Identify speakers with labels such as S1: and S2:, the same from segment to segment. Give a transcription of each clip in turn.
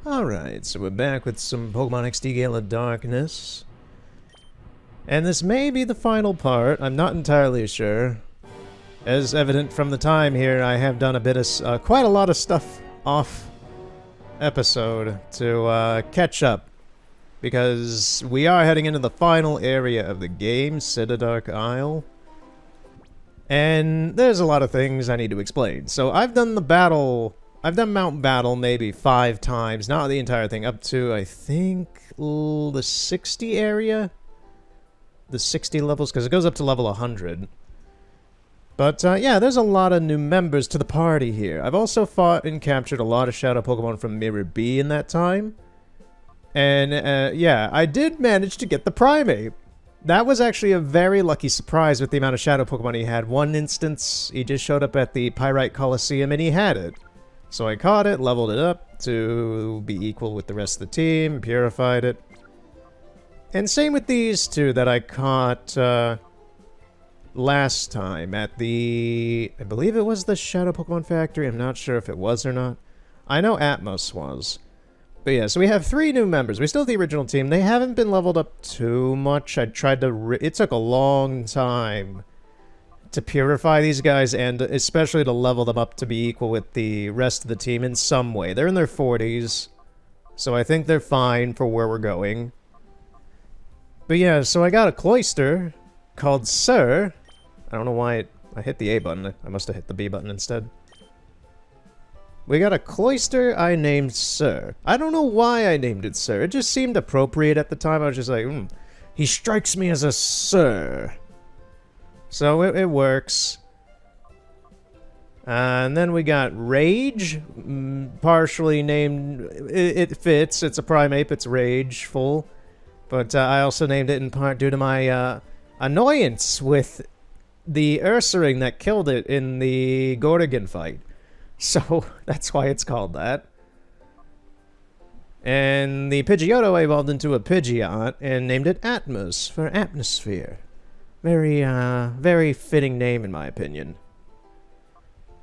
S1: Alright, so we're back with some Pokemon XD Gale of Darkness. And this may be the final part, I'm not entirely sure. As evident from the time here, I have done a bit of, quite a lot of stuff off episode to catch up. Because we are heading into the final area of the game, Dark Isle. And there's a lot of things I need to explain. So I've done the battle... I've done Mount Battle maybe 5 times, not the entire thing, up to, I think, the 60 area? The 60 levels, because it goes up to level 100. But, yeah, there's a lot of new members to the party here. I've also fought and captured a lot of Shadow Pokemon from Mirror B in that time. And, yeah, I did manage to get the Primeape. That was actually a very lucky surprise with the amount of Shadow Pokemon he had. One instance, he just showed up at the Pyrite Coliseum and he had it. So I caught it, leveled it up to be equal with the rest of the team, purified it. And same with these two that I caught last time at the... I believe it was the Shadow Pokemon Factory. I'm not sure if it was or not. I know Atmos was. But yeah, so we have 3 new members. We still have the original team. They haven't been leveled up too much. I tried to... It took a long time to purify these guys, and especially to level them up to be equal with the rest of the team in some way. They're in their 40s, so I think they're fine for where we're going. But yeah, so I got a Cloyster called Sir. I don't know why I hit the A button. I must have hit the B button instead. We got a Cloyster I named Sir. I don't know why I named it Sir. It just seemed appropriate at the time. I was just like, he strikes me as a Sir. So it works. And then we got Rage, partially named, it fits, it's a Primeape, it's Rageful. But I also named it in part due to my annoyance with the Ursaring that killed it in the Gordigan fight. So that's why it's called that. And the Pidgeotto I evolved into a Pidgeot and named it Atmos for atmosphere. Very fitting name in my opinion.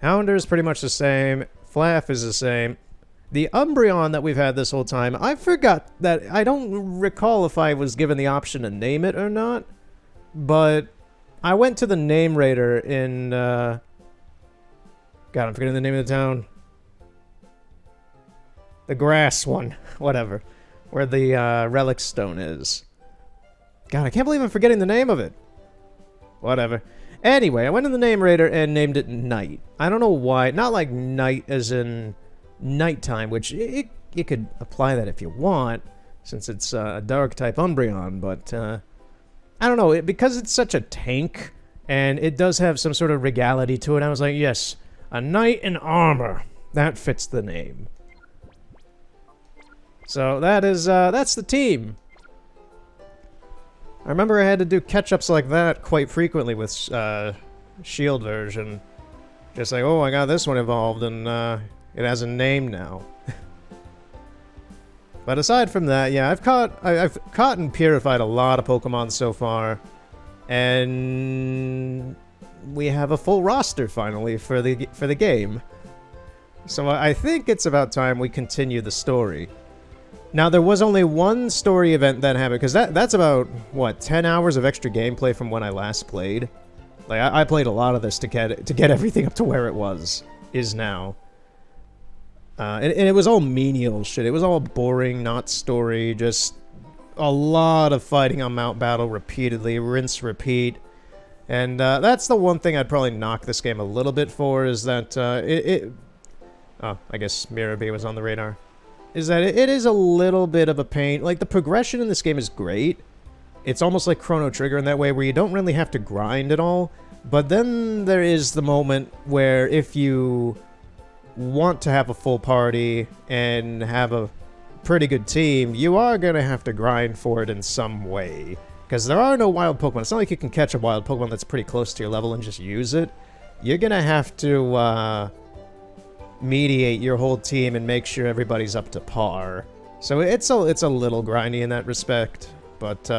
S1: Hounder is pretty much the same. Flaff is the same. The Umbreon that we've had this whole time, I forgot that, I don't recall if I was given the option to name it or not, but I went to the name raider in, God, I'm forgetting the name of the town. The grass one, whatever, where the relic stone is. God, I can't believe I'm forgetting the name of it. Whatever. Anyway, I went to the name raider and named it Night. I don't know why. Not like night as in nighttime, which you could apply that if you want, since it's a dark type Umbreon, but I don't know. Because it's such a tank, and it does have some sort of regality to it, I was like, yes, a knight in armor. That fits the name. So that is, that's the team. I remember I had to do catch-ups like that quite frequently with Shield version. Just like, oh, I got this one evolved, and it has a name now. But aside from that, yeah, I've caught and purified a lot of Pokemon so far, and we have a full roster finally for the game. So I think it's about time we continue the story. Now, there was only one story event that happened, because that's about, what, 10 hours of extra gameplay from when I last played? Like, I played a lot of this to get everything up to where it is now. And it was all menial shit. It was all boring, not story, just a lot of fighting on Mount Battle repeatedly, rinse, repeat. And that's the one thing I'd probably knock this game a little bit for, is that oh, I guess Mirror B was on the radar. Is that it is a little bit of a pain. Like, the progression in this game is great. It's almost like Chrono Trigger in that way, where you don't really have to grind at all. But then there is the moment where if you want to have a full party and have a pretty good team, you are going to have to grind for it in some way. Because there are no wild Pokemon. It's not like you can catch a wild Pokemon that's pretty close to your level and just use it. You're going to have to mediate your whole team and make sure everybody's up to par. So it's a little grindy in that respect. But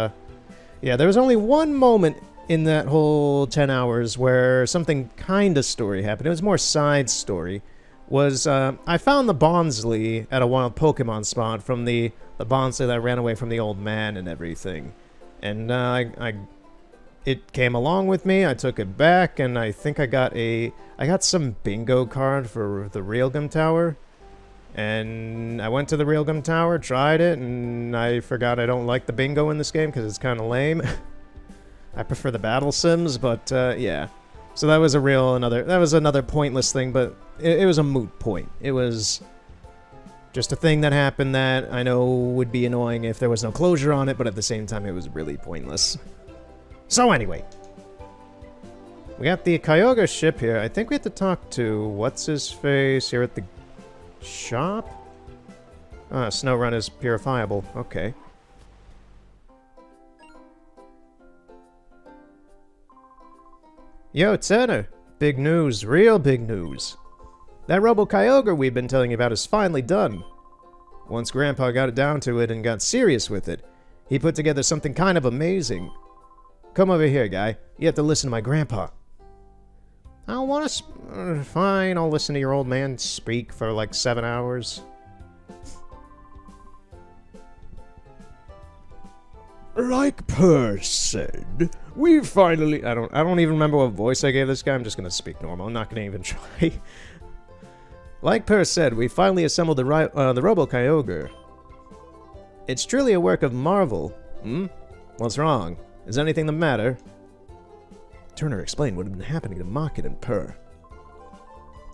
S1: yeah, there was only one moment in that whole 10 hours where something kind of story happened. It was more side story. was I found the Bonsley at a wild Pokemon spot from the Bonsley that ran away from the old man and everything. And it came along with me, I took it back, and I think I got some bingo card for the Railgun Tower. And I went to the Railgun Tower, tried it, and I forgot I don't like the bingo in this game because it's kind of lame. I prefer the battle sims, but yeah. So that was another pointless thing, but it was a moot point. It was just a thing that happened that I know would be annoying if there was no closure on it, but at the same time it was really pointless. So anyway, we got the Kyogre ship here. I think we have to talk to what's-his-face here at the shop? Snow is purifiable. Okay. Yo, Turner. Big news. Real big news. That Robo-Kyogre we've been telling you about is finally done. Once Grandpa got it down to it and got serious with it, he put together something kind of amazing. Come over here, guy. You have to listen to my grandpa. I don't want to... fine, I'll listen to your old man speak for like 7 hours. Like Per said, we finally... I don't even remember what voice I gave this guy. I'm just gonna speak normal. I'm not gonna even try. Like Per said, we finally assembled the Robo-Kyogre. It's truly a work of marvel. What's wrong? Is anything the matter? Turner explained what had been happening to Market and Per.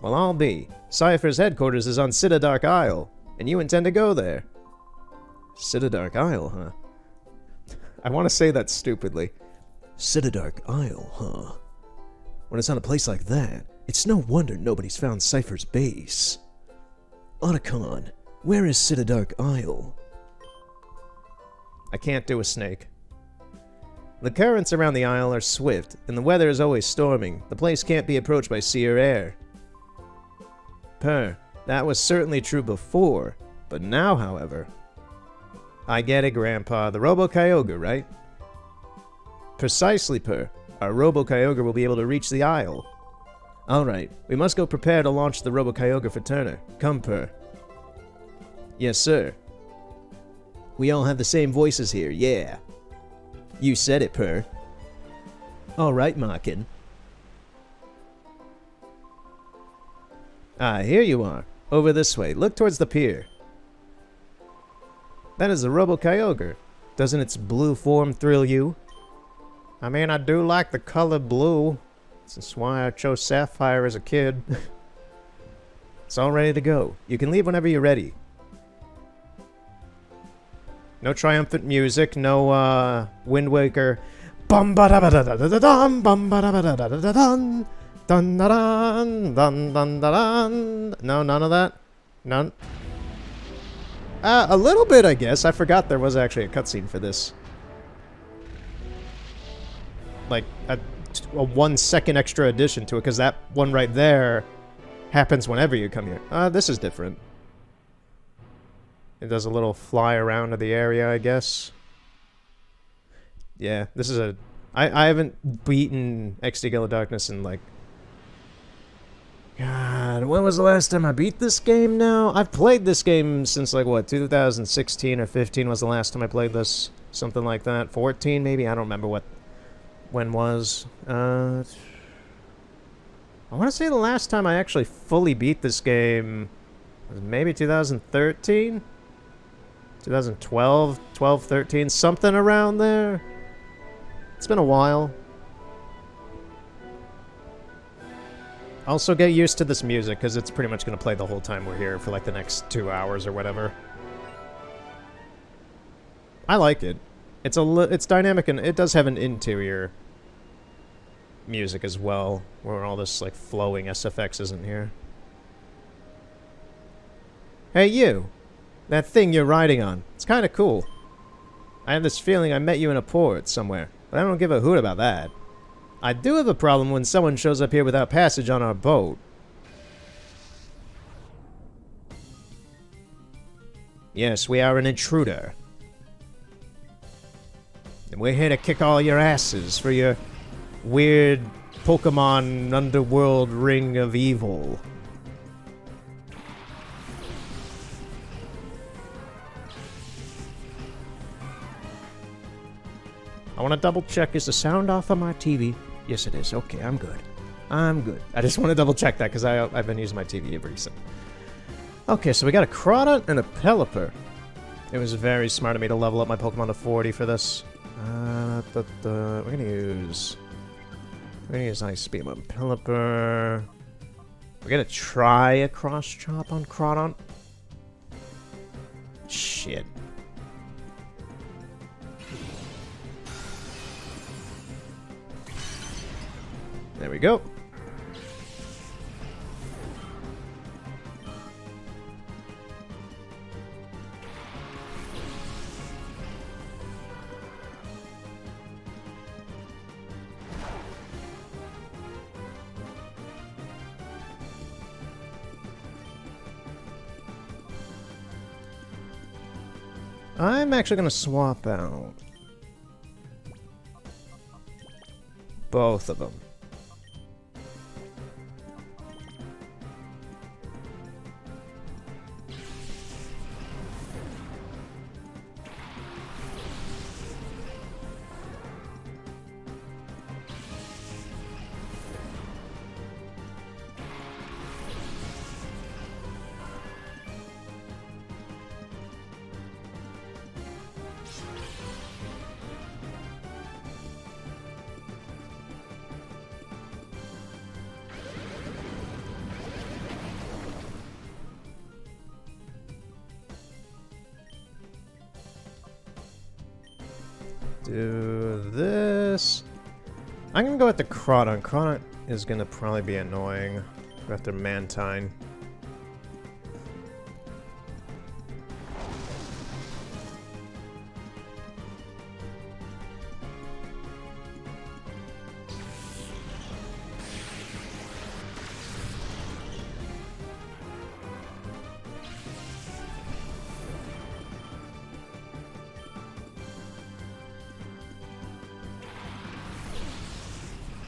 S1: Well, I'll be. Cypher's headquarters is on Citadark Isle, and you intend to go there. Citadark Isle, huh? I want to say that stupidly. Citadark Isle, huh? When it's on a place like that, it's no wonder nobody's found Cypher's base. Otacon, where is Citadark Isle? I can't do a snake. The currents around the isle are swift, and the weather is always storming. The place can't be approached by sea or air. Per, that was certainly true before, but now, however... I get it, Grandpa. The Robo-Kyogre, right? Precisely, Per. Our Robo-Kyogre will be able to reach the isle. Alright, we must go prepare to launch the Robo-Kyogre for Turner. Come, Per. Yes, sir. We all have the same voices here, yeah. You said it, Per. Alright, Markin. Ah, here you are. Over this way. Look towards the pier. That is the Robo-Kyogre. Doesn't its blue form thrill you? I mean, I do like the color blue. That's why I chose Sapphire as a kid. It's all ready to go. You can leave whenever you're ready. No triumphant music, no, Wind Waker. Bum ba da ba da da da da dum, bum ba da ba da da da da dun, dun da dun, dun dun da dun. No, none of that? None? A little bit, I guess. I forgot there was actually a cutscene for this. Like, a 1 second extra addition to it, because that one right there happens whenever you come here. This is different. It does a little fly around to the area, I guess. Yeah, this is a... I haven't beaten XD Gale of Darkness in, like... God, when was the last time I beat this game now? I've played this game since, like, what, 2016 or 15 was the last time I played this? Something like that. 14, maybe? I don't remember when was. I want to say the last time I actually fully beat this game was maybe 2013? 2012? 12, 13? Something around there? It's been a while. Also, get used to this music, because it's pretty much going to play the whole time we're here for, like, the next 2 hours or whatever. I like it. It's dynamic, and it does have an interior music as well, where all this, like, flowing SFX isn't here. Hey, you! That thing you're riding on. It's kind of cool. I have this feeling I met you in a port somewhere, but I don't give a hoot about that. I do have a problem when someone shows up here without passage on our boat. Yes, we are an intruder. And we're here to kick all your asses for your weird Pokémon underworld ring of evil. I want to double check. Is the sound off on my TV? Yes, it is. Okay, I'm good. I'm good. I just want to double check that because I've been using my TV recently. Okay, so we got a Crawdont and a Pelipper. It was very smart of me to level up my Pokemon to 40 for this. We're gonna use Ice Beam on Pelipper. We're gonna try a Cross Chop on Crawdont. Shit. There we go. I'm actually going to swap out both of them. Do this. I'm gonna go with the Crawdont. Crawdont is gonna probably be annoying after Mantine.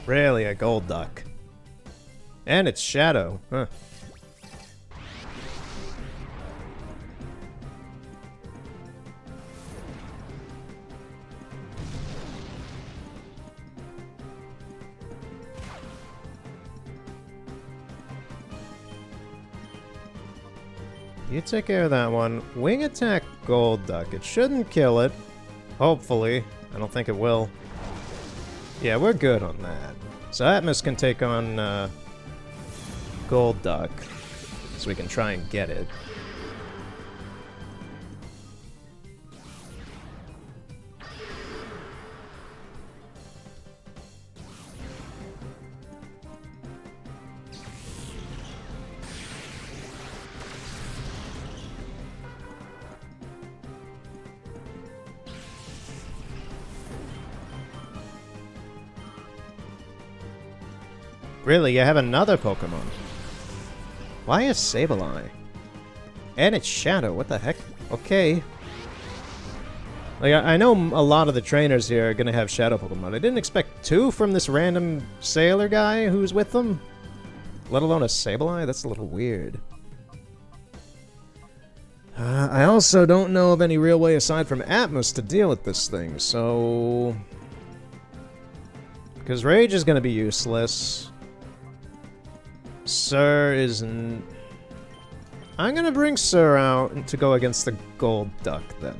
S1: Really, a gold duck. And it's Shadow, huh. You take care of that one. Wing attack gold duck. It shouldn't kill it. Hopefully. I don't think it will. Yeah, we're good on that. So Atmos can take on Gold Duck, so we can try and get it. Really, you have another Pokemon? Why is Sableye? And it's Shadow, what the heck? Okay. Like, I know a lot of the trainers here are gonna have Shadow Pokemon. I didn't expect two from this random sailor guy who's with them. Let alone a Sableye? That's a little weird. I also don't know of any real way aside from Atmos to deal with this thing, so... Because Rage is gonna be useless. Sir isn't... I'm gonna bring Sir out to go against the Gold Duck, then.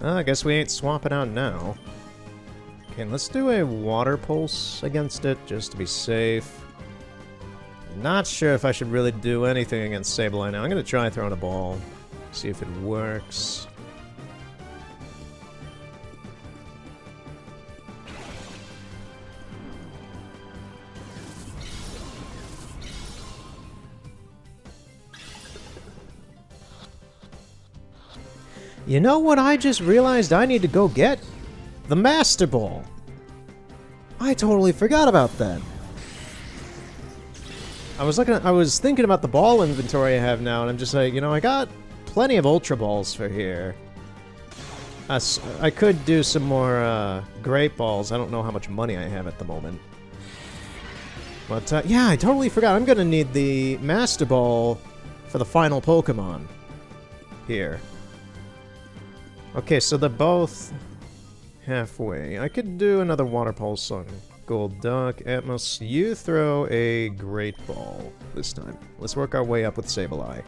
S1: I guess we ain't swapping out now. Okay, let's do a Water Pulse against it, just to be safe. Not sure if I should really do anything against Sableye now. I'm gonna try throwing a ball, see if it works. You know what I just realized I need to go get? The Master Ball. I totally forgot about that. I was thinking about the ball inventory I have now, and I'm just like, you know, I got plenty of Ultra Balls for here. I could do some more Great Balls. I don't know how much money I have at the moment. But yeah, I totally forgot. I'm gonna need the Master Ball for the final Pokemon here. Okay, so they're both halfway. I could do another Water Pulse on Golduck. Atmos, you throw a Great Ball this time. Let's work our way up with Sableye.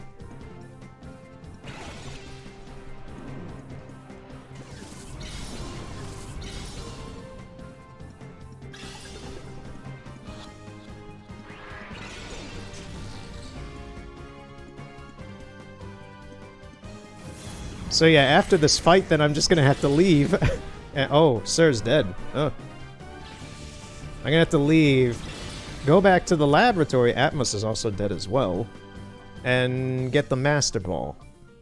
S1: So yeah, after this fight, then I'm just gonna have to leave. Oh, Sir's dead. Oh. I'm gonna have to leave, go back to the laboratory. Atmos is also dead as well, and get the Master Ball.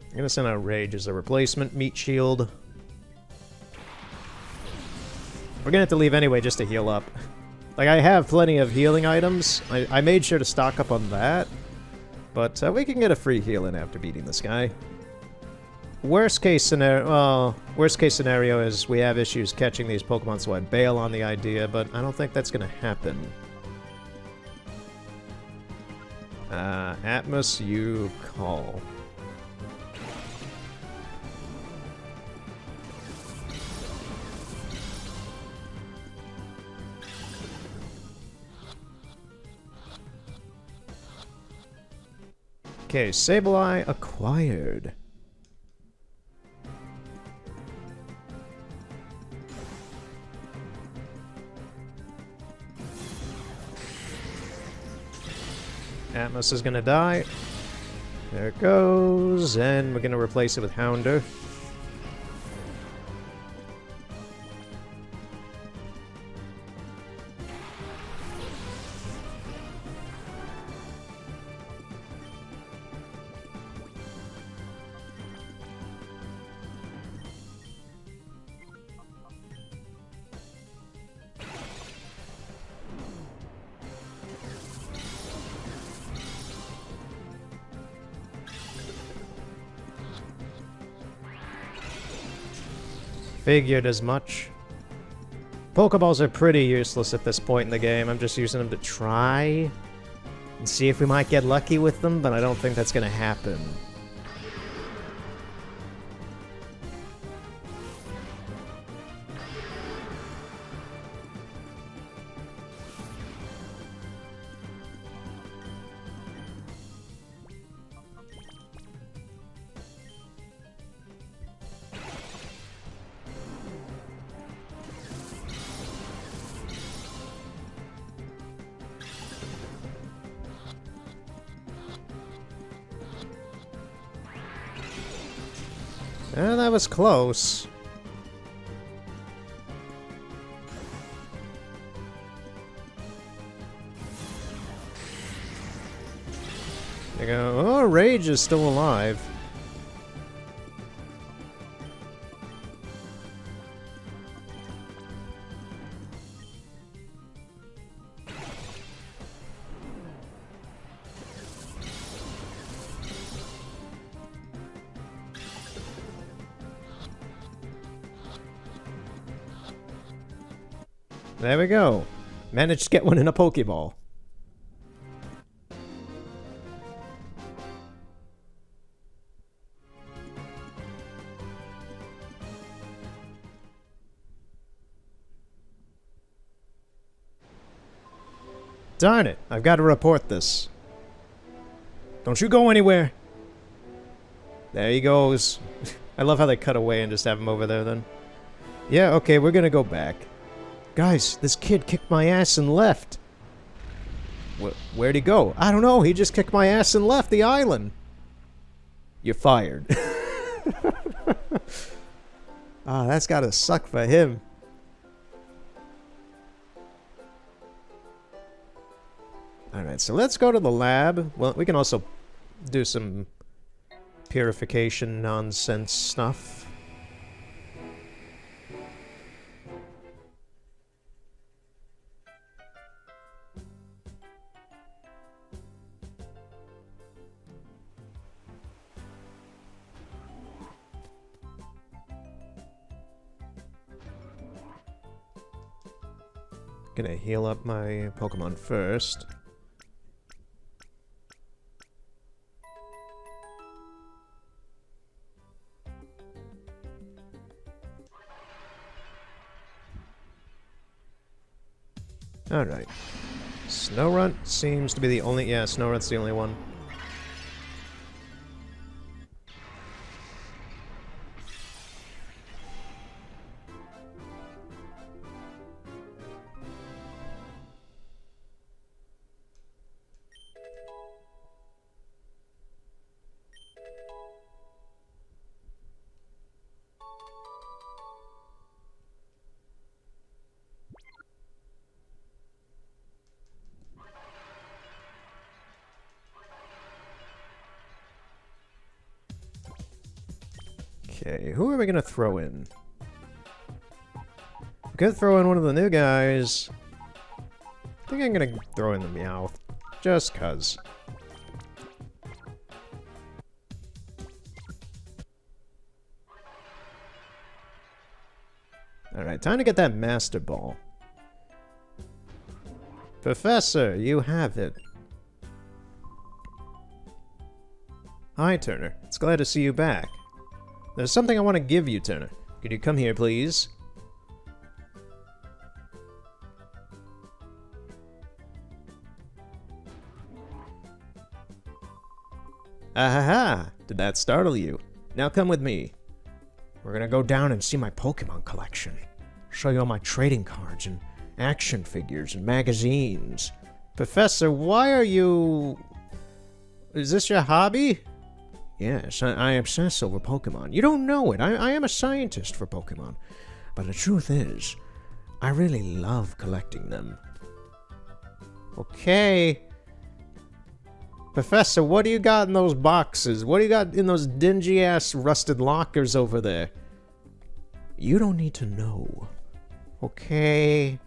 S1: I'm gonna send out Rage as a replacement. Meat Shield. We're gonna have to leave anyway just to heal up. Like, I have plenty of healing items. I made sure to stock up on that, but we can get a free heal in after beating this guy. Worst case scenario is we have issues catching these Pokemon, so I bail on the idea, but I don't think that's gonna happen. Atmos, you call. Okay, Sableye acquired. Atmos is gonna die. There it goes, and we're gonna replace it with Hounder. Figured as much. Pokeballs are pretty useless at this point in the game. I'm just using them to try and see if we might get lucky with them, but I don't think that's gonna happen. That was close. There you go. Oh, Rage is still alive. There we go. Managed to get one in a Pokeball. Darn it, I've got to report this. Don't you go anywhere. There he goes. I love how they cut away and just have him over there then. Yeah, okay, we're gonna go back. Guys, this kid kicked my ass and left. Where'd he go? I don't know, he just kicked my ass and left the island. You're fired. Ah, that's gotta suck for him. Alright, so let's go to the lab. Well, we can also do some purification nonsense stuff. Gonna heal up my Pokemon first. Alright. Snorunt seems to be the only... Yeah, Snorunt's the only one. Okay, who are we gonna throw in? We could throw in one of the new guys. I think I'm gonna throw in the Meowth. Just cuz. Alright, time to get that Master Ball. Professor, you have it. Hi, Turner. It's glad to see you back. There's something I want to give you, Turner. Could you come here, please? Ahaha! Did that startle you? Now come with me. We're gonna go down and see my Pokemon collection. Show you all my trading cards and action figures and magazines. Professor, why are you... Is this your hobby? Yes, I obsess over Pokemon. You don't know it. I am a scientist for Pokemon. But the truth is, I really love collecting them. Okay. Professor, what do you got in those boxes? What do you got in those dingy-ass rusted lockers over there? You don't need to know. Okay.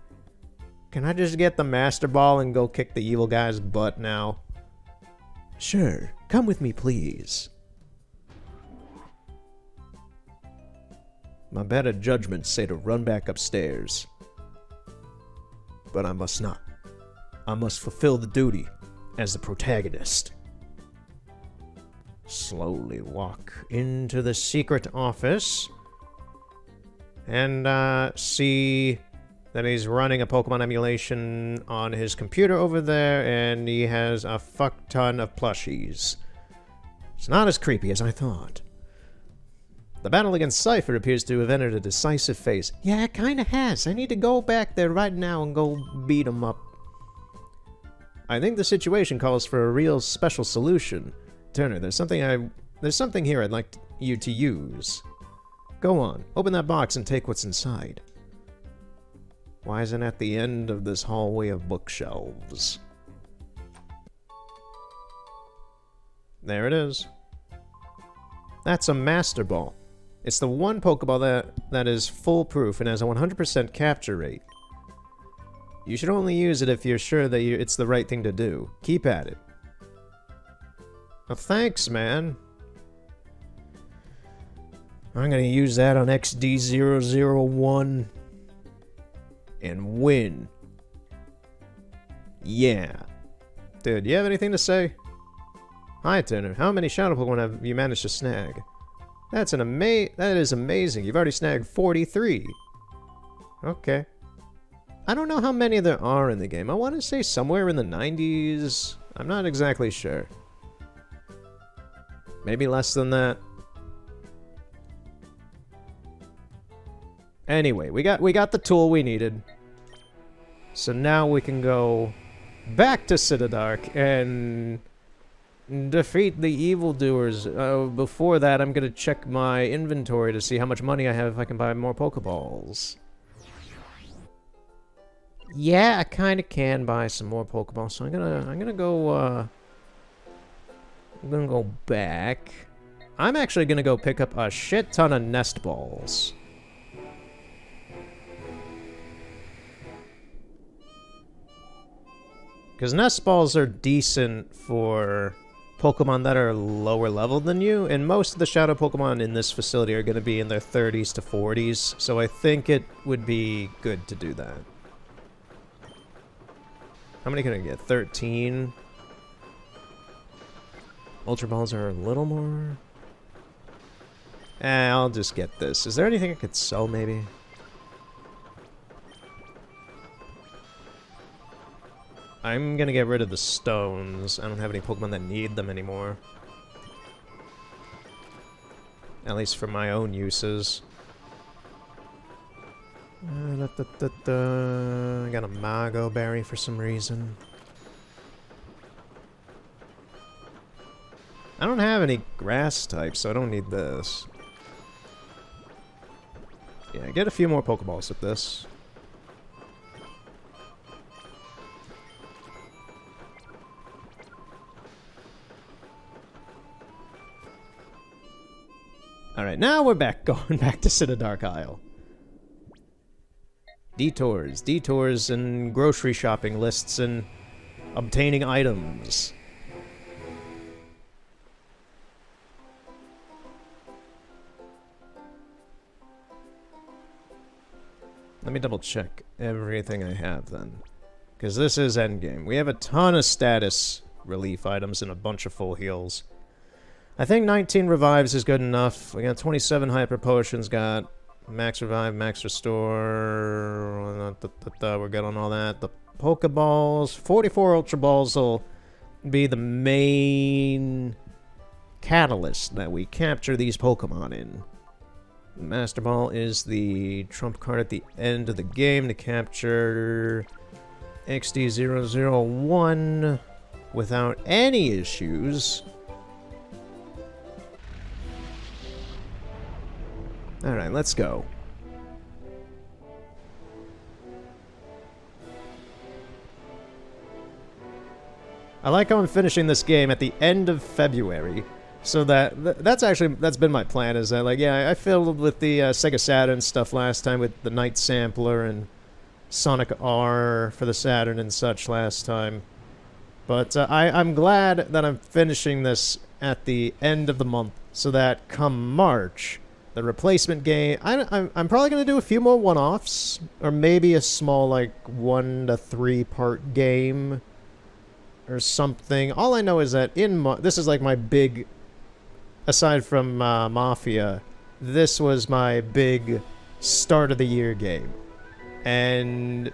S1: Can I just get the Master Ball and go kick the evil guy's butt now? Sure. Come with me, please. My better judgment say to run back upstairs. But I must not. I must fulfill the duty as the protagonist. Slowly walk into the secret office and see that he's running a Pokemon emulation on his computer over there, and he has a fuck ton of plushies. It's not as creepy as I thought. The battle against Cypher appears to have entered a decisive phase. Yeah, it kinda has. I need to go back there right now and go beat him up. I think the situation calls for a real special solution. Turner, there's something here I'd like you to use. Go on, open that box and take what's inside. Why isn't it at the end of this hallway of bookshelves? There it is. That's a Master Ball. It's the one Pokeball that is foolproof and has a 100% capture rate. You should only use it if you're sure that it's the right thing to do. Keep at it. Well, thanks, man. I'm gonna use that on XD001 and win. Yeah. Dude, you have anything to say? Hi, Turner. How many Shadow Pokemon have you managed to snag? That is amazing. You've already snagged 43. Okay. I don't know how many there are in the game. I want to say somewhere in the 90s. I'm not exactly sure. Maybe less than that. Anyway, we got the tool we needed. So now we can go back to Citadark and defeat the evildoers. Before that, I'm gonna check my inventory to see how much money I have if I can buy more Pokeballs. Yeah, I kind of can buy some more Pokeballs, so I'm gonna go back. I'm actually gonna go pick up a shit ton of Nest Balls. Because Nest Balls are decent for Pokemon that are lower level than you, and most of the Shadow Pokemon in this facility are going to be in their 30s to 40s, so I think it would be good to do that. How many can I get? 13. Ultra Balls are a little more... I'll just get this. Is there anything I could sell, maybe? I'm gonna get rid of the stones. I don't have any Pokemon that need them anymore. At least for my own uses. I got a Mago Berry for some reason. I don't have any grass types, so I don't need this. Yeah, get a few more Pokeballs with this. Alright, now we're going back to Dark Isle. Detours. Detours and grocery shopping lists and obtaining items. Let me double check everything I have then. Because this is endgame. We have a ton of status relief items and a bunch of full heals. I think 19 revives is good enough. We got 27 hyper potions, got max revive, max restore. We're good on all that. The Pokeballs, 44 Ultra Balls will be the main catalyst that we capture these Pokemon in. The Master Ball is the trump card at the end of the game to capture XD001 without any issues. Alright, let's go. I like how I'm finishing this game at the end of February. So that's been my plan, is that, like, yeah, I filled with the Sega Saturn stuff last time with the Night Sampler and Sonic R for the Saturn and such last time. But I'm glad that I'm finishing this at the end of the month, so that come March, the replacement game... I'm probably going to do a few more one-offs, or maybe a small, like, 1 to 3 part game, or something. All I know is that this is like my big... Aside from Mafia, this was my big start of the year game. And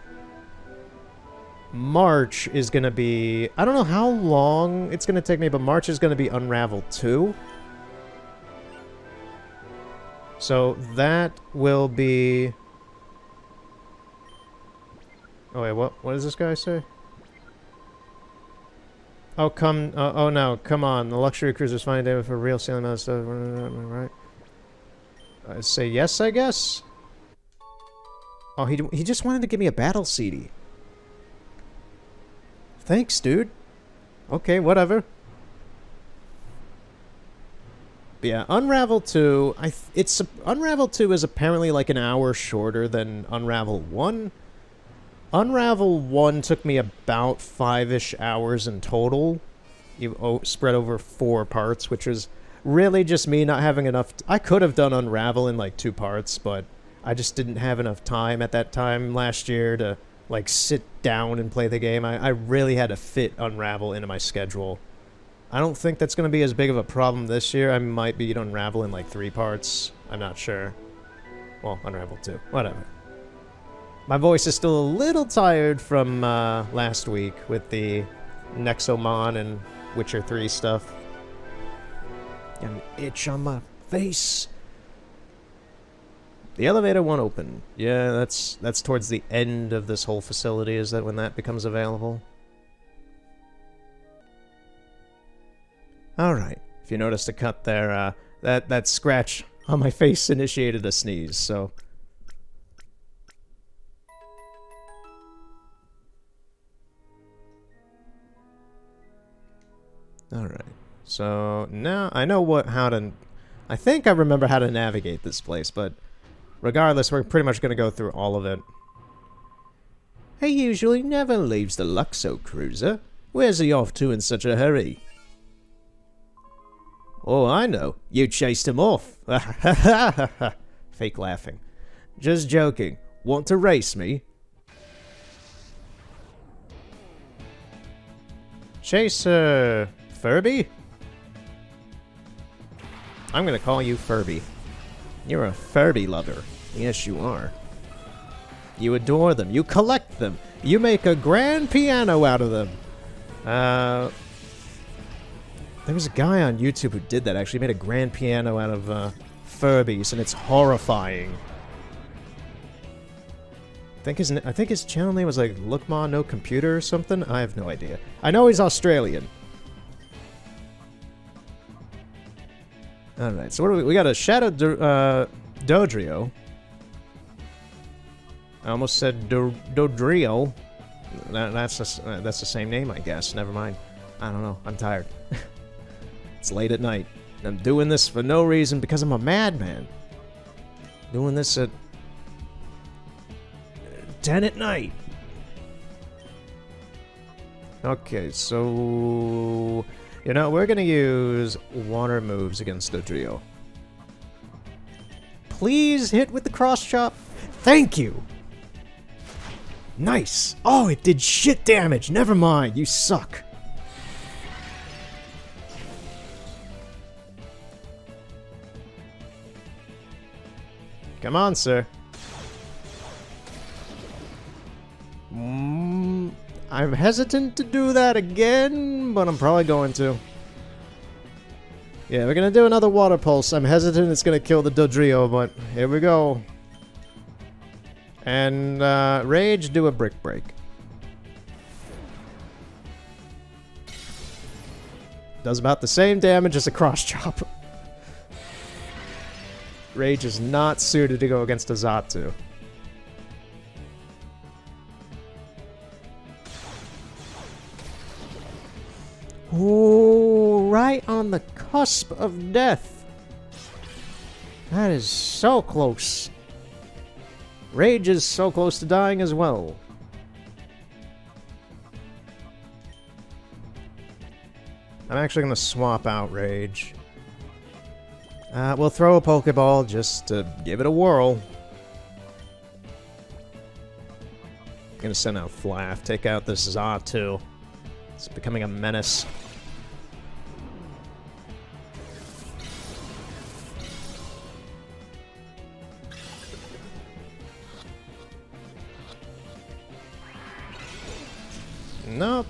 S1: March is going to be... I don't know how long it's going to take me, but March is going to be Unravel 2. So that will be... Oh wait, what does this guy say? Oh, oh no, come on. The luxury cruiser's fine day for real sailing and stuff, right? I say yes, I guess? Oh, he just wanted to give me a battle CD. Thanks, dude. Okay, whatever. But yeah, Unravel 2, Unravel 2 is apparently like an hour shorter than Unravel 1. Unravel 1 took me about 5-ish hours in total, spread over 4 parts, which is really just me not having enough... I could have done Unravel in like 2 parts, but I just didn't have enough time at that time last year to like sit down and play the game. I really had to fit Unravel into my schedule. I don't think that's going to be as big of a problem this year. I might beat Unravel in like 3 parts. I'm not sure. Well, Unravel 2. Whatever. My voice is still a little tired from last week with the Nexomon and Witcher 3 stuff. Got an itch on my face. The elevator won't open. Yeah, that's towards the end of this whole facility, is that when that becomes available. Alright, if you noticed a cut there, that scratch on my face initiated a sneeze, so... Alright, so now I know I think I remember how to navigate this place, but regardless, we're pretty much going to go through all of it. He usually never leaves the Luxo cruiser. Where's he off to in such a hurry? Oh, I know. You chased him off. Fake laughing. Just joking. Want to race me? Chaser Furby? I'm gonna call you Furby. You're a Furby lover. Yes, you are. You adore them. You collect them. You make a grand piano out of them. There was a guy on YouTube who did that, actually. He made a grand piano out of Furbies, and it's horrifying. I think his channel name was like Look Ma No Computer or something. I have no idea. I know he's Australian. Alright, so what do we got? A Shadow Dodrio. I almost said Dodrio. That's the same name, I guess. Never mind. I don't know. I'm tired. It's late at night. I'm doing this for no reason because I'm a madman. Doing this at 10 at night. Okay, so... You know, we're gonna use water moves against Dodrio. Please hit with the cross chop. Thank you! Nice! Oh, it did shit damage! Never mind, you suck. Come on, sir. I'm hesitant to do that again, but I'm probably going to. Yeah, we're gonna do another water pulse. I'm hesitant it's gonna kill the Dodrio, but here we go. And Rage, do a brick break. Does about the same damage as a cross chop. Rage is not suited to go against a Xatu. Ooh, right on the cusp of death. That is so close. Rage is so close to dying as well. I'm actually going to swap out Rage. We'll throw a Pokeball just to give it a whirl. I'm going to send out Flaaff, take out this Xatu. It's becoming a menace. Nope.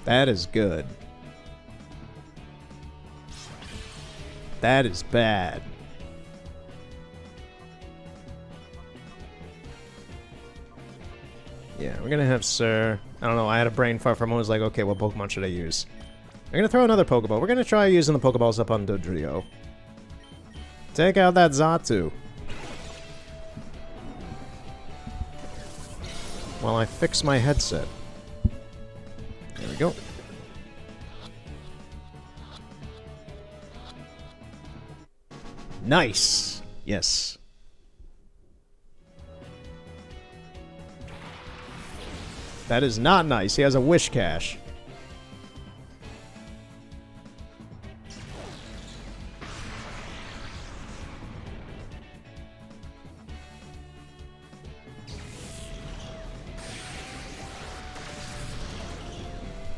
S1: That is good. That is bad. Yeah, we're gonna have Sir. I don't know, I had a brain fart from. I was like, okay, what Pokemon should I use? I'm gonna throw another Pokeball. We're gonna try using the Pokeballs up on Dodrio. Take out that Xatu. While I fix my headset. There we go. Nice! Yes. That is not nice. He has a Wish Cache.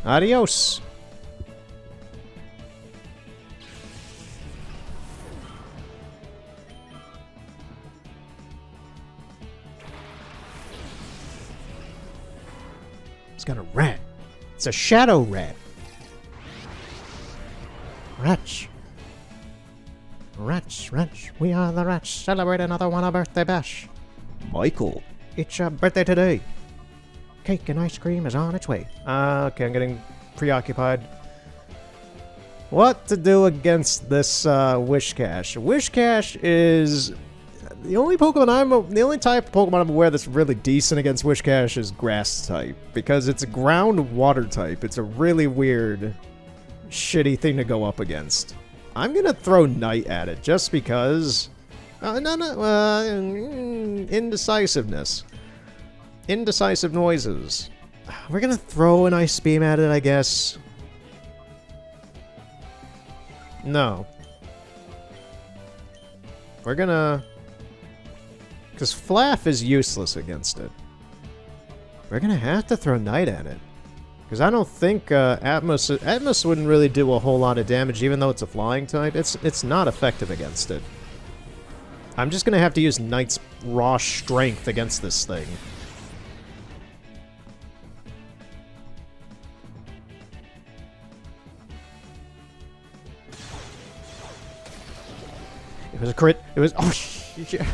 S1: Adios. It's got a rat. It's a shadow rat. Rats. Rats, rats. We are the rats. Celebrate another one, a birthday bash. Michael, it's your birthday today. Cake and ice cream is on its way. Okay, I'm getting preoccupied. What to do against this Wish Cache? Wish Cache is the only Pokemon the only type of Pokemon I'm aware that's really decent against Wish Cache is Grass type, because it's a ground water type. It's a really weird, shitty thing to go up against. I'm gonna throw Night at it just because. Indecisiveness. Indecisive noises. We're gonna throw an ice beam at it, I guess. No. We're gonna... Because Flaff is useless against it. We're gonna have to throw Night at it. Because I don't think Atmos wouldn't really do a whole lot of damage, even though it's a flying type. It's not effective against it. I'm just gonna have to use Night's raw strength against this thing. It was a crit. It was... Oh, shit.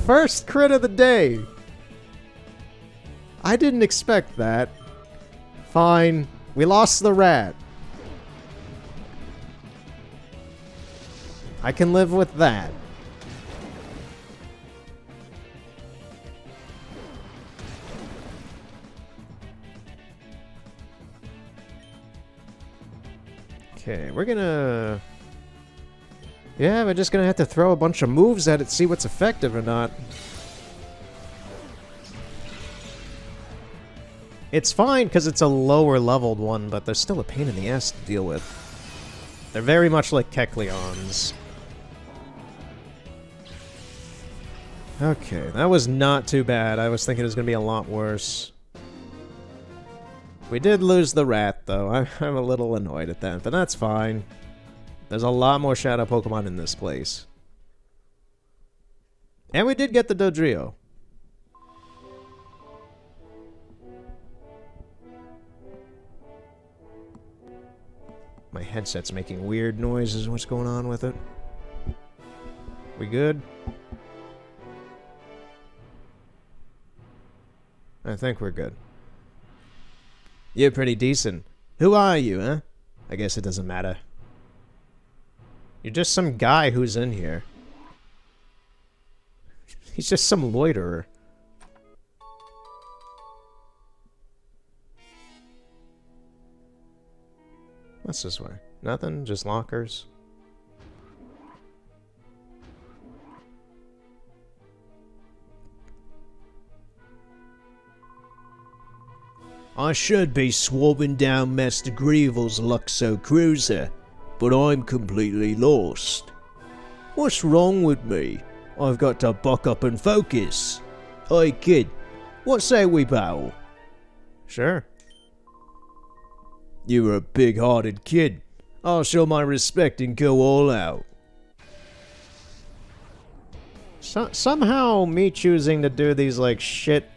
S1: First crit of the day. I didn't expect that. Fine. We lost the rat. I can live with that. Okay, we're gonna... Yeah, we're just gonna have to throw a bunch of moves at it, see what's effective or not. It's fine, because it's a lower leveled one, but they're still a pain in the ass to deal with. They're very much like Kecleons. Okay, that was not too bad. I was thinking it was gonna be a lot worse. We did lose the rat, though. I'm a little annoyed at that, but that's fine. There's a lot more Shadow Pokemon in this place. And we did get the Dodrio. My headset's making weird noises. What's going on with it? We good? I think we're good. You're pretty decent. Who are you, huh? I guess it doesn't matter. You're just some guy who's in here. He's just some loiterer. What's this way? Nothing? Just lockers? I should be swapping down Master Greevil's Luxo Cruiser, but I'm completely lost. What's wrong with me? I've got to buck up and focus. Hey kid, what say we battle? Sure. You're a big-hearted kid. I'll show my respect and go all out. Somehow me choosing to do these like shit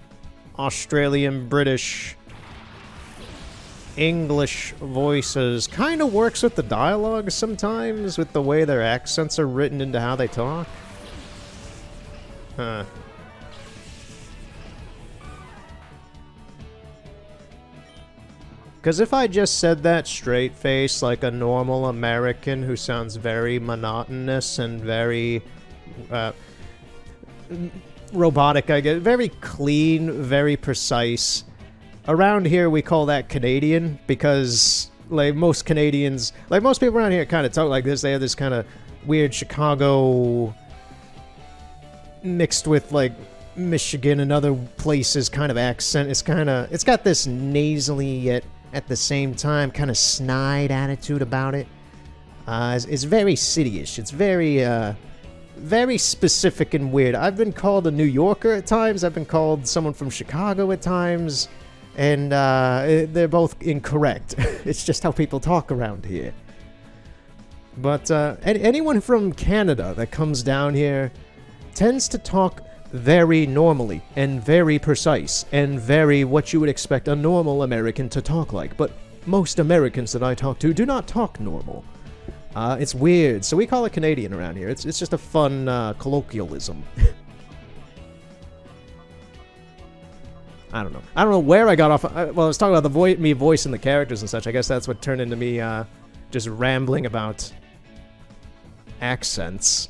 S1: Australian, British, English voices kind of works with the dialogue sometimes, with the way their accents are written into how they talk. Huh. Because if I just said that straight-faced like a normal American who sounds very monotonous and very robotic, I guess, very clean, very precise. Around here we call that Canadian, because like most Canadians, like most people around here kind of talk like this. They have this kind of weird Chicago mixed with like Michigan and other places kind of accent. It's got this nasally yet at the same time kind of snide attitude about it. It's very cityish. It's very specific and weird. I've been called a New Yorker at times. I've been called someone from Chicago at times. And they're both incorrect. It's just how people talk around here. But anyone from Canada that comes down here tends to talk very normally and very precise and very what you would expect a normal American to talk like. But most Americans that I talk to do not talk normal. It's weird. So we call it Canadian around here. It's just a fun colloquialism. I don't know. I don't know where I got off. Well, I was talking about the me voicing the characters and such. I guess that's what turned into me just rambling about accents.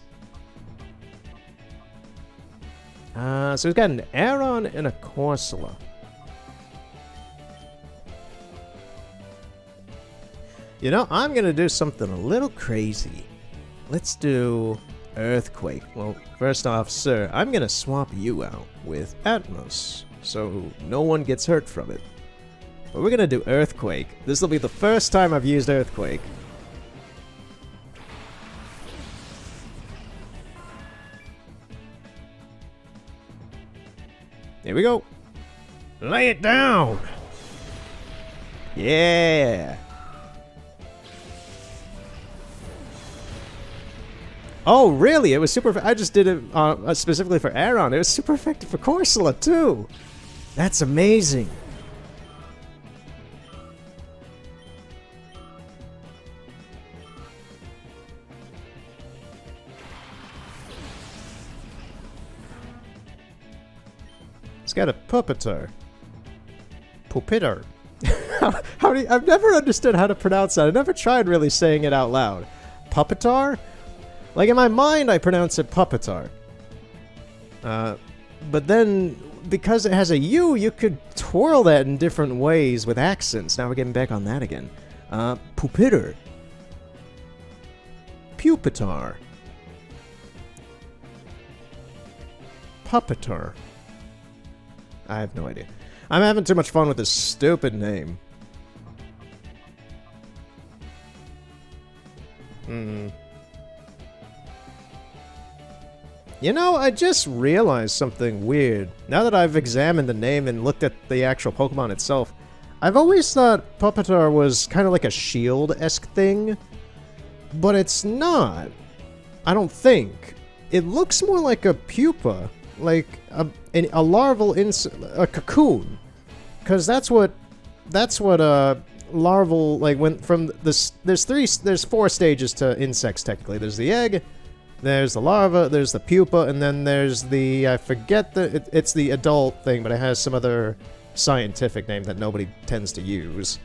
S1: So we've got an Aeron and a Corsola. You know, I'm going to do something a little crazy. Let's do Earthquake. Well, first off, sir, I'm going to swap you out with Atmos. so no one gets hurt from it. But we're gonna do Earthquake. This will be the first time I've used Earthquake. Here we go. Lay it down! Yeah! Oh, really? It was super... I just did it specifically for Aeron. It was super effective for Corsola, too! That's amazing! It's got a Pupitar. Pupitar. How do you, I've never understood how to pronounce that. I never tried really saying it out loud. Pupitar? Like, in my mind, I pronounce it Pupitar. But then, because it has a U, you could twirl that in different ways with accents. Now we're getting back on that again. Pupitar. Pupitar. Pupitar. I have no idea. I'm having too much fun with this stupid name. You know, I just realized something weird. Now that I've examined the name and looked at the actual Pokemon itself, I've always thought Pupitar was kind of like a Shield-esque thing, but it's not. I don't think. It looks more like a pupa. Like a larval a cocoon, because that's what larval, like, when from this, there's 4 stages to insects technically. There's the egg, there's the larva, there's the pupa, and then there's the, I forget it's the adult thing, but it has some other scientific name that nobody tends to use.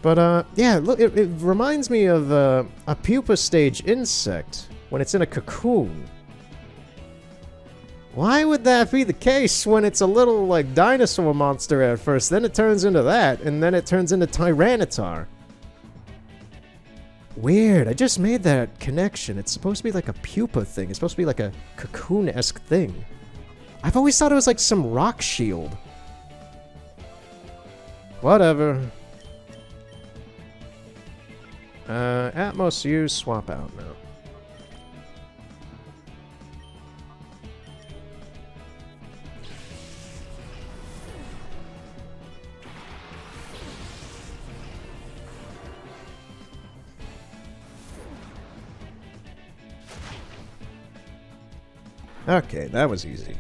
S1: But yeah, look, it reminds me of a pupa stage insect when it's in a cocoon. Why would that be the case when it's a little, like, dinosaur monster at first? Then it turns into that, and then it turns into Tyranitar. Weird, I just made that connection. It's supposed to be like a pupa thing. It's supposed to be like a cocoon-esque thing. I've always thought it was like some rock shield. Whatever. Atmos use, swap out now. Okay, that was easy.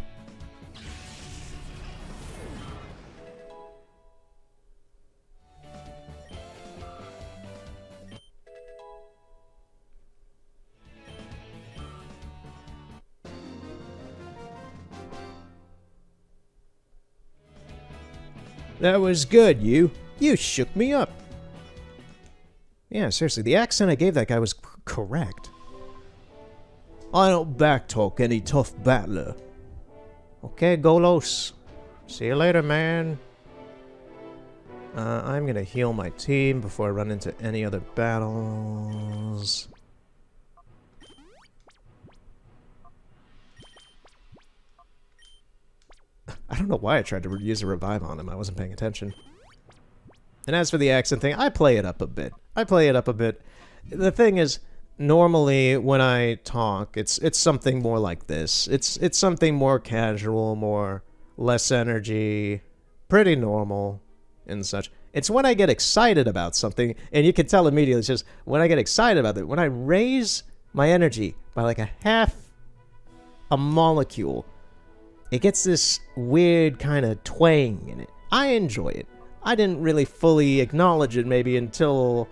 S1: That was good, you. You shook me up. Yeah, seriously, the accent I gave that guy was correct. I don't backtalk any tough battler. Okay, Golos. See you later, man. I'm gonna heal my team before I run into any other battles. I don't know why I tried to use a revive on him. I wasn't paying attention. And as for the accent thing, I play it up a bit. The thing is, normally when I talk, it's something more like this. It's something more casual, less energy, pretty normal and such. It's when I get excited about something, and you can tell immediately, it's just when I get excited about it, when I raise my energy by like a molecule, it gets this weird kind of twang in it. I enjoy it. I didn't really fully acknowledge it maybe until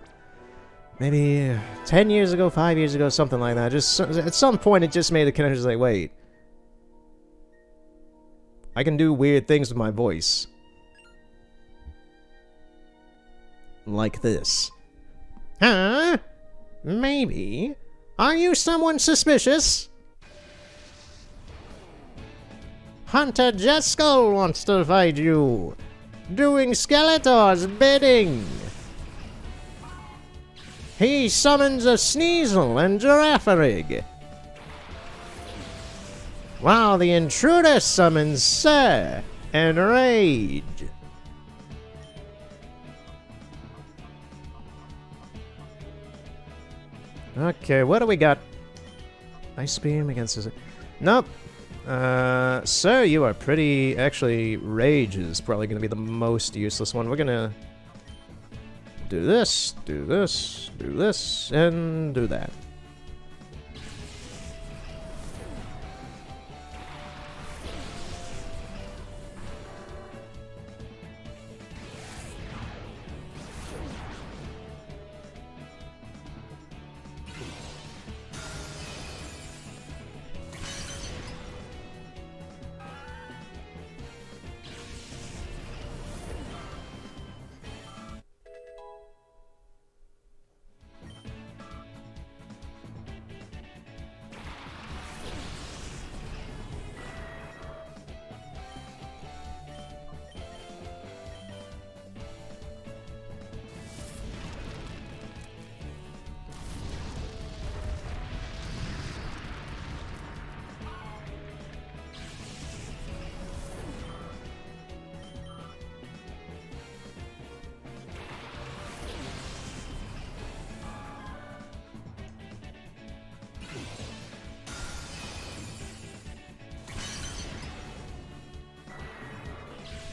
S1: maybe 10 years ago, 5 years ago, something like that. Just at some point it just made a connection, like, wait, I can do weird things with my voice. Like this. Huh? Maybe. Are you someone suspicious? Hunter Jeskull wants to fight you. Doing Skeletor's bidding. He summons a Sneasel and Girafarig, while the intruder summons Sir and rage. Okay, what do we got? Ice beam against his... Nope. Sir, you are pretty... Actually, rage is probably going to be the most useless one. We're going to do this, do this, do this, and do that.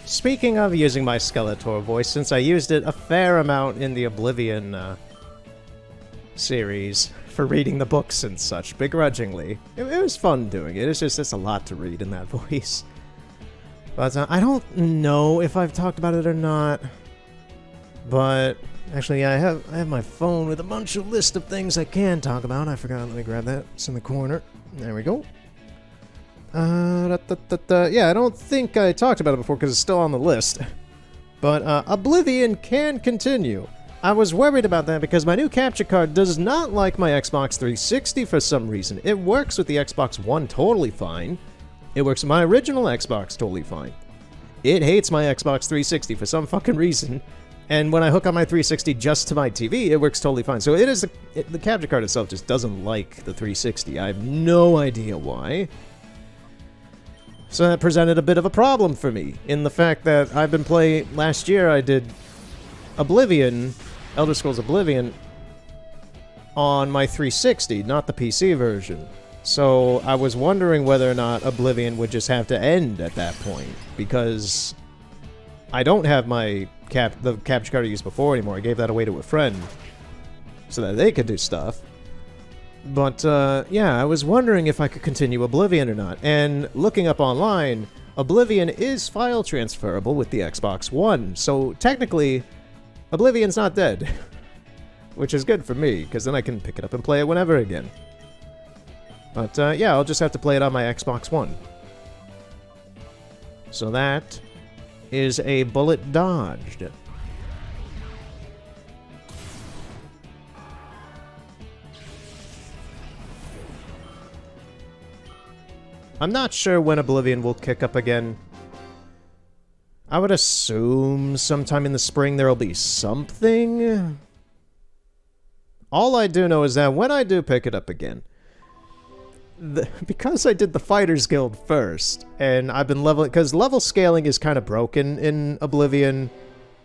S1: Speaking of using my Skeletor voice, since I used it a fair amount in the Oblivion series for reading the books and such, begrudgingly, it was fun doing it. It's a lot to read in that voice. But I don't know if I've talked about it or not. But actually, yeah, I have my phone with a bunch of list of things I can talk about. I forgot. Let me grab that. It's in the corner. There we go. Yeah, I don't think I talked about it before because it's still on the list. But Oblivion can continue. I was worried about that because my new capture card does not like my Xbox 360 for some reason. It works with the Xbox One totally fine. It works with my original Xbox totally fine. It hates my Xbox 360 for some fucking reason. And when I hook on my 360 just to my TV, it works totally fine. So it is the capture card itself just doesn't like the 360. I have no idea why. So that presented a bit of a problem for me, in the fact that I've been playing... Last year I did Oblivion, Elder Scrolls Oblivion, on my 360, not the PC version. So I was wondering whether or not Oblivion would just have to end at that point, because I don't have the capture card I used before anymore. I gave that away to a friend, so that they could do stuff. But, yeah, I was wondering if I could continue Oblivion or not, and looking up online, Oblivion is file transferable with the Xbox One, so technically, Oblivion's not dead. Which is good for me, because then I can pick it up and play it whenever again. But, yeah, I'll just have to play it on my Xbox One. So that is a bullet dodged. I'm not sure when Oblivion will kick up again. I would assume sometime in the spring there will be something. All I do know is that when I do pick it up again, because I did the Fighters Guild first, and I've been leveling, because level scaling is kind of broken in Oblivion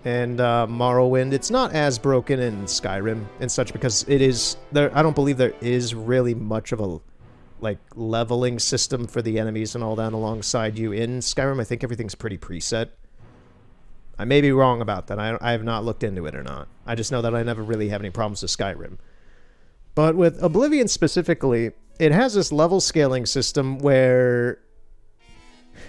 S1: and Morrowind. It's not as broken in Skyrim and such, because it is there. I don't believe there is really much of a leveling system for the enemies and all that alongside you in Skyrim. I think everything's pretty preset. I may be wrong about that. I have not looked into it or not. I just know that I never really have any problems with Skyrim. But with Oblivion specifically, it has this level scaling system where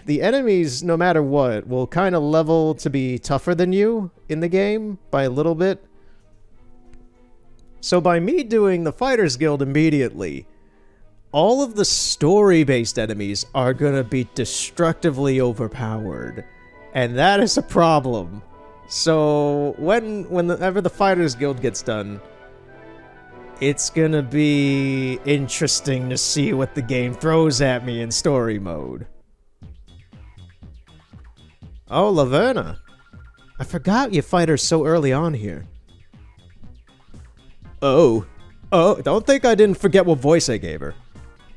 S1: the enemies, no matter what, will kind of level to be tougher than you in the game by a little bit. So by me doing the Fighters Guild immediately, all of the story-based enemies are gonna be destructively overpowered. And that is a problem. So, whenever the Fighters Guild gets done, it's gonna be interesting to see what the game throws at me in story mode. Oh, Laverna. I forgot you fight her so early on here. Oh, don't think I didn't forget what voice I gave her.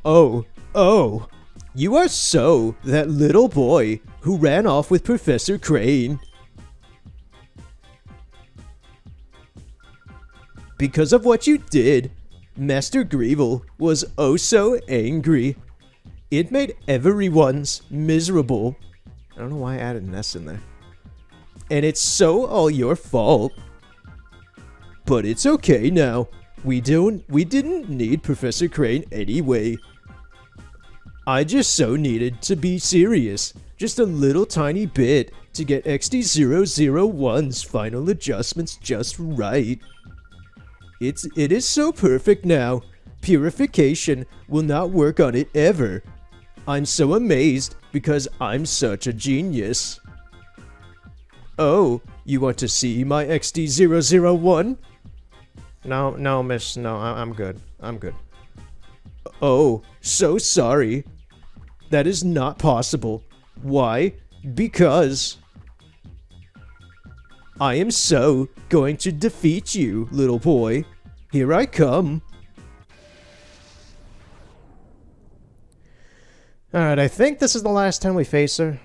S1: Oh, you are so that little boy who ran off with Professor Crane. Because of what you did, Master Greevil was oh so angry. It made everyone's miserable. I don't know why I added an S in there. And it's so all your fault. But it's okay now. We didn't need Professor Crane anyway. I just so needed to be serious. Just a little tiny bit to get XD001's final adjustments just right. It is so perfect now. Purification will not work on it ever. I'm so amazed because I'm such a genius. Oh, you want to see my XD001? No, miss, no, I'm good. I'm good. Oh, so sorry. That is not possible. Why? Because I am so going to defeat you, little boy. Here I come. Alright, I think this is the last time we face her.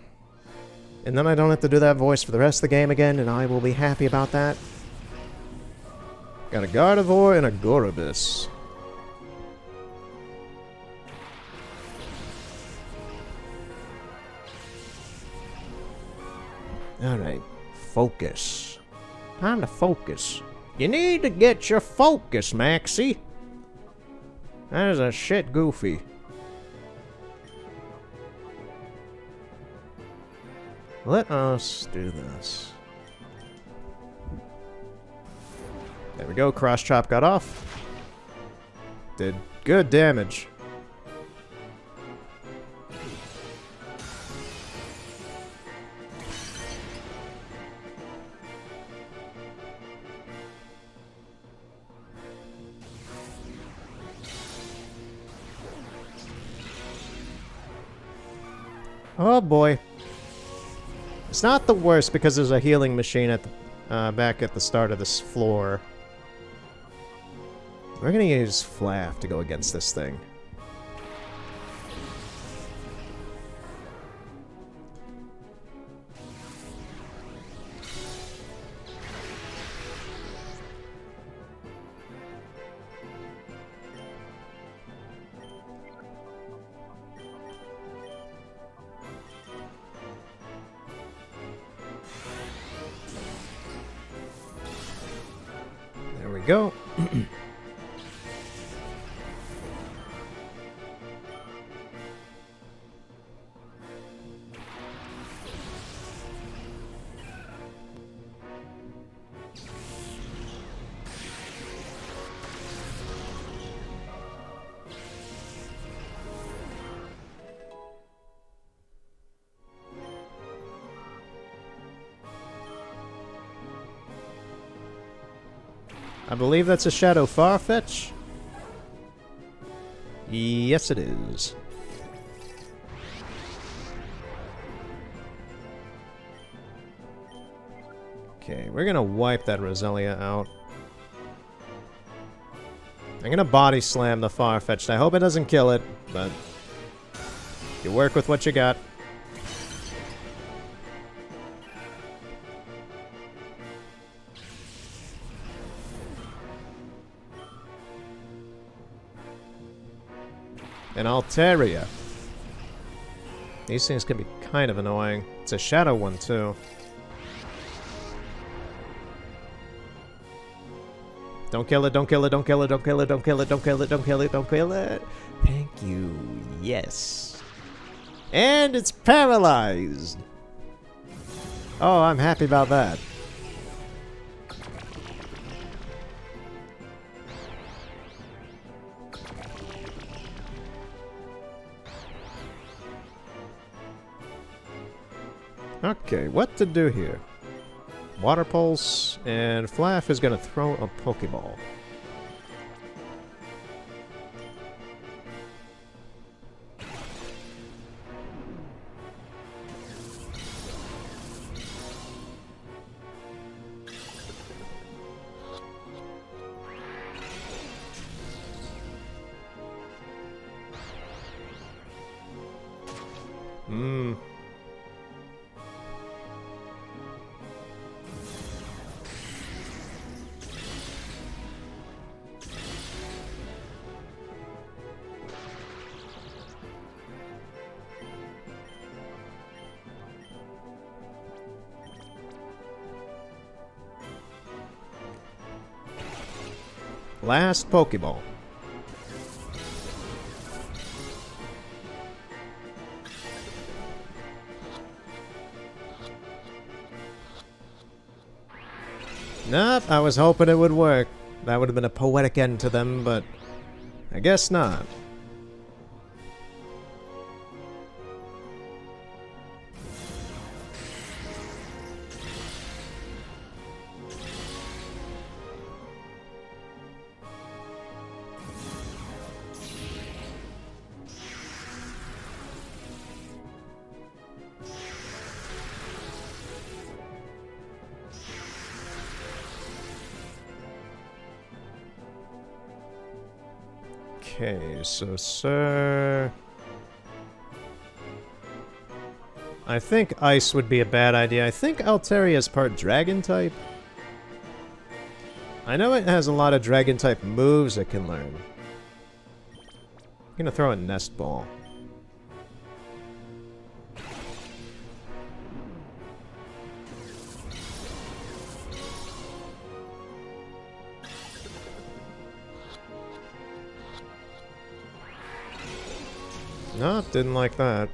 S1: And then I don't have to do that voice for the rest of the game again, and I will be happy about that. Got a Gardevoir and a Gorobus. Alright, focus. Time to focus. You need to get your focus, Maxie. That is a shit goofy. Let us do this. There we go, Cross Chop got off. Did good damage. Oh boy. It's not the worst because there's a healing machine at the, back at the start of this floor. We're gonna use Flaff to go against this thing. There we go. I believe that's a Shadow Farfetch. Yes, it is. Okay, we're gonna wipe that Roselia out. I'm gonna body slam the Farfetch'd. I hope it doesn't kill it, but you work with what you got. And Altaria. These things can be kind of annoying. It's a shadow one, too. Don't kill it, don't kill it, don't kill it, don't kill it, don't kill it, don't kill it, don't kill it, don't kill it. Thank you. Yes. And it's paralyzed. Oh, I'm happy about that. Okay, what to do here? Water Pulse, and Flaff is going to throw a Pokeball. Last Pokeball. Nope, I was hoping it would work. That would have been a poetic end to them, but I guess not. Okay, so sir... I think Ice would be a bad idea. I think Altaria is part Dragon type. I know it has a lot of Dragon type moves it can learn. I'm gonna throw a Nest Ball. No, didn't like that.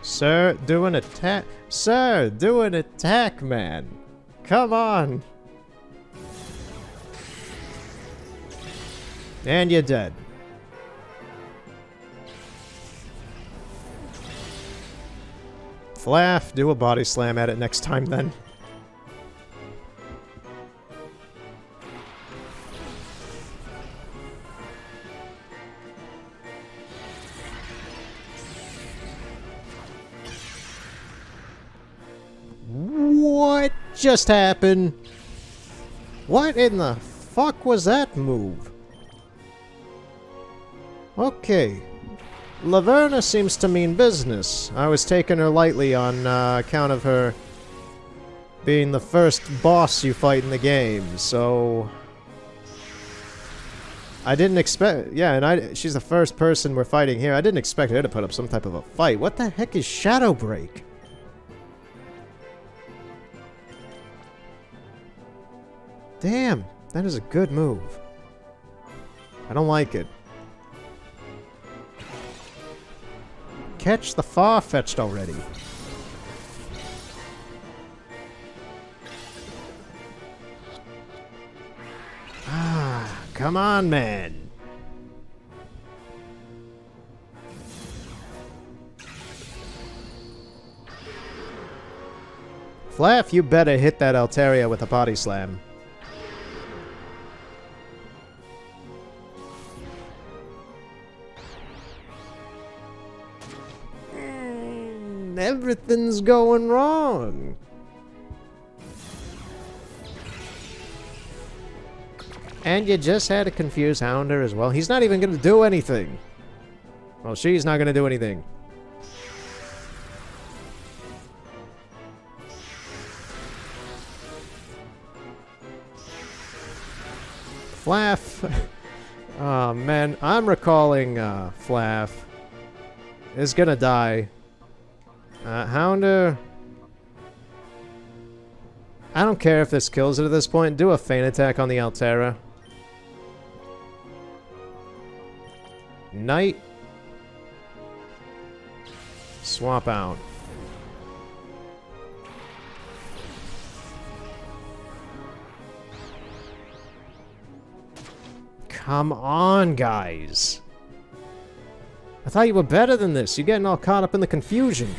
S1: Sir, do an attack. Sir, do an attack, man. Come on. And you're dead. Flaff, do a body slam at it next time then. What just happened? What in the fuck was that move? Okay. Laverna seems to mean business. I was taking her lightly on account of her being the first boss you fight in the game, so... I didn't expect... Yeah, and she's the first person we're fighting here. I didn't expect her to put up some type of a fight. What the heck is Shadow Break? Damn, that is a good move. I don't like it. Catch the Farfetch'd already. Ah, come on, man. Flaff, you better hit that Altaria with a body slam. Everything's going wrong. And you just had to confuse Hounder as well. He's not even going to do anything. Well, she's not going to do anything. Flaff. Oh, man. I'm recalling Flaff is going to die. Hounder... I don't care if this kills it at this point. Do a feint attack on the Altera. Knight. Swap out. Come on, guys. I thought you were better than this. You're getting all caught up in the confusion.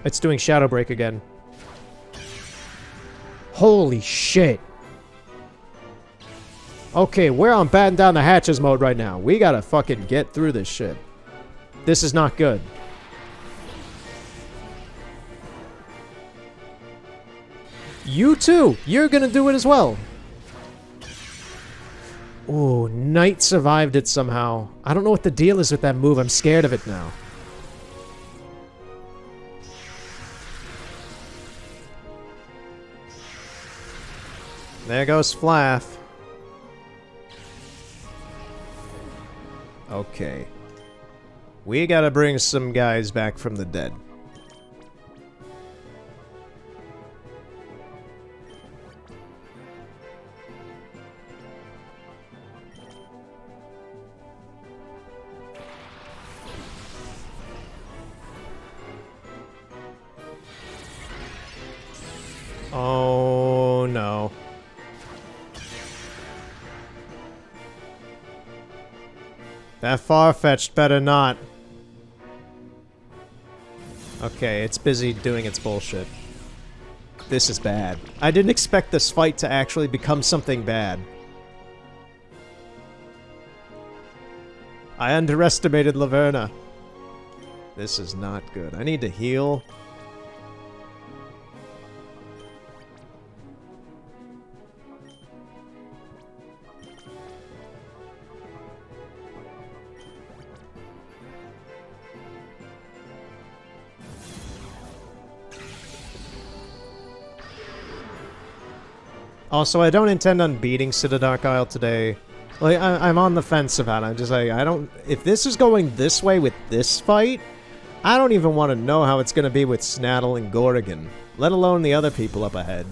S1: It's doing Shadow Break again. Holy shit. Okay, we're on batten down the hatches mode right now. We gotta fucking get through this shit. This is not good. You too! You're gonna do it as well! Ooh, Knight survived it somehow. I don't know what the deal is with that move. I'm scared of it now. There goes Flaff. Okay. We gotta bring some guys back from the dead. Oh, no. That far-fetched better not. Okay, it's busy doing its bullshit. This is bad. I didn't expect this fight to actually become something bad. I underestimated Laverna. This is not good. I need to heal. Also, I don't intend on beating Citadark Isle today. Like, I'm on the fence about it. I'm just like, I don't... If this is going this way with this fight, I don't even want to know how it's going to be with Snaddle and Gorrigan, let alone the other people up ahead.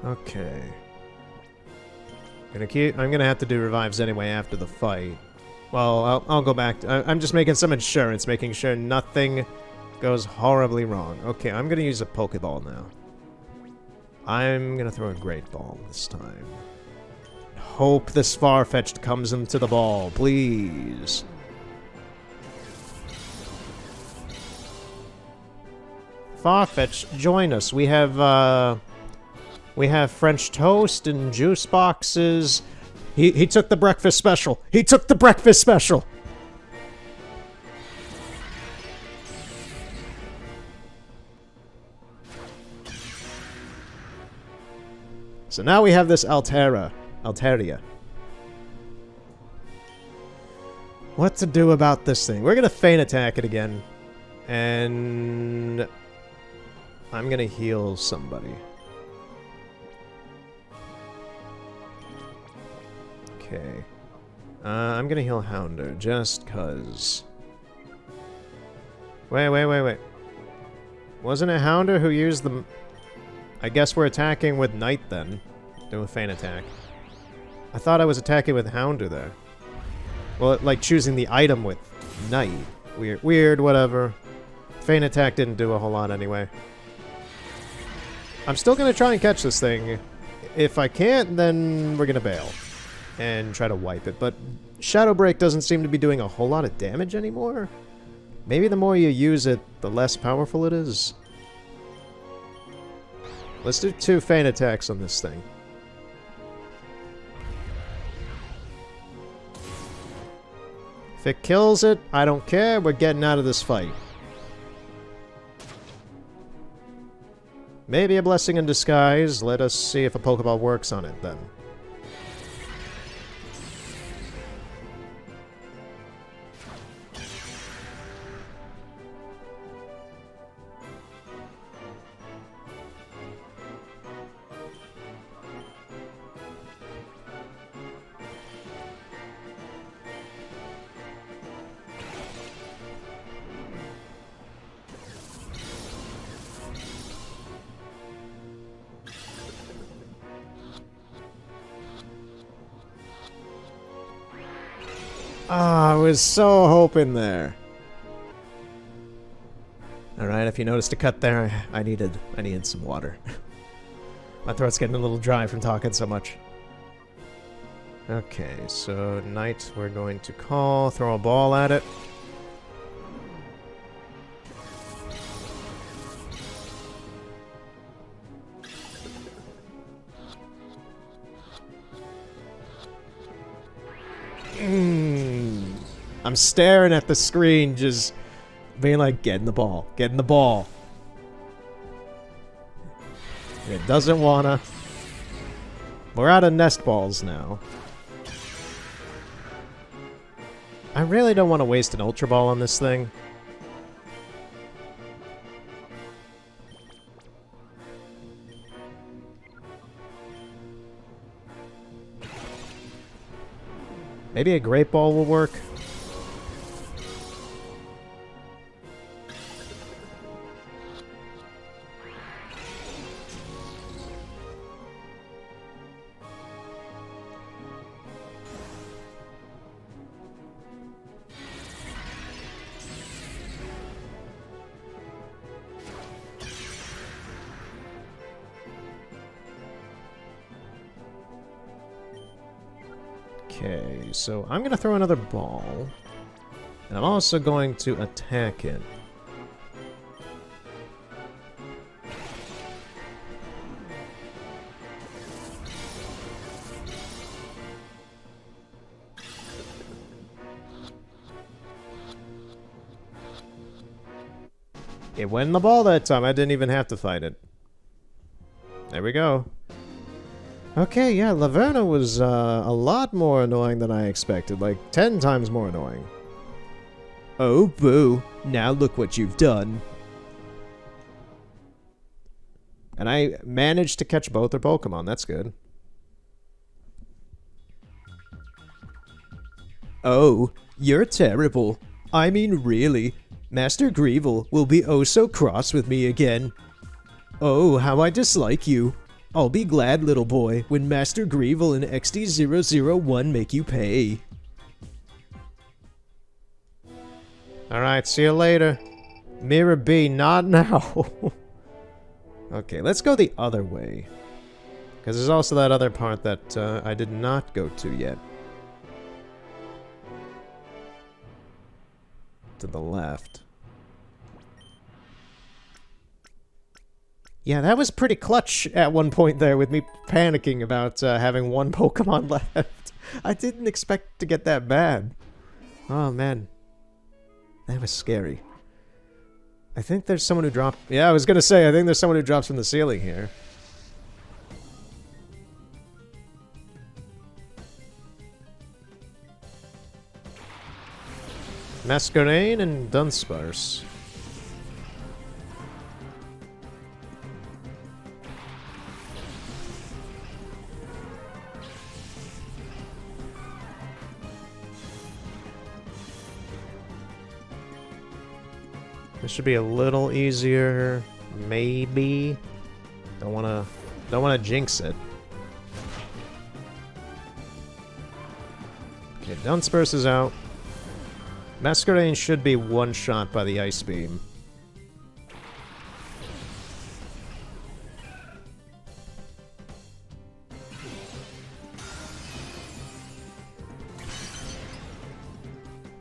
S1: Okay. I'm gonna have to do revives anyway after the fight. Well, I'll go back to... I'm just making some insurance, making sure nothing goes horribly wrong. Okay, I'm gonna use a Pokeball now. I'm gonna throw a Great Ball this time. Hope this Farfetch'd comes into the ball, please. Farfetch'd, join us. We have French toast and juice boxes. He took the breakfast special. He took the breakfast special. So now we have this Alteria. What to do about this thing? We're gonna feint attack it again. And I'm gonna heal somebody. Okay. I'm gonna heal Hounder, just cuz. Wait. Wasn't it Hounder who used the... I guess we're attacking with Knight then. Do a feint attack. I thought I was attacking with Hounder there. Well, like choosing the item with Knight. Weird, whatever. Feint attack didn't do a whole lot anyway. I'm still gonna try and catch this thing. If I can't, then we're gonna bail. And try to wipe it, but Shadow Break doesn't seem to be doing a whole lot of damage anymore? Maybe the more you use it, the less powerful it is? Let's do 2 feint attacks on this thing. If it kills it, I don't care, we're getting out of this fight. Maybe a blessing in disguise, let us see if a Pokeball works on it then. Ah, I was so hoping there. Alright, if you noticed a cut there, I needed some water. My throat's getting a little dry from talking so much. Okay, so Knight we're going to call, throw a ball at it. I'm staring at the screen, just being like, get in the ball, get in the ball. It doesn't wanna. We're out of nest balls now. I really don't want to waste an Ultra Ball on this thing. Maybe a Great Ball will work. Okay, so I'm gonna throw another ball. And I'm also going to attack it. It went in the ball that time. I didn't even have to fight it. There we go. Okay, yeah, Laverna was a lot more annoying than I expected. Like, 10 times more annoying. Oh, boo. Now look what you've done. And I managed to catch both their Pokemon. That's good. Oh, you're terrible. I mean, really. Master Greevil will be oh so cross with me again. Oh, how I dislike you. I'll be glad, little boy, when Master Greevil and XD001 make you pay. Alright, see you later. Mirror B, not now. Okay, let's go the other way. Because there's also that other part that I did not go to yet. To the left. Yeah, that was pretty clutch at one point there with me panicking about having one Pokemon left. I didn't expect to get that bad. Oh, man. That was scary. I think there's someone who dropped... Yeah, I was gonna say, I think there's someone who drops from the ceiling here. Masquerain and Dunsparce. This should be a little easier, maybe. Don't wanna jinx it. Okay, Dunsparce is out. Masquerain should be one shot by the Ice Beam.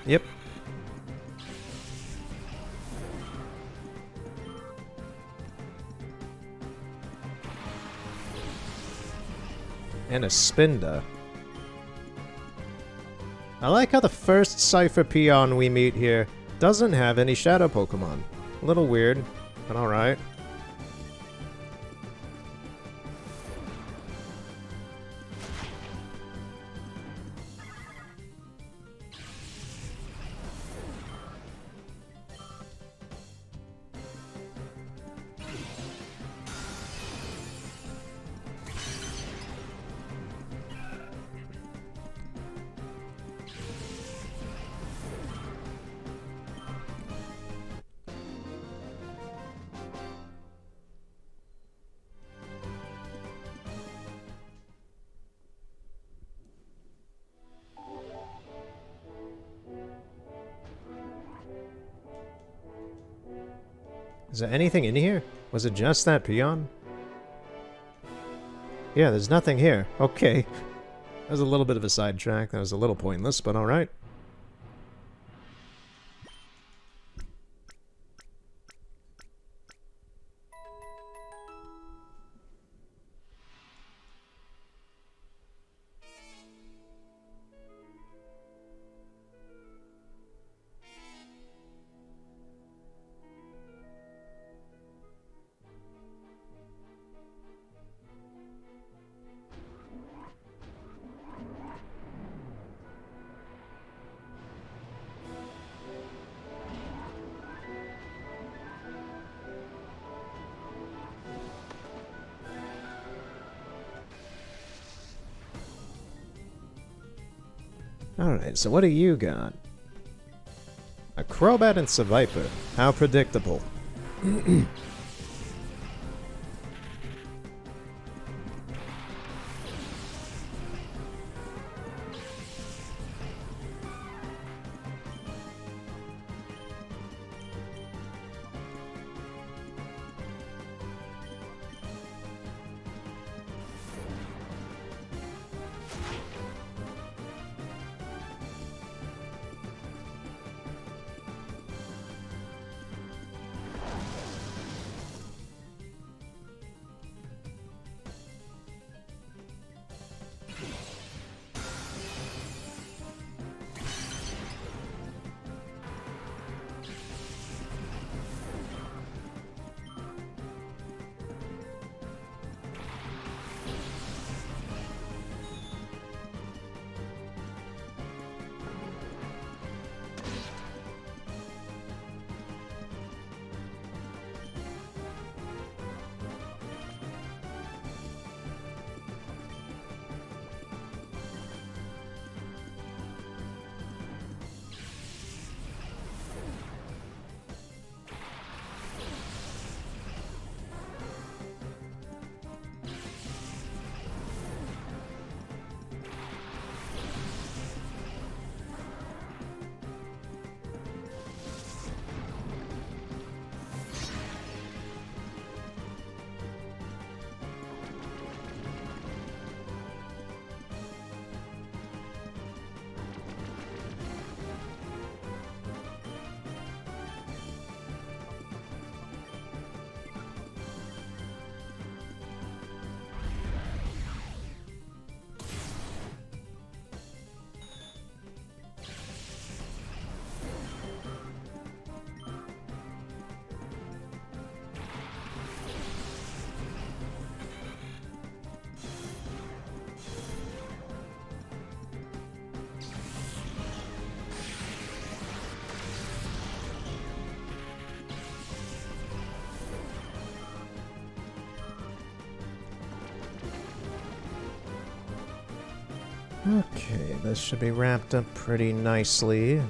S1: Yep. And a Spinda. I like how the first Cypher Peon we meet here doesn't have any Shadow Pokemon. A little weird, but alright. Is there anything in here? Was it just that peon? Yeah, there's nothing here. Okay. That was a little bit of a sidetrack. That was a little pointless, but alright. Alright, so what do you got? A Crobat and Seviper. How predictable. Okay, this should be wrapped up pretty nicely.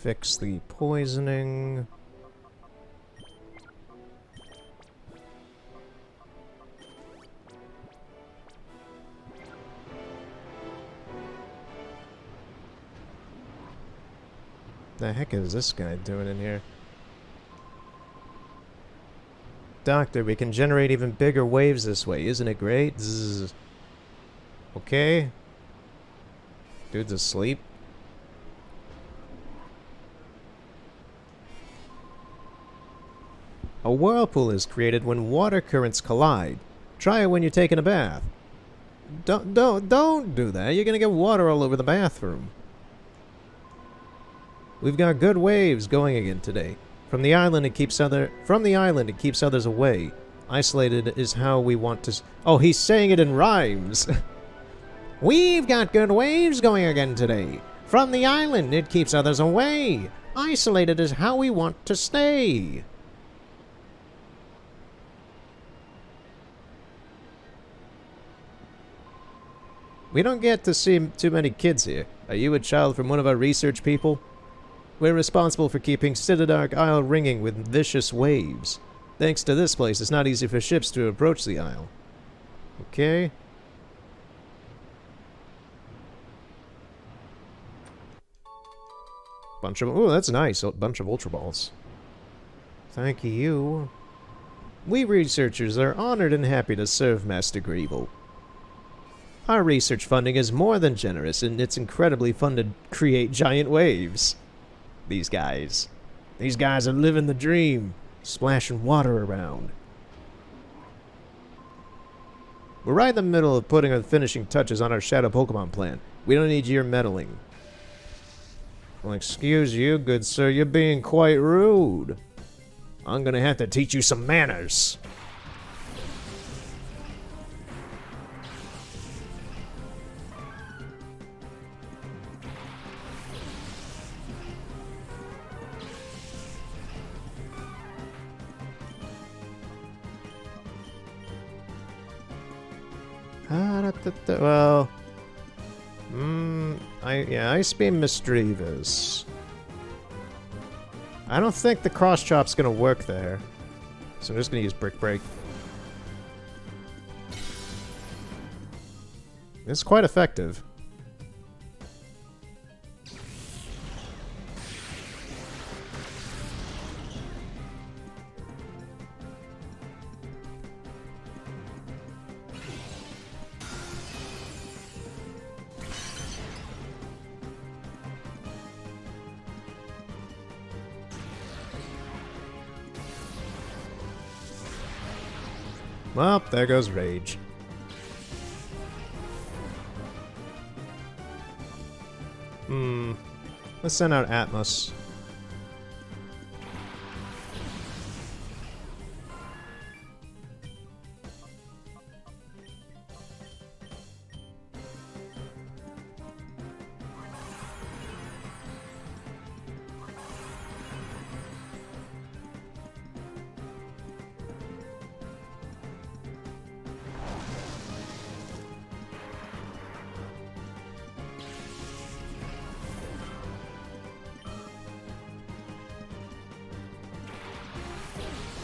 S1: Fix the poisoning. The heck is this guy doing in here? Doctor, we can generate even bigger waves this way. Isn't it great? Zzz. Okay. Dude's asleep. A whirlpool is created when water currents collide. Try it when you're taking a bath. Don't do that. You're gonna get water all over the bathroom. We've got good waves going again today. From the island it keeps others away. Isolated is how we want to Oh, he's saying it in rhymes. We've got good waves going again today. From the island it keeps others away. Isolated is how we want to stay. We don't get to see too many kids here. Are you a child from one of our research people? We're responsible for keeping Citadark Isle ringing with vicious waves. Thanks to this place, it's not easy for ships to approach the isle. Okay. Oh, that's nice. A bunch of Ultra Balls. Thank you. We researchers are honored and happy to serve Master Greeble. Our research funding is more than generous, and it's incredibly fun to create giant waves. These guys are living the dream, splashing water around. We're right in the middle of putting the finishing touches on our Shadow Pokemon plan. We don't need your meddling. Well, excuse you, good sir, you're being quite rude. I'm gonna have to teach you some manners. Well, Ice Beam Misdreavus. I don't think the cross chop's gonna work there, so I'm just gonna use Brick Break. It's quite effective. Well, there goes Rage. Let's send out Atmos.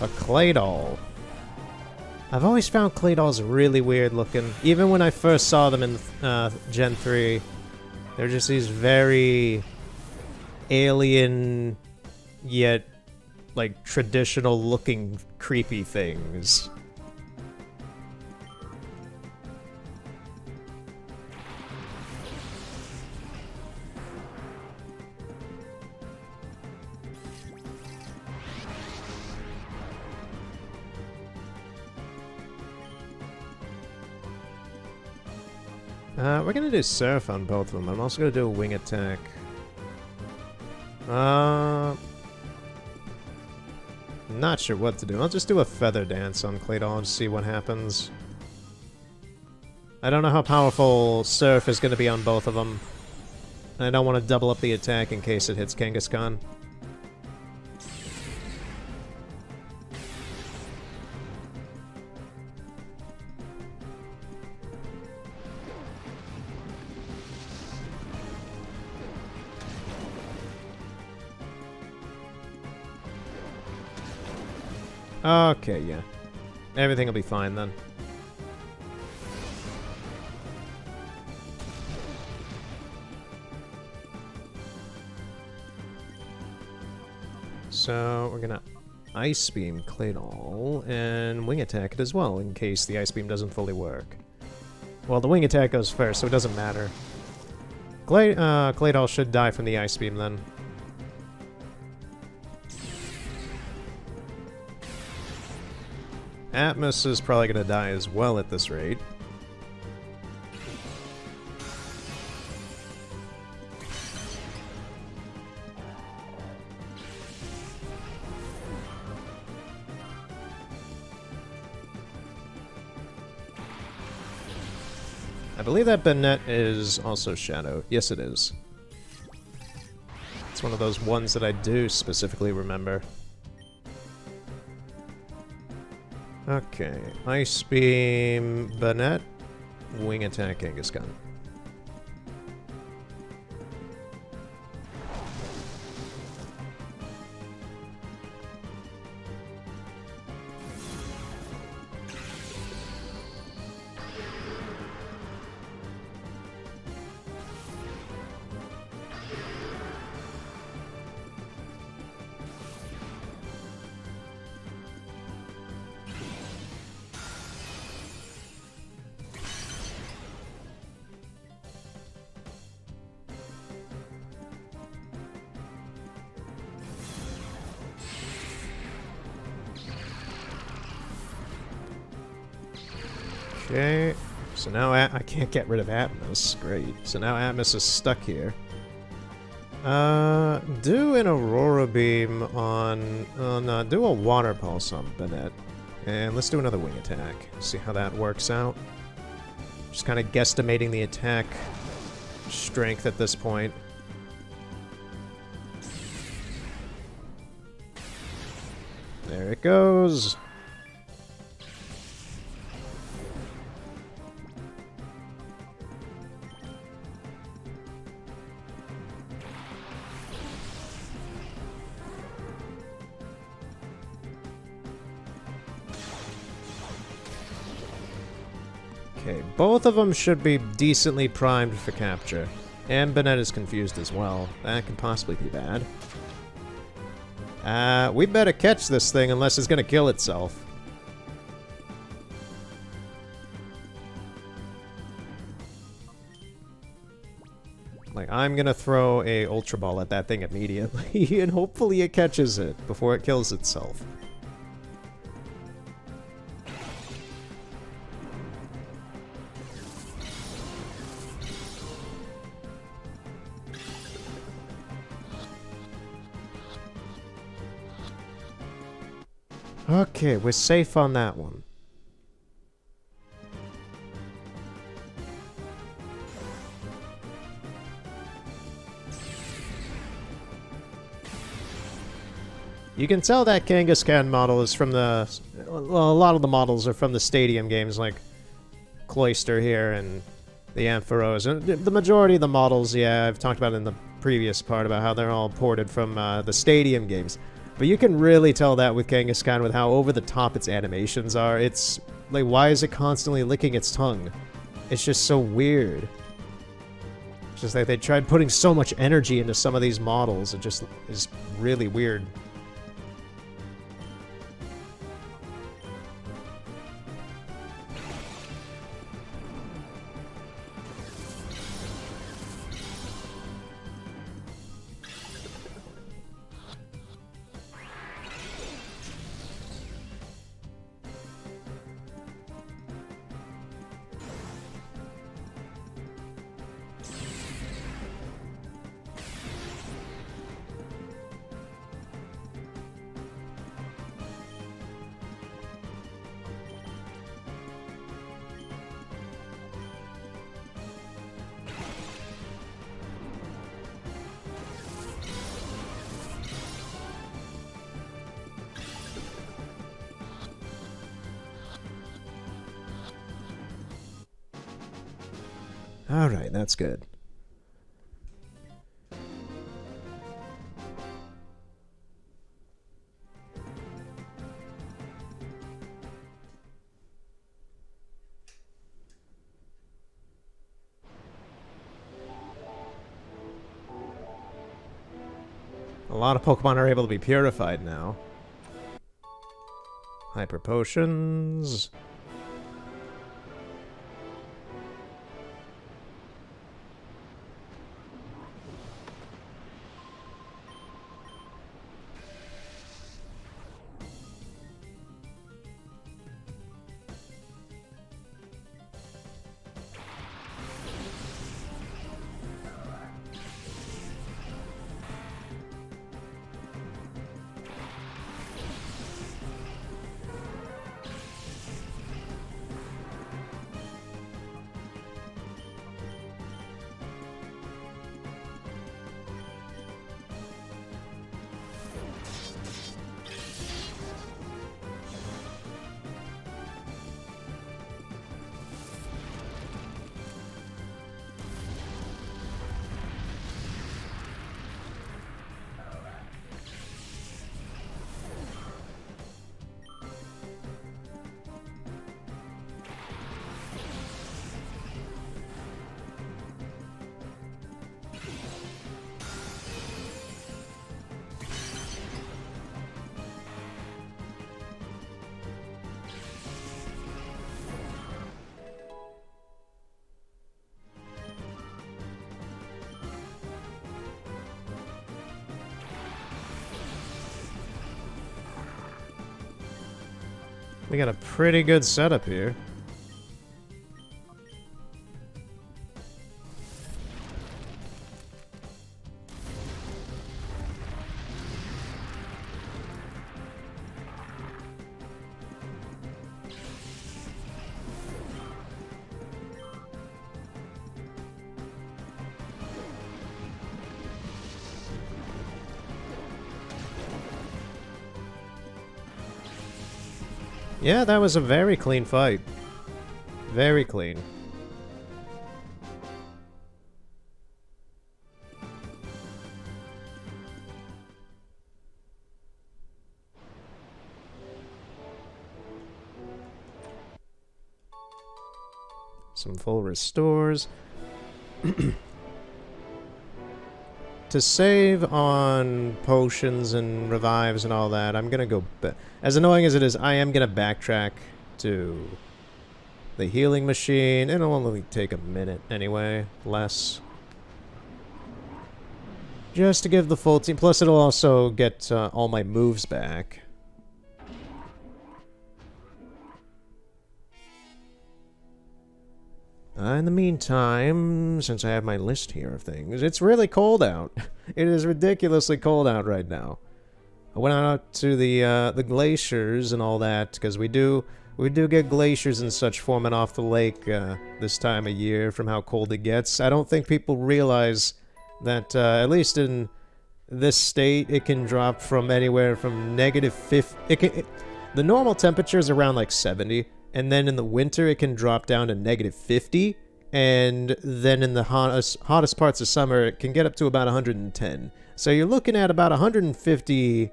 S1: A Claydol. I've always found Claydolls really weird looking. Even when I first saw them in Gen 3, they're just these very alien, yet like traditional looking creepy things. We're gonna do Surf on both of them. I'm also gonna do a Wing Attack. Not sure what to do. I'll just do a Feather Dance on Claydol and see what happens. I don't know how powerful Surf is gonna be on both of them. I don't want to double up the attack in case it hits Kangaskhan. Okay, yeah. Everything will be fine then. So, we're gonna Ice Beam Claydol and Wing Attack it as well, in case the Ice Beam doesn't fully work. Well, the Wing Attack goes first, so it doesn't matter. Claydol should die from the Ice Beam then. Atmos is probably gonna die as well at this rate. I believe that Banette is also Shadow. Yes, it is. It's one of those ones that I do specifically remember. Okay, Ice Beam, Banette, Wing Attack, Kangaskhan. Okay, so now I can't get rid of Atmos. Great. So now Atmos is stuck here. Do an Aurora Beam on... no, do a Water Pulse on Banette. And let's do another Wing Attack. See how that works out. Just kind of guesstimating the attack strength at this point. There it goes. Okay, both of them should be decently primed for capture. And Banette is confused as well. That could possibly be bad. We better catch this thing unless it's gonna kill itself. Like, I'm gonna throw a Ultra Ball at that thing immediately, and hopefully it catches it before it kills itself. Okay, we're safe on that one. You can tell that Kangaskhan model is from the... Well, a lot of the models are from the Stadium games, like Cloyster here and the Ampharos. And the majority of the models, yeah, I've talked about in the previous part about how they're all ported from the Stadium games. But you can really tell that with Kangaskhan with how over-the-top its animations are. It's like, why is it constantly licking its tongue? It's just so weird. It's just like they tried putting so much energy into some of these models. It just is really weird. Alright, that's good. A lot of Pokemon are able to be purified now. Hyper potions. We got a pretty good setup here. Yeah, that was a very clean fight. Very clean. Some full restores. To save on potions and revives and all that, I'm gonna go... As annoying as it is, I am gonna backtrack to the healing machine. It'll only take a minute anyway, less. Just to give the full team... Plus it'll also get all my moves back. In the meantime, since I have my list here of things, it's really cold out. It is ridiculously cold out right now. I went out to the glaciers and all that because we do get glaciers and such forming off the lake this time of year from how cold it gets. I don't think people realize that at least in this state it can drop from anywhere from -50. The normal temperature is around like 70. And then in the winter, it can drop down to -50. And then in the hottest parts of summer, it can get up to about 110. So you're looking at about 150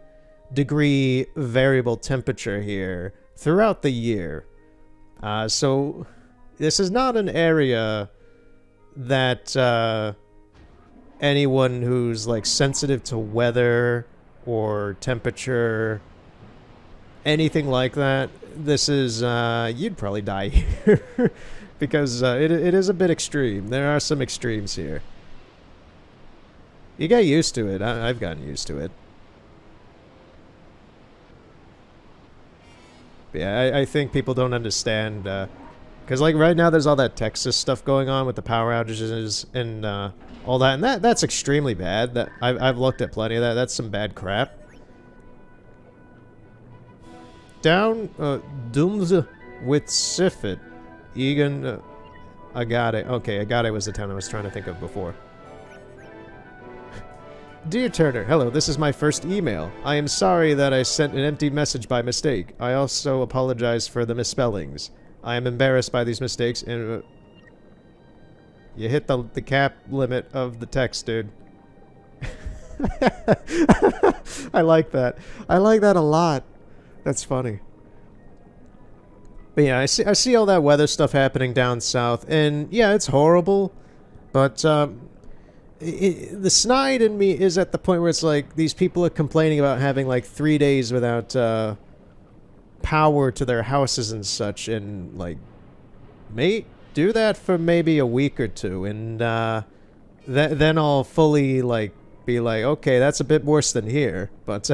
S1: degree variable temperature here throughout the year. So this is not an area that anyone who's like sensitive to weather or temperature, anything like that, this is, you'd probably die here. Because it is a bit extreme. There are some extremes here. You get used to it. I've gotten used to it. Yeah, I think people don't understand, because like right now there's all that Texas stuff going on with the power outages and all that, and that's extremely bad. That I've looked at plenty of that. That's some bad crap. Down, Dooms with Sifit. Egan, Agate. Okay, Agate was the town I was trying to think of before. Dear Turner, hello, this is my first email. I am sorry that I sent an empty message by mistake. I also apologize for the misspellings. I am embarrassed by these mistakes and... You hit the cap limit of the text, dude. I like that. I like that a lot. That's funny. But yeah, I see all that weather stuff happening down south, and yeah, it's horrible. But the snide in me is at the point where it's like these people are complaining about having like 3 days without power to their houses and such, and like, mate, do that for maybe a week or two, and then I'll fully like be like, okay, that's a bit worse than here. But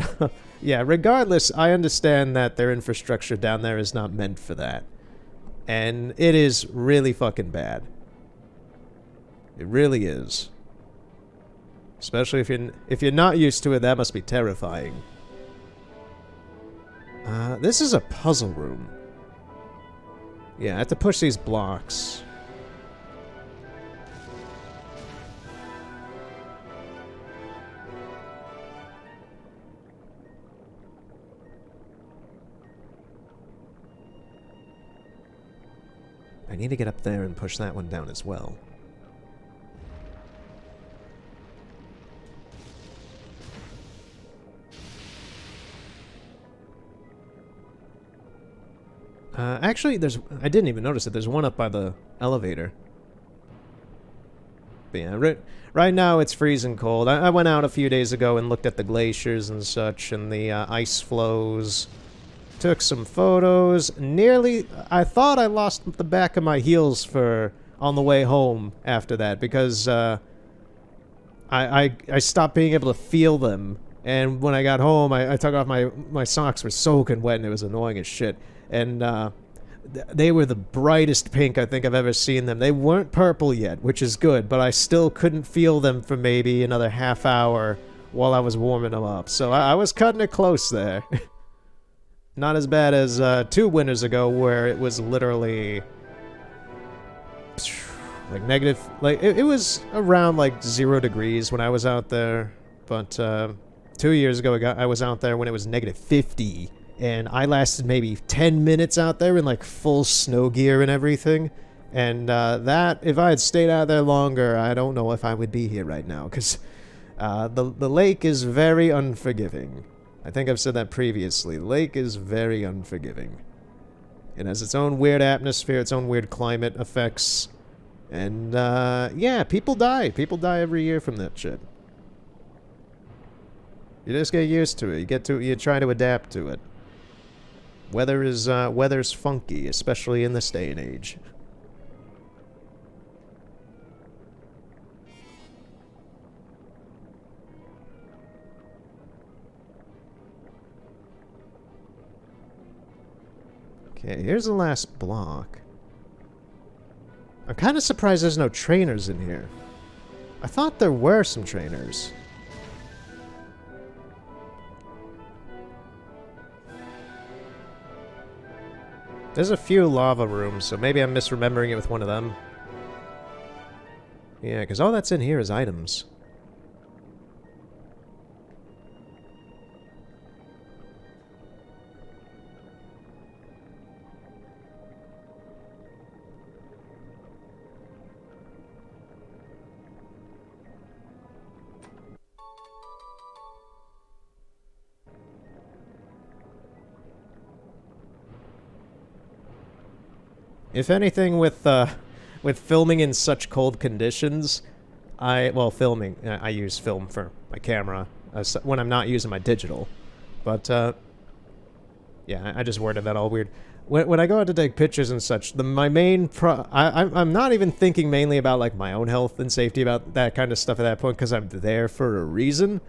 S1: yeah, regardless, I understand that their infrastructure down there is not meant for that, and it is really fucking bad. It really is. Especially if you're not used to it, that must be terrifying. This is a puzzle room. Yeah, I have to push these blocks. I need to get up there and push that one down as well. Actually, I didn't even notice it. There's one up by the elevator. But yeah, right now it's freezing cold. I went out a few days ago and looked at the glaciers and such, and the ice flows. Took some photos. I thought I lost the back of my heels on the way home after that, because I stopped being able to feel them. And when I got home, I took off my socks were soaking wet, and it was annoying as shit. And they were the brightest pink I think I've ever seen them. They weren't purple yet, which is good, but I still couldn't feel them for maybe another half hour while I was warming them up. So I was cutting it close there. Not as bad as 2 winters ago, where it was literally like negative. Like it was around like 0 degrees when I was out there, but 2 years ago I was out there when it was negative 50. And I lasted maybe 10 minutes out there in like full snow gear and everything. And that, if I had stayed out there longer, I don't know if I would be here right now. Because the lake is very unforgiving. I think I've said that previously. The lake is very unforgiving. It has its own weird atmosphere, its own weird climate effects. And yeah, people die. People die every year from that shit. You just get used to it. You try to adapt to it. Weather's funky, especially in this day and age. Okay, here's the last block. I'm kind of surprised there's no trainers in here. I thought there were some trainers. There's a few lava rooms, so maybe I'm misremembering it with one of them. Yeah, because all that's in here is items. If anything, with filming in such cold conditions, I use film for my camera when I'm not using my digital. But, yeah, I just worded that all weird. When I go out to take pictures and such, my main I'm not even thinking mainly about, like, my own health and safety about that kind of stuff at that point, because I'm there for a reason,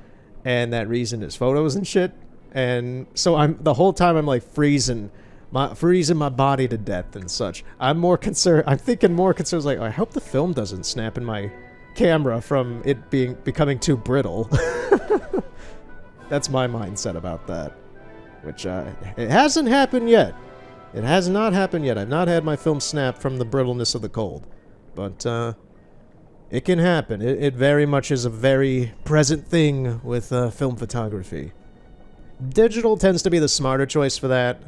S1: and that reason is photos and shit. And so the whole time I'm, like, freezing my body to death and such. I'm thinking more concerned, like, I hope the film doesn't snap in my camera from it becoming too brittle. That's my mindset about that. Which, it hasn't happened yet. It has not happened yet. I've not had my film snap from the brittleness of the cold. But, it can happen. It very much is a very present thing with film photography. Digital tends to be the smarter choice for that.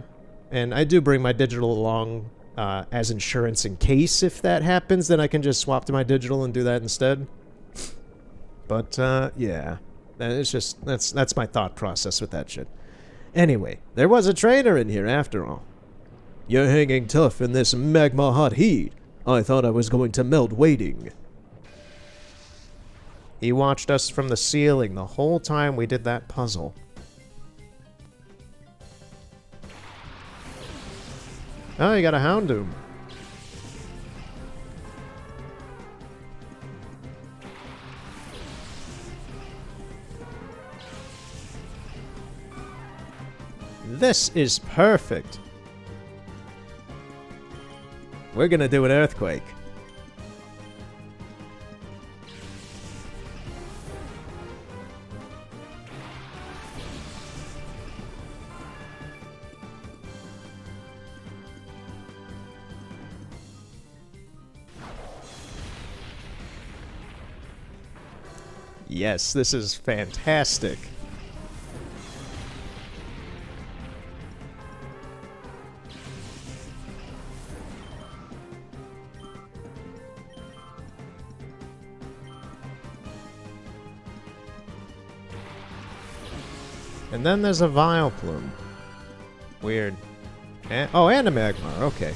S1: And I do bring my digital along as insurance in case if that happens, then I can just swap to my digital and do that instead. But, yeah. It's just, that's my thought process with that shit. Anyway, there was a trainer in here after all. You're hanging tough in this magma hot heat. I thought I was going to melt waiting. He watched us from the ceiling the whole time we did that puzzle. Oh, you got a Houndoom. This is perfect. We're gonna do an earthquake. Yes, this is fantastic. And then there's a Vileplume. Weird. Oh, and a Magmar. Okay.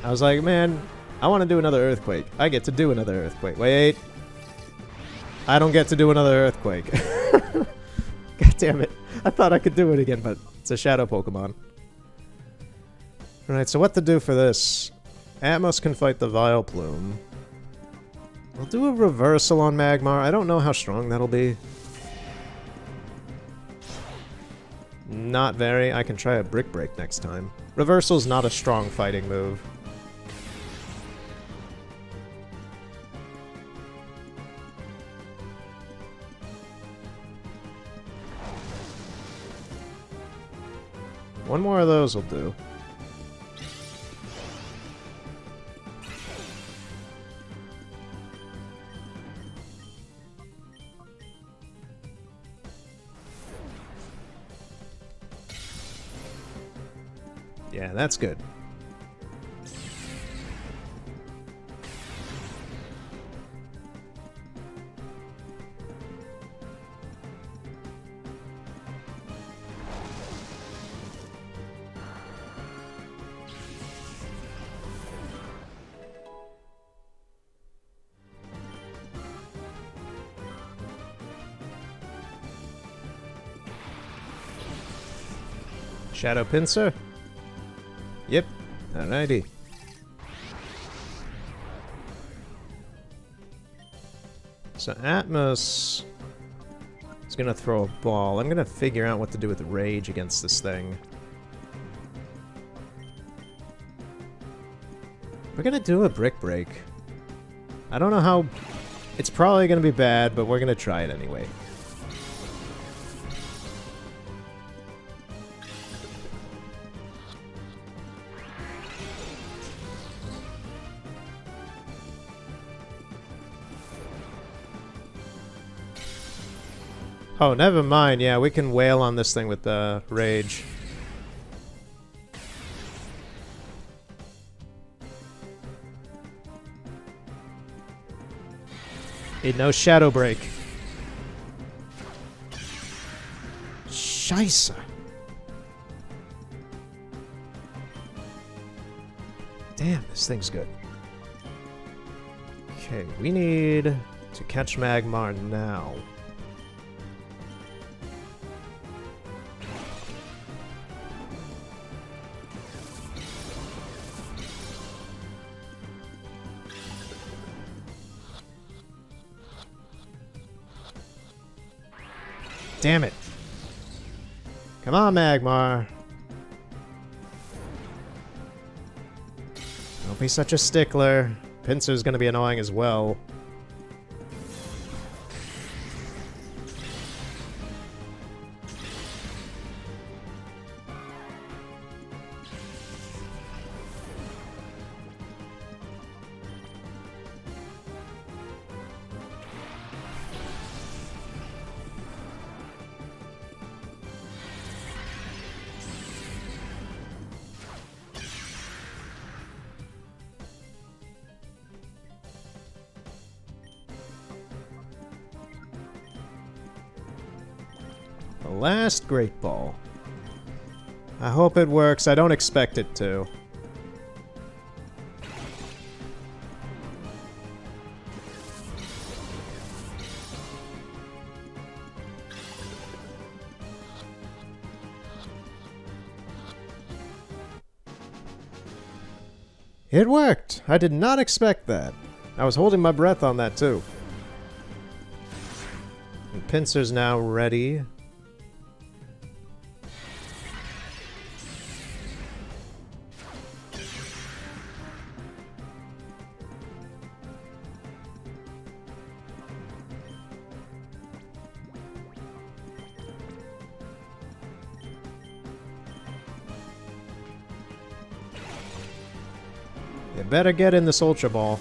S1: I was like, man, I want to do another Earthquake. I get to do another Earthquake. Wait. I don't get to do another Earthquake. God damn it. I thought I could do it again, but it's a Shadow Pokemon. Alright, so what to do for this? Atmos can fight the Vileplume. We'll do a Reversal on Magmar. I don't know how strong that'll be. Not very. I can try a Brick Break next time. Reversal's not a strong fighting move. One more of those will do. Yeah, that's good. Shadow Pincer? Yep. Alrighty. So Atmos is gonna throw a ball. I'm gonna figure out what to do with Rage against this thing. We're gonna do a Brick Break. I don't know how... It's probably gonna be bad, but we're gonna try it anyway. Oh, never mind. Yeah, we can wail on this thing with the Rage. Need no Shadow Break. Scheisse. Damn, this thing's good. Okay, we need to catch Magmar now. Damn it. Come on, Magmar. Don't be such a stickler. Pincer's gonna be annoying as well. The last Great Ball. I hope it works. I don't expect it to. It worked! I did not expect that. I was holding my breath on that too. And Pinsir's now ready. You better get in this Ultra Ball.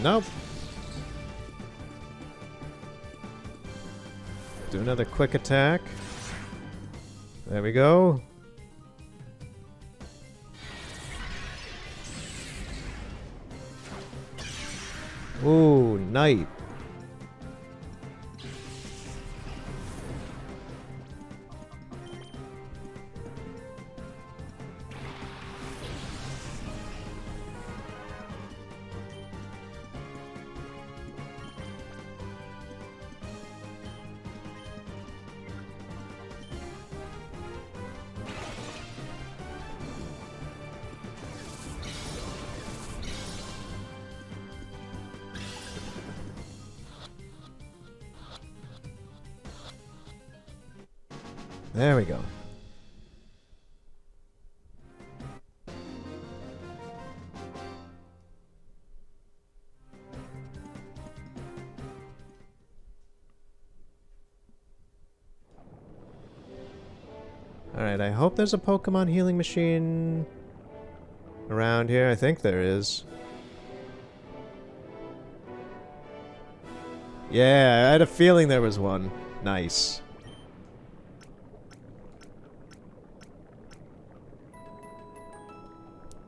S1: Nope. Do another quick attack. There we go. Ooh, Knight. There we go. Alright, I hope there's a Pokemon healing machine around here. I think there is. Yeah, I had a feeling there was one. Nice.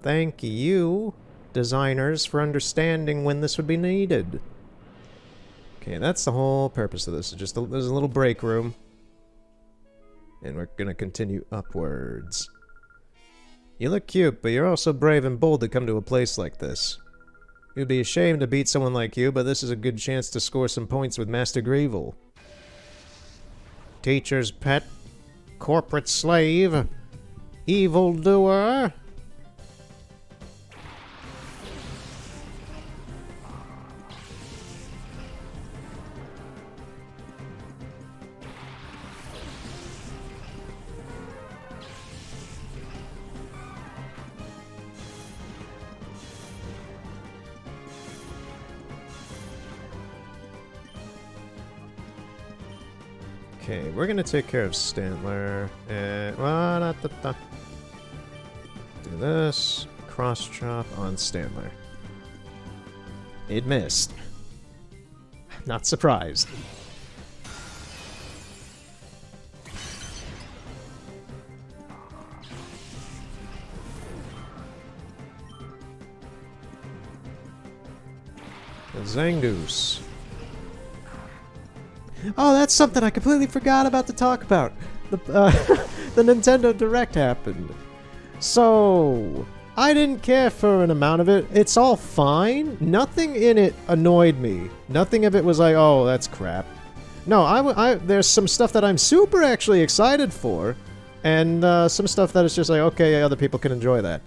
S1: Thank you, designers, for understanding when this would be needed. Okay, that's the whole purpose of this. There's a little break room. And we're gonna continue upwards. You look cute, but you're also brave and bold to come to a place like this. You'd be ashamed to beat someone like you, but this is a good chance to score some points with Master Greevil. Teacher's pet, corporate slave, evildoer. Okay, we're gonna take care of Stantler. Do this. Cross chop on Stantler. It missed. Not surprised. Zangoose. Oh, that's something I completely forgot about to talk about. The the Nintendo Direct happened. So, I didn't care for an amount of it. It's all fine. Nothing in it annoyed me. Nothing of it was like, oh, that's crap. No, there's some stuff that I'm super actually excited for, and some stuff that is just like, okay, other people can enjoy that.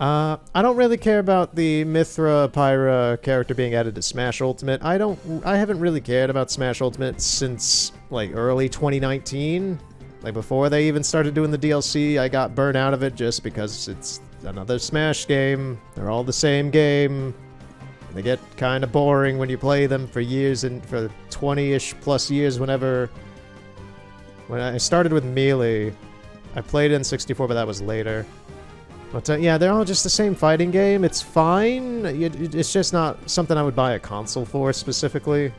S1: I don't really care about the Mithra Pyra character being added to Smash Ultimate. I haven't really cared about Smash Ultimate since, like, early 2019. Like, before they even started doing the DLC, I got burnt out of it just because it's another Smash game. They're all the same game. And they get kind of boring when you play them for years, and for 20-ish plus years when I started with Melee. I played in 64, but that was later. But yeah, they're all just the same fighting game. It's fine. It's just not something I would buy a console for specifically.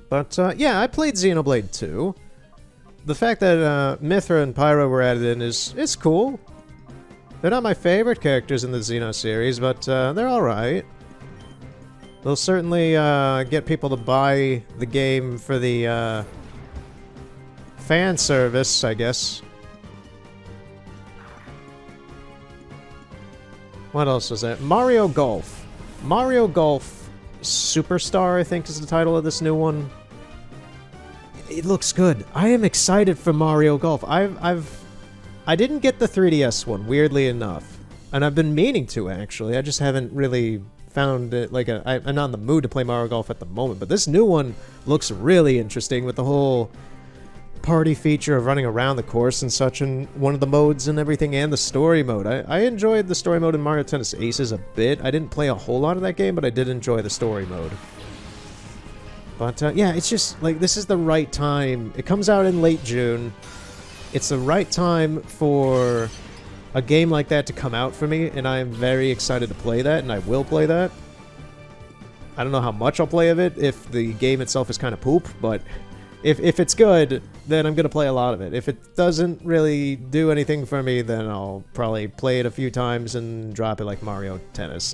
S1: But yeah, I played Xenoblade 2. The fact that Mithra and Pyra were added in is cool. They're not my favorite characters in the Xeno series, but they're alright. They'll certainly get people to buy the game for the fan service, I guess. What else was there? Mario Golf. Mario Golf Superstar, I think, is the title of this new one. It looks good. I am excited for Mario Golf. I didn't get the 3DS one, weirdly enough. And I've been meaning to, actually. I just haven't really found it, like, I'm not in the mood to play Mario Golf at the moment. But this new one looks really interesting with the whole party feature of running around the course and such in one of the modes and everything, and the story mode. I enjoyed the story mode in Mario Tennis Aces a bit. I didn't play a whole lot of that game, but I did enjoy the story mode. But, yeah, it's just, like, this is the right time. It comes out in late June. It's the right time for a game like that to come out for me, and I am very excited to play that, and I will play that. I don't know how much I'll play of it if the game itself is kind of poop, but if it's good, then I'm going to play a lot of it. If it doesn't really do anything for me, then I'll probably play it a few times and drop it like Mario Tennis.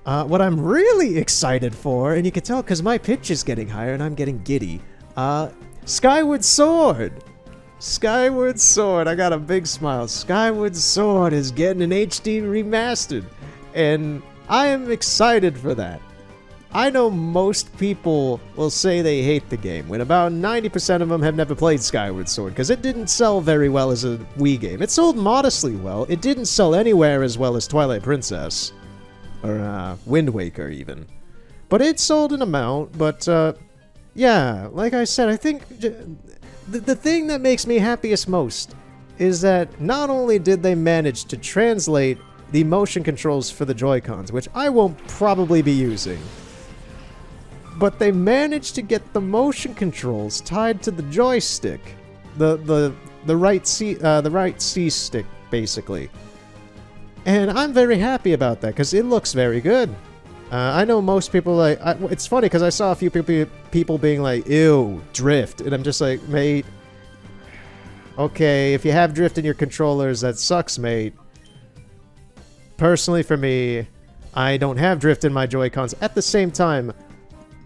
S1: What I'm really excited for, and you can tell because my pitch is getting higher and I'm getting giddy, Skyward Sword! Skyward Sword, I got a big smile. Skyward Sword is getting an HD remastered, and I am excited for that. I know most people will say they hate the game, when about 90% of them have never played Skyward Sword, because it didn't sell very well as a Wii game. It sold modestly well. It didn't sell anywhere as well as Twilight Princess, or Wind Waker even. But it sold an amount, but yeah, like I said, I think the thing that makes me happiest most is that not only did they manage to translate the motion controls for the Joy-Cons, which I won't probably be using, but they managed to get the motion controls tied to the joystick, the right C stick basically, and I'm very happy about that because it looks very good. I know most people like. It's funny because I saw a few people being like, "Ew, drift," and I'm just like, "Mate, okay, if you have drift in your controllers, that sucks, mate." Personally, for me, I don't have drift in my Joy-Cons. At the same time,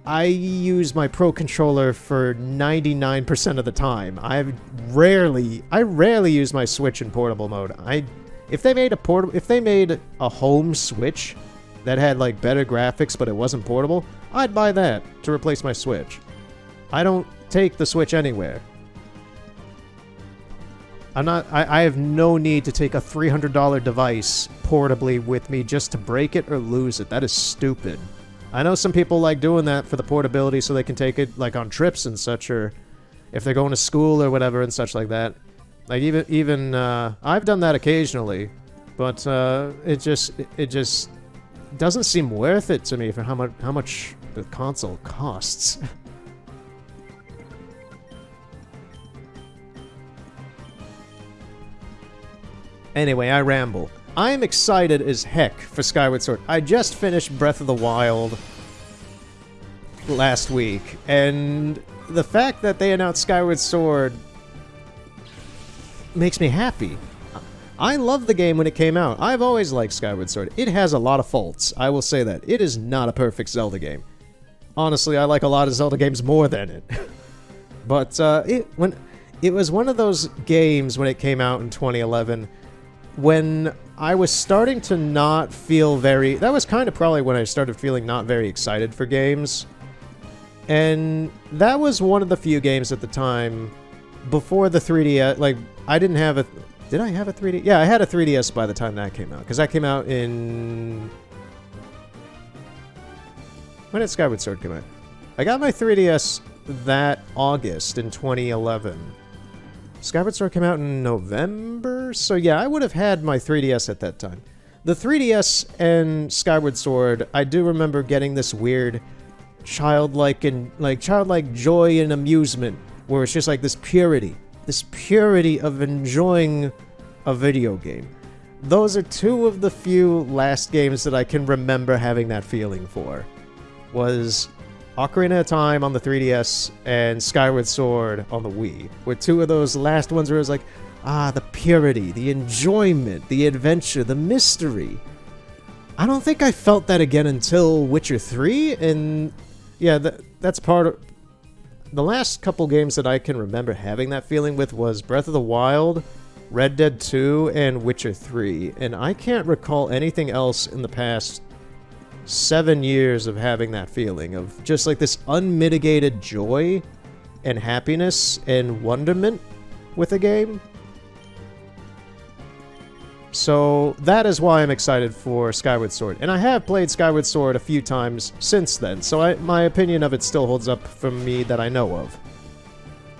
S1: I use my Pro Controller for 99% of the time. I rarely use my Switch in portable mode. If they made a home Switch that had like better graphics but it wasn't portable, I'd buy that to replace my Switch. I don't take the Switch anywhere. I have no need to take a $300 device portably with me just to break it or lose it. That is stupid. I know some people like doing that for the portability so they can take it like on trips and such, or if they're going to school or whatever and such like that. Like even I've done that occasionally, but it just doesn't seem worth it to me for how much the console costs. Anyway, I ramble. I'm excited as heck for Skyward Sword. I just finished Breath of the Wild last week, and the fact that they announced Skyward Sword makes me happy. I loved the game when it came out. I've always liked Skyward Sword. It has a lot of faults, I will say that. It is not a perfect Zelda game. Honestly, I like a lot of Zelda games more than it. But it was one of those games when it came out in 2011 when I was starting to not feel very... That was kind of probably when I started feeling not very excited for games. And that was one of the few games at the time before the 3DS... Like, I didn't have a... Did I have a 3DS? Yeah, I had a 3DS by the time that came out. Because that came out in... When did Skyward Sword come out? I got my 3DS that August in 2011. Skyward Sword came out in November? So yeah, I would have had my 3DS at that time. The 3DS and Skyward Sword, I do remember getting this weird childlike joy and amusement, where it's just like this purity of enjoying a video game. Those are two of the few last games that I can remember having that feeling for. Was Ocarina of Time on the 3DS and Skyward Sword on the Wii were two of those last ones where it was like, the purity, the enjoyment, the adventure, the mystery. I don't think I felt that again until Witcher 3, and yeah, that's part of... The last couple games that I can remember having that feeling with was Breath of the Wild, Red Dead 2, and Witcher 3, and I can't recall anything else in the past 7 years of having that feeling of just like this unmitigated joy and happiness and wonderment with a game. So that is why I'm excited for Skyward Sword. And I have played Skyward Sword a few times since then, so my opinion of it still holds up from me that I know of.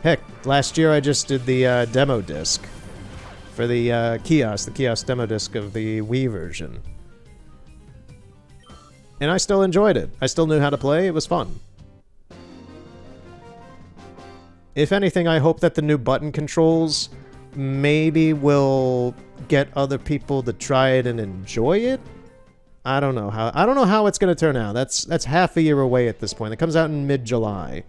S1: Heck, last year I just did the demo disc for the kiosk demo disc of the Wii version. And I still enjoyed it. I still knew how to play. It was fun. If anything, I hope that the new button controls maybe will get other people to try it and enjoy it. I don't know how it's going to turn out. That's half a year away at this point. It comes out in mid-July.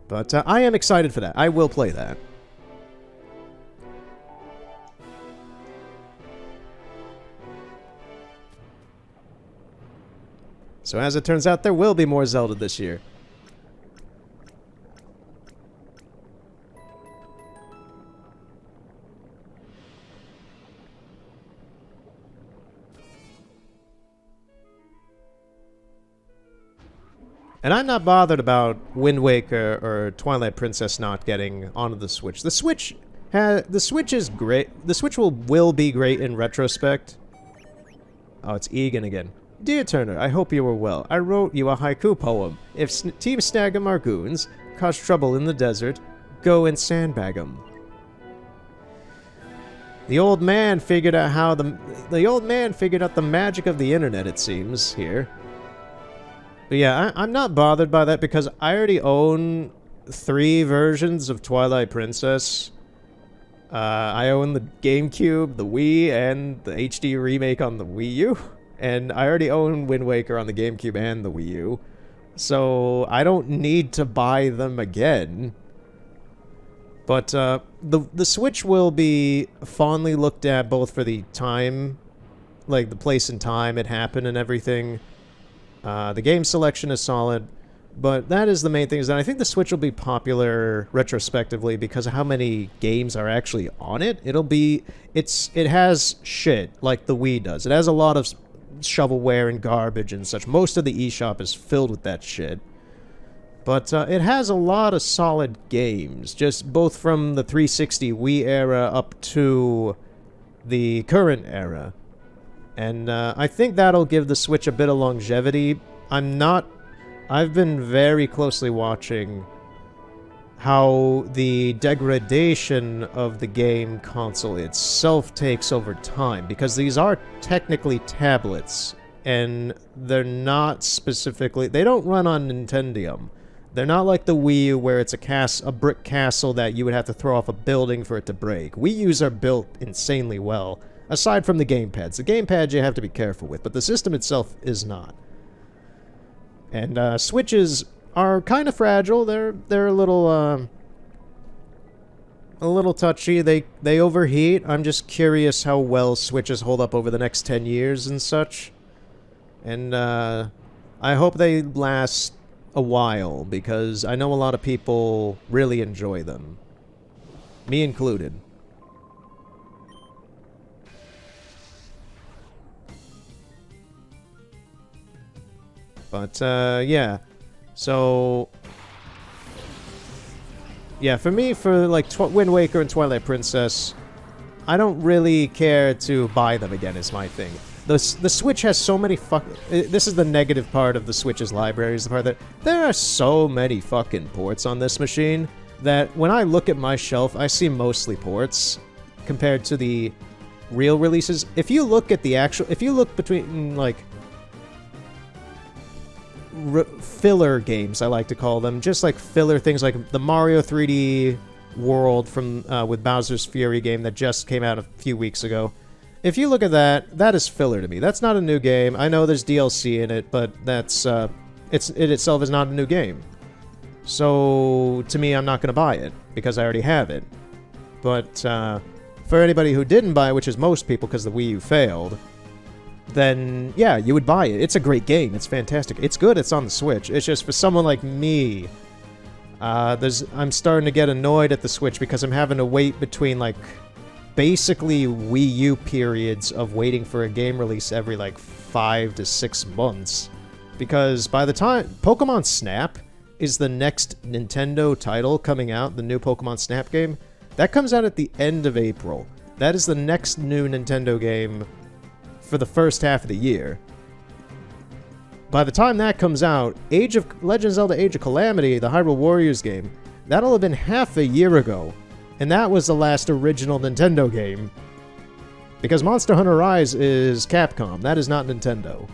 S1: But I am excited for that. I will play that. So as it turns out, there will be more Zelda this year. And I'm not bothered about Wind Waker or Twilight Princess not getting onto the Switch. The Switch is great. The Switch will be great in retrospect. Oh, it's Egan again. Dear Turner, I hope you were well. I wrote you a haiku poem. If Team Snag'em are goons, cause trouble in the desert, go and sandbag 'em. The old man figured out the magic of the internet, it seems, here. But yeah, I'm not bothered by that because I already own 3 versions of Twilight Princess. I own the GameCube, the Wii, and the HD remake on the Wii U. And I already own Wind Waker on the GameCube and the Wii U. So I don't need to buy them again. But the Switch will be fondly looked at both for the time, like the place and time it happened and everything. The game selection is solid, but that is the main thing, is that I think the Switch will be popular retrospectively because of how many games are actually on it. It has shit like the Wii does. It has a lot of shovelware and garbage and such. Most of the eShop is filled with that shit. But it has a lot of solid games, just both from the 360 Wii era up to the current era. And I think that'll give the Switch a bit of longevity. I've been very closely watching how the degradation of the game console itself takes over time, because these are technically tablets, and they're not specifically... They don't run on Nintendium. They're not like the Wii U, where it's a brick castle that you would have to throw off a building for it to break. Wii U's are built insanely well. Aside from the gamepads. The gamepads you have to be careful with, but the system itself is not. And Switches are kind of fragile. They're a little touchy. They overheat. I'm just curious how well Switches hold up over the next 10 years and such. And I hope they last a while, because I know a lot of people really enjoy them. Me included. But, yeah. So... Yeah, for me, for, like, Wind Waker and Twilight Princess, I don't really care to buy them again, is my thing. The Switch has so many this is the negative part of the Switch's library, is the part that there are so many fucking ports on this machine that when I look at my shelf, I see mostly ports compared to the real releases. If you look at the actual... If you look between, like... filler games, I like to call them, just like filler things like the Mario 3D World from with Bowser's Fury game that just came out a few weeks ago. if you look at that, that is filler to me. That's not a new game. I know there's DLC in it, but that's it itself is not a new game. So to me, I'm not going to buy it because I already have it. But for anybody who didn't buy it, which is most people because the Wii U failed, then yeah, you would buy it. It's a great game. It's fantastic. It's good. It's on the Switch. It's just for someone like me, I'm starting to get annoyed at the Switch because I'm having to wait between like basically Wii U periods of waiting for a game release every like 5 to 6 months. Because by the time Pokémon Snap is the next Nintendo title coming out, the new Pokémon Snap game, that comes out at the end of April. That is the next new Nintendo game for the first half of the year. By the time that comes out, Legend of Zelda Age of Calamity, the Hyrule Warriors game, that'll have been half a year ago. And that was the last original Nintendo game. Because Monster Hunter Rise is Capcom. That is not Nintendo.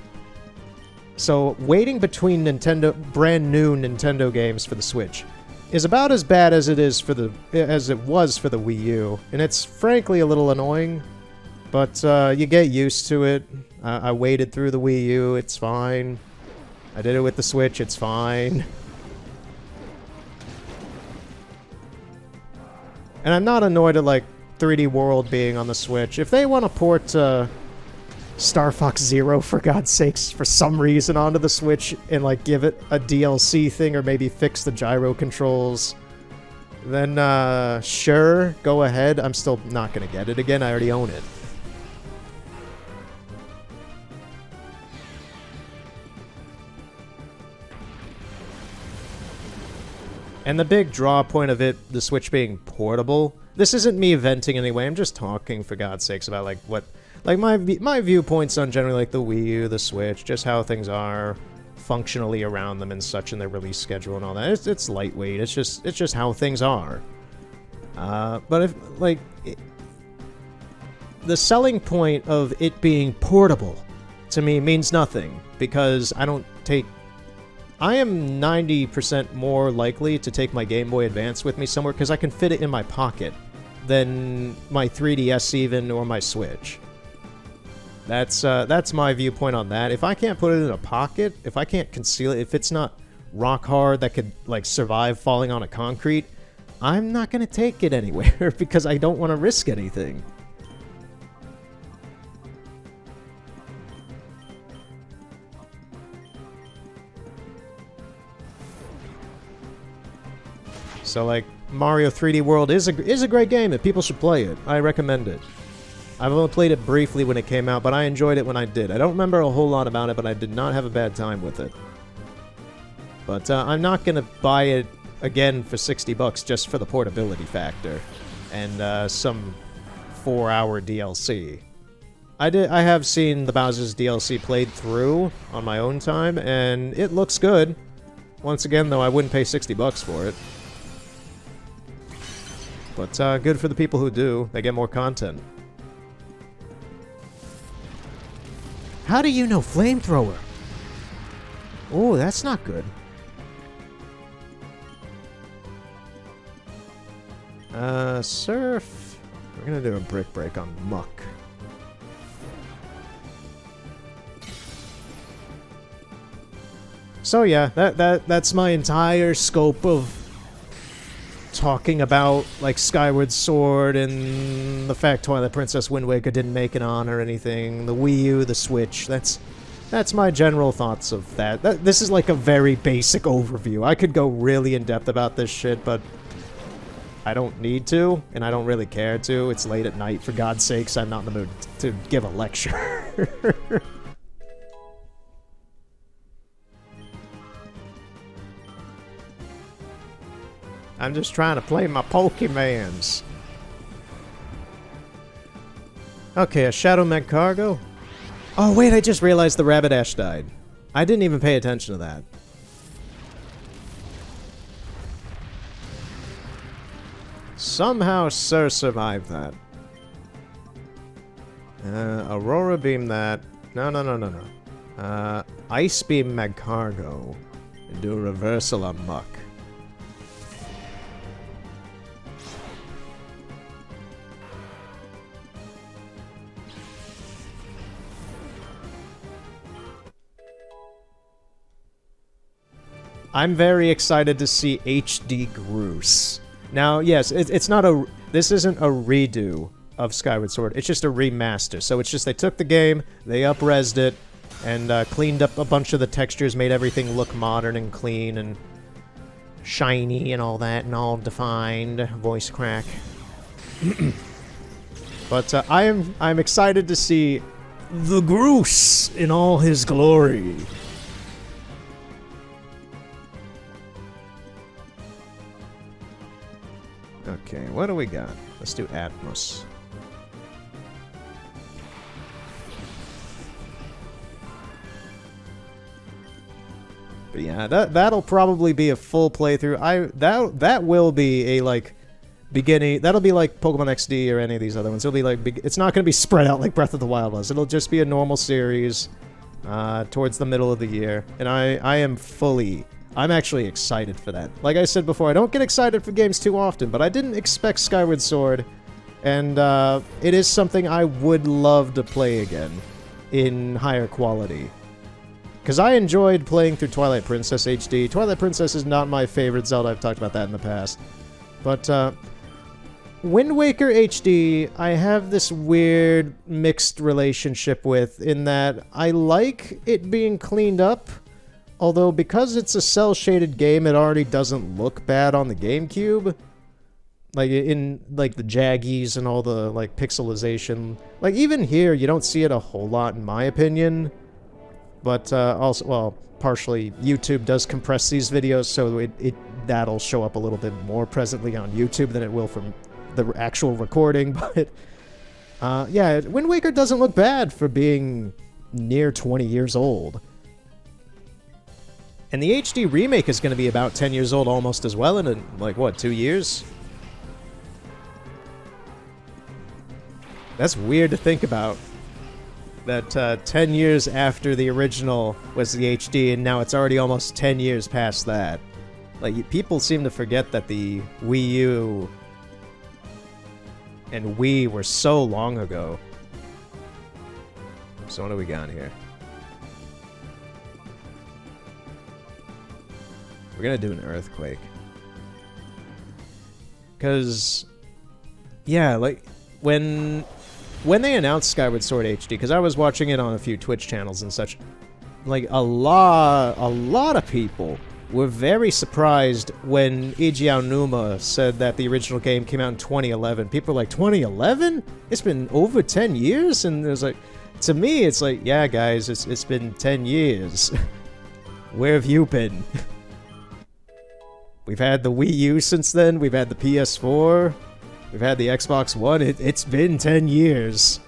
S1: So waiting between brand new Nintendo games for the Switch is about as bad as it was for the Wii U. And it's frankly a little annoying. But you get used to it. I waited through the Wii U. It's fine. I did it with the Switch. It's fine. And I'm not annoyed at, like, 3D World being on the Switch. If they want to port Star Fox Zero, for God's sakes, for some reason onto the Switch and, like, give it a DLC thing or maybe fix the gyro controls, then, sure, go ahead. I'm still not going to get it again. I already own it. And the big draw point of it, the Switch being portable, this isn't me venting anyway, I'm just talking, for God's sakes, about, like, what... Like, my viewpoints on generally, like, the Wii U, the Switch, just how things are functionally around them and such in their release schedule and all that. It's lightweight, it's just how things are. But if, like... the selling point of it being portable, to me, means nothing, because I don't take... I am 90% more likely to take my Game Boy Advance with me somewhere because I can fit it in my pocket than my 3DS even or my Switch. That's my viewpoint on that. If I can't put it in a pocket, if I can't conceal it, if it's not rock hard that could like survive falling on a concrete, I'm not gonna take it anywhere because I don't want to risk anything. So, like, Mario 3D World is a great game, and people should play it. I recommend it. I've only played it briefly when it came out, but I enjoyed it when I did. I don't remember a whole lot about it, but I did not have a bad time with it. But I'm not going to buy it again for $60 just for the portability factor and some 4-hour DLC. I have seen the Bowser's DLC played through on my own time, and it looks good. Once again, though, I wouldn't pay $60 for it. But good for the people who do. They get more content. How do you know flamethrower? Oh, that's not good. Surf. We're gonna do a brick break on Muck. So yeah, that's my entire scope of talking about, like, Skyward Sword and the fact Twilight Princess Wind Waker didn't make it on or anything, the Wii U, the Switch. That's my general thoughts of that. This is like a very basic overview. I could go really in-depth about this shit, but I don't need to, and I don't really care to. It's late at night, for God's sakes. I'm not in the mood to give a lecture. I'm just trying to play my Pokemons. Okay, a Shadow Meg cargo? Oh wait, I just realized the Rabbitash died. I didn't even pay attention to that. Somehow Sir survived that. Aurora Beam that. No. Ice Beam Magcargo. And do a reversal on Muck. I'm very excited to see HD Groose. Now, yes, it's not a... This isn't a redo of Skyward Sword. It's just a remaster. So it's just they took the game, they up-resed it, and cleaned up a bunch of the textures, made everything look modern and clean and shiny and all that, and all defined. Voice crack. But I'm excited to see the Groose in all his glory. Okay, what do we got? Let's do Atmos. But yeah, that'll probably be a full playthrough. That will be a like beginning. That'll be like Pokemon XD or any of these other ones. It'll be like it's not going to be spread out like Breath of the Wild was. It'll just be a normal series towards the middle of the year, and I'm actually excited for that. Like I said before, I don't get excited for games too often, but I didn't expect Skyward Sword, and it is something I would love to play again in higher quality. Because I enjoyed playing through Twilight Princess HD. Twilight Princess is not my favorite Zelda. I've talked about that in the past. But Wind Waker HD, I have this weird mixed relationship with, in that I like it being cleaned up, although because it's a cel-shaded game, it already doesn't look bad on the GameCube. Like, in, like, the jaggies and all the, like, pixelization. Like, even here, you don't see it a whole lot, in my opinion. But, also, well, partially, YouTube does compress these videos, so that'll show up a little bit more presently on YouTube than it will from the actual recording, but... yeah, Wind Waker doesn't look bad for being near 20 years old. And the HD remake is going to be about 10 years old almost as well in, like, what, 2 years? That's weird to think about. That 10 years after the original was the HD, and now it's already almost 10 years past that. Like, people seem to forget that the Wii U and Wii were so long ago. So what do we got here? We're gonna do an earthquake. Because, yeah, like, when they announced Skyward Sword HD, because I was watching it on a few Twitch channels and such, like, a lot of people were very surprised when Eiji Aonuma said that the original game came out in 2011. People were like, 2011? It's been over 10 years? And it was like, to me, it's like, yeah, guys, it's been 10 years. Where have you been? We've had the Wii U since then, we've had the PS4, we've had the Xbox One, it's been 10 years.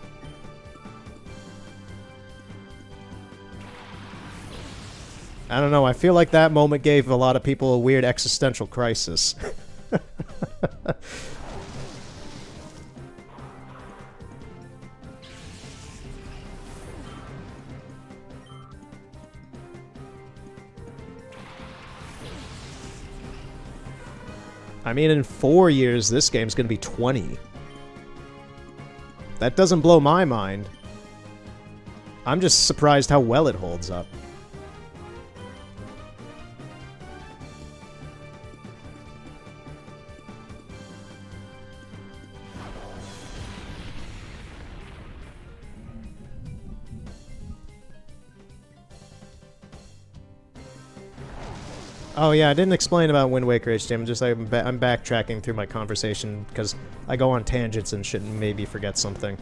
S1: I don't know, I feel like that moment gave a lot of people a weird existential crisis. I mean, in 4 years, this game's gonna be 20. That doesn't blow my mind. I'm just surprised how well it holds up. Oh yeah, I didn't explain about Wind Waker HD. I'm just like, I'm backtracking through my conversation because I go on tangents and shit and maybe forget something.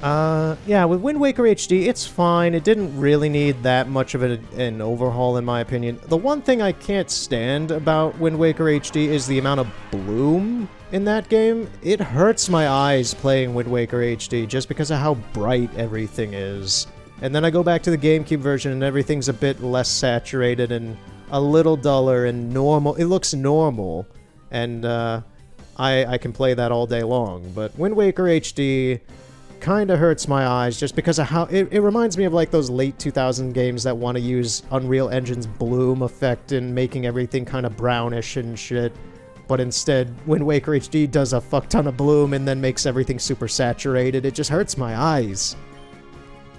S1: Yeah, with Wind Waker HD, it's fine. It didn't really need that much of an overhaul, in my opinion. The one thing I can't stand about Wind Waker HD is the amount of bloom in that game. It hurts my eyes playing Wind Waker HD just because of how bright everything is. And then I go back to the GameCube version and everything's a bit less saturated and a little duller and normal. It looks normal, and I can play that all day long. But Wind Waker HD kind of hurts my eyes just because of how... It reminds me of like those late 2000 games that want to use Unreal Engine's bloom effect and making everything kind of brownish and shit. But instead, Wind Waker HD does a fuck ton of bloom and then makes everything super saturated. It just hurts my eyes.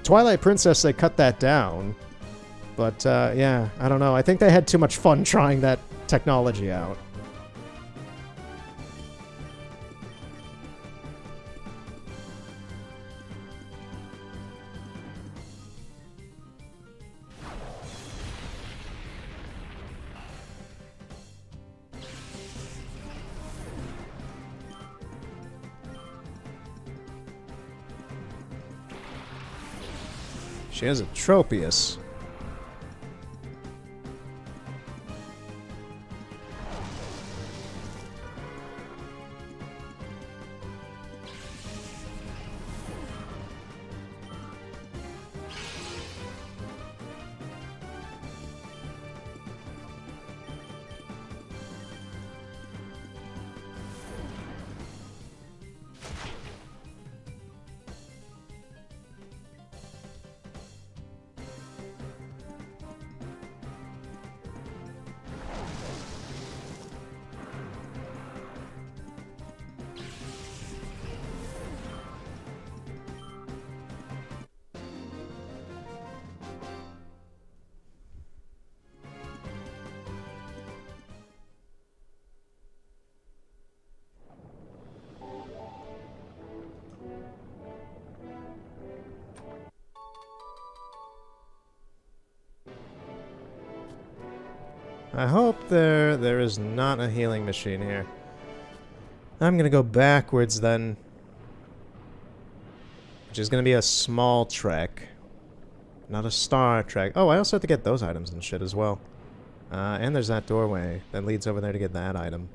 S1: Twilight Princess, they cut that down. But, yeah, I don't know. I think they had too much fun trying that technology out. She has a Tropius. I hope there is not a healing machine here. I'm gonna go backwards then. Which is gonna be a small trek. Not a star trek. Oh, I also have to get those items and shit as well. And there's that doorway that leads over there to get that item.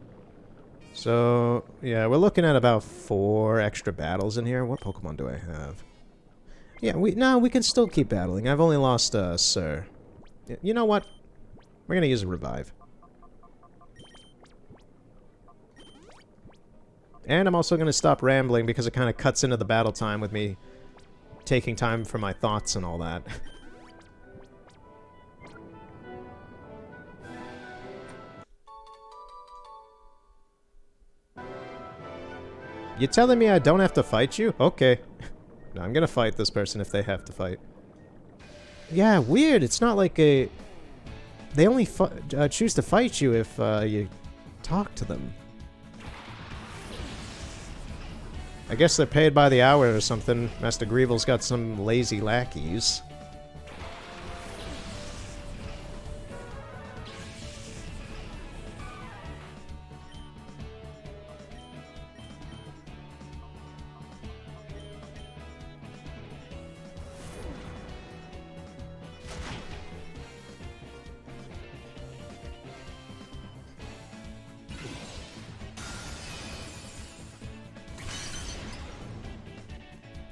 S1: So, yeah, we're looking at about 4 extra battles in here. What Pokemon do I have? Yeah, we can still keep battling. I've only lost, Sir. You know what? We're gonna use a revive. And I'm also gonna stop rambling because it kind of cuts into the battle time with me taking time for my thoughts and all that. You telling me I don't have to fight you? Okay. No, I'm gonna fight this person if they have to fight. Yeah, weird. It's not like a... They only choose to fight you if you talk to them. I guess they're paid by the hour or something. Master Greevil's got some lazy lackeys.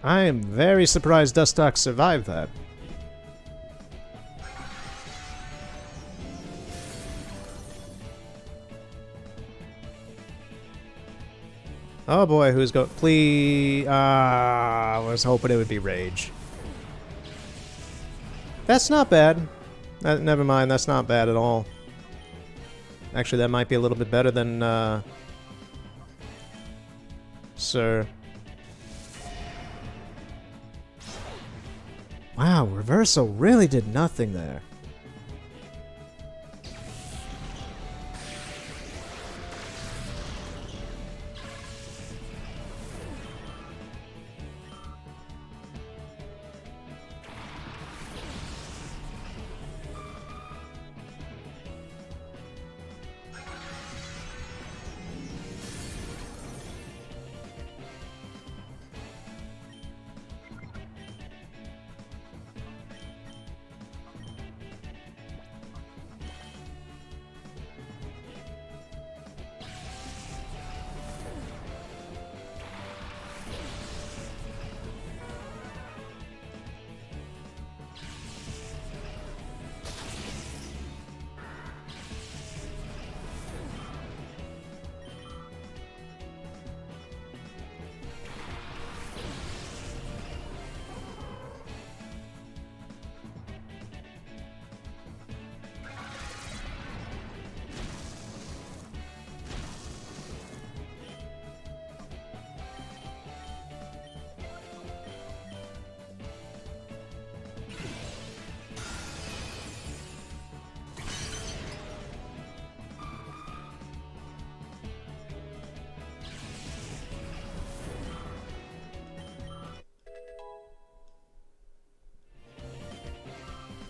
S1: I am very surprised Dustox survived that. Oh boy, who's go- Please... I was hoping it would be Rage. That's not bad. Never mind, that's not bad at all. Actually, that might be a little bit better than, Sir. Wow, reversal really did nothing there.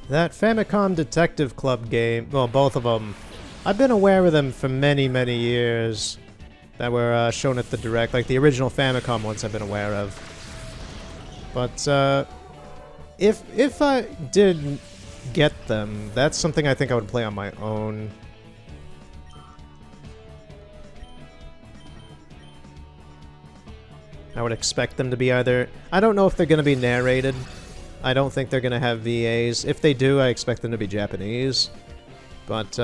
S1: That Famicom Detective Club game, well, both of them, I've been aware of them for many, many years that were shown at the Direct. Like, the original Famicom ones I've been aware of. But, if I did get them, that's something I think I would play on my own. I would expect them to be either... I don't know if they're going to be narrated. I don't think they're going to have VAs. If they do, I expect them to be Japanese. But,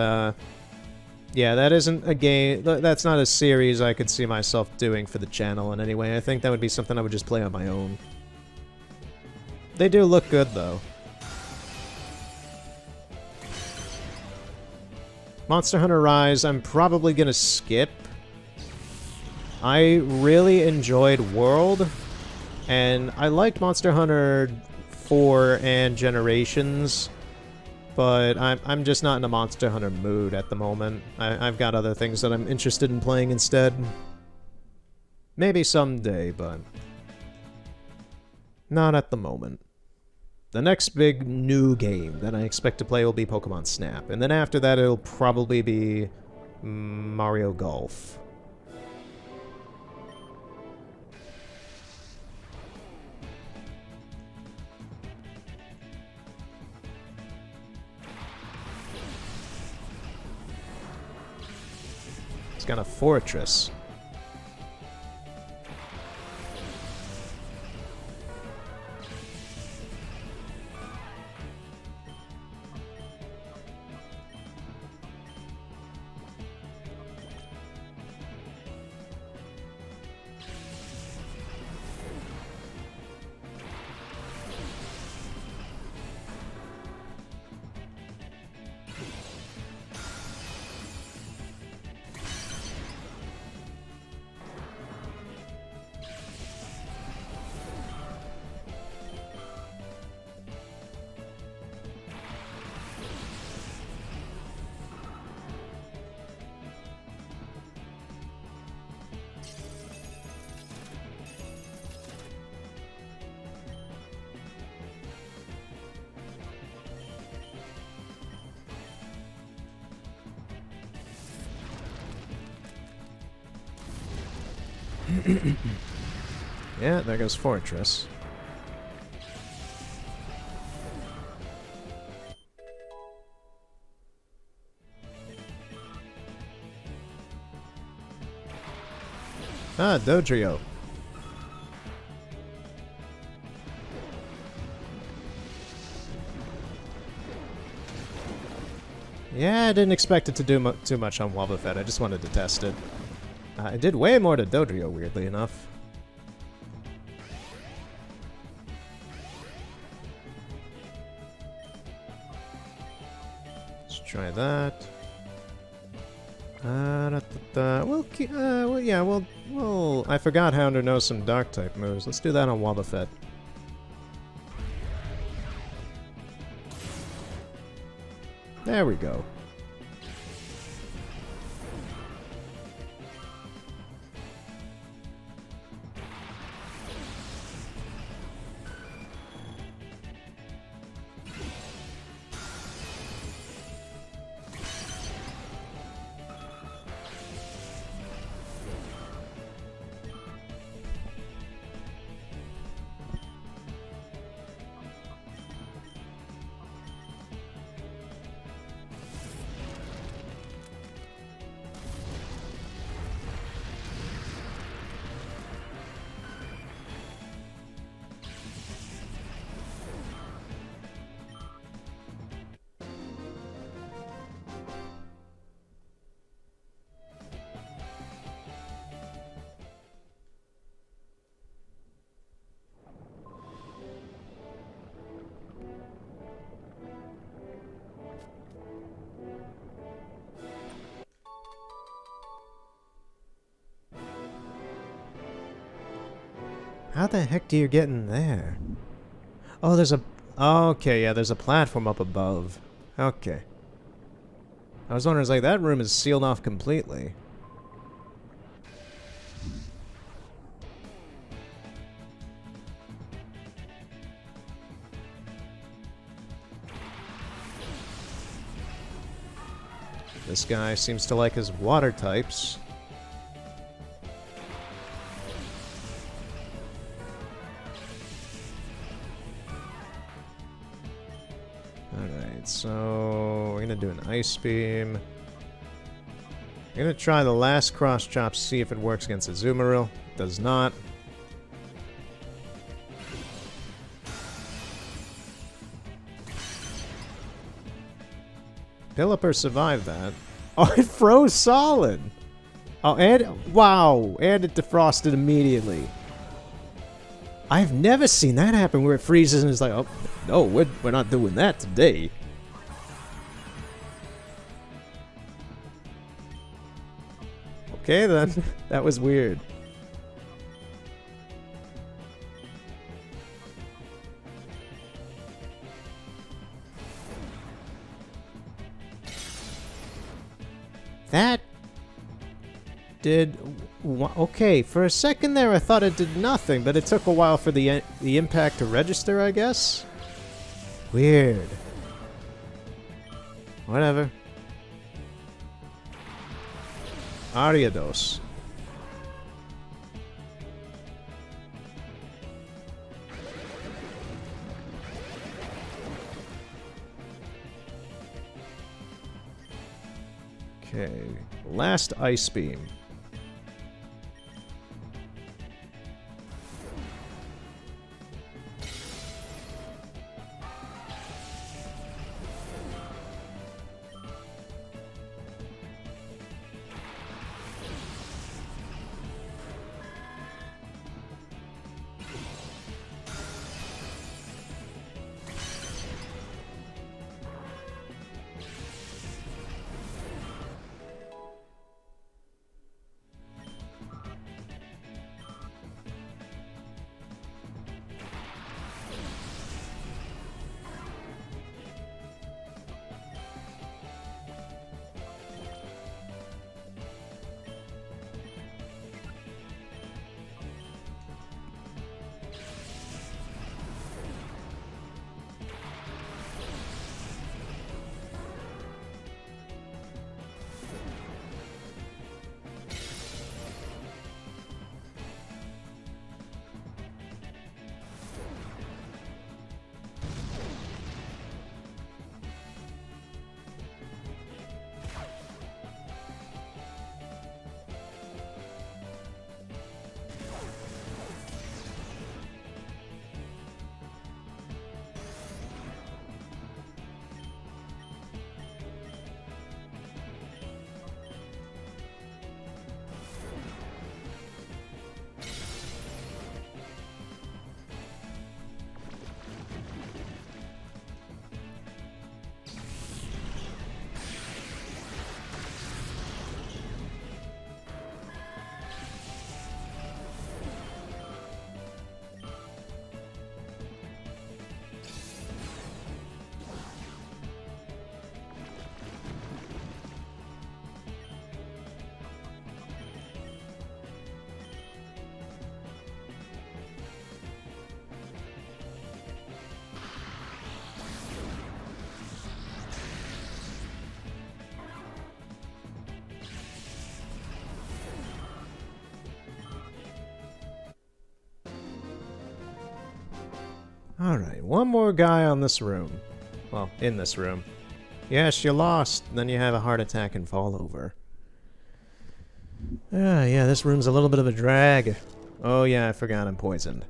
S1: yeah, that isn't a game... That's not a series I could see myself doing for the channel in any way. I think that would be something I would just play on my own. They do look good, though. Monster Hunter Rise, I'm probably going to skip. I really enjoyed World, and I liked Monster Hunter 4 and Generations, but I'm just not in a Monster Hunter mood at the moment. I've got other things that I'm interested in playing instead. Maybe someday, but not at the moment. The next big new game that I expect to play will be Pokemon Snap, and then after that it'll probably be Mario Golf. It's got a fortress. Yeah, there goes Fortress. Ah, Dodrio. Yeah, I didn't expect it to do too much on Wobbuffet. I just wanted to test it. It did way more to Dodrio, weirdly enough. Let's try that. Well, yeah, well, I forgot Hounder knows some Dark-type moves. Let's do that on Wobbuffet. There we go. How the heck do you get in there? Oh, there's a... Okay, yeah, there's a platform up above. Okay. I was wondering, like, that room is sealed off completely. This guy seems to like his water types. Alright, so we're gonna do an ice beam. I'm gonna try the last cross chop, see if it works against Azumarill. It does not. Pillaper survived that. Oh, it froze solid! Oh, and... Wow! And it defrosted immediately. I've never seen that happen where it freezes and it's like, oh, no, we're not doing that today. Okay, then. That was weird. That did... Okay, for a second there I thought it did nothing, but it took a while for the impact to register, I guess? Weird. Whatever. Ariados. Okay, last ice beam. Alright, one more guy on this room. Well, in this room. Yes, you lost. Then you have a heart attack and fall over. Yeah, this room's a little bit of a drag. Oh yeah, I forgot I'm poisoned.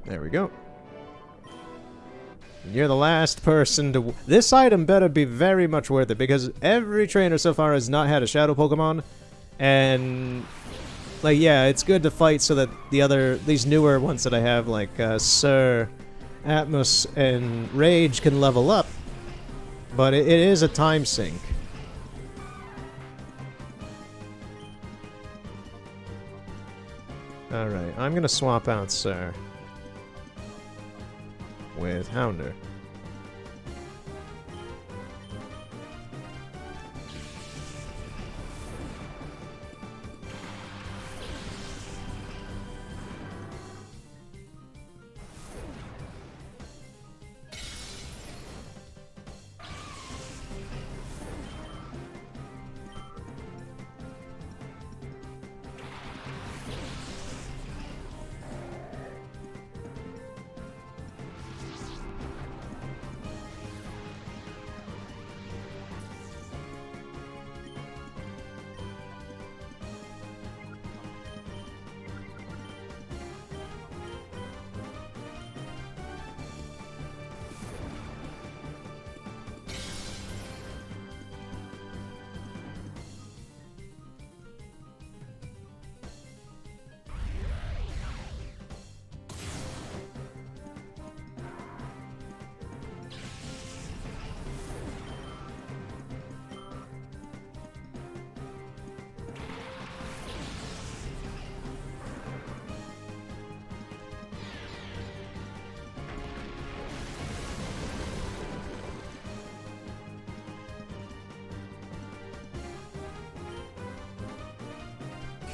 S1: There we go. You're the last person to... This item better be very much worth it, because every trainer so far has not had a shadow Pokemon, and... Like, yeah, it's good to fight so that these newer ones that I have, like, Sir, Atmos, and Rage can level up. But it is a time sink. Alright, I'm gonna swap out Sir with Hounder.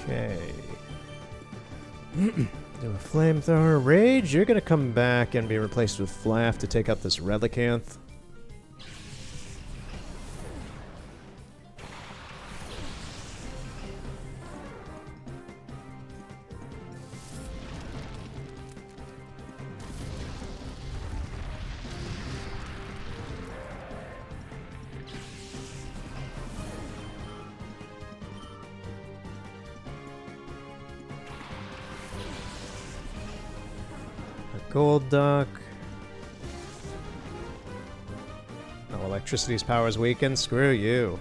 S1: Okay. Do a flamethrower. Rage, you're gonna come back and be replaced with Flaff to take out this Relicanth. Gold Duck. Oh, electricity's power is weakened? Screw you.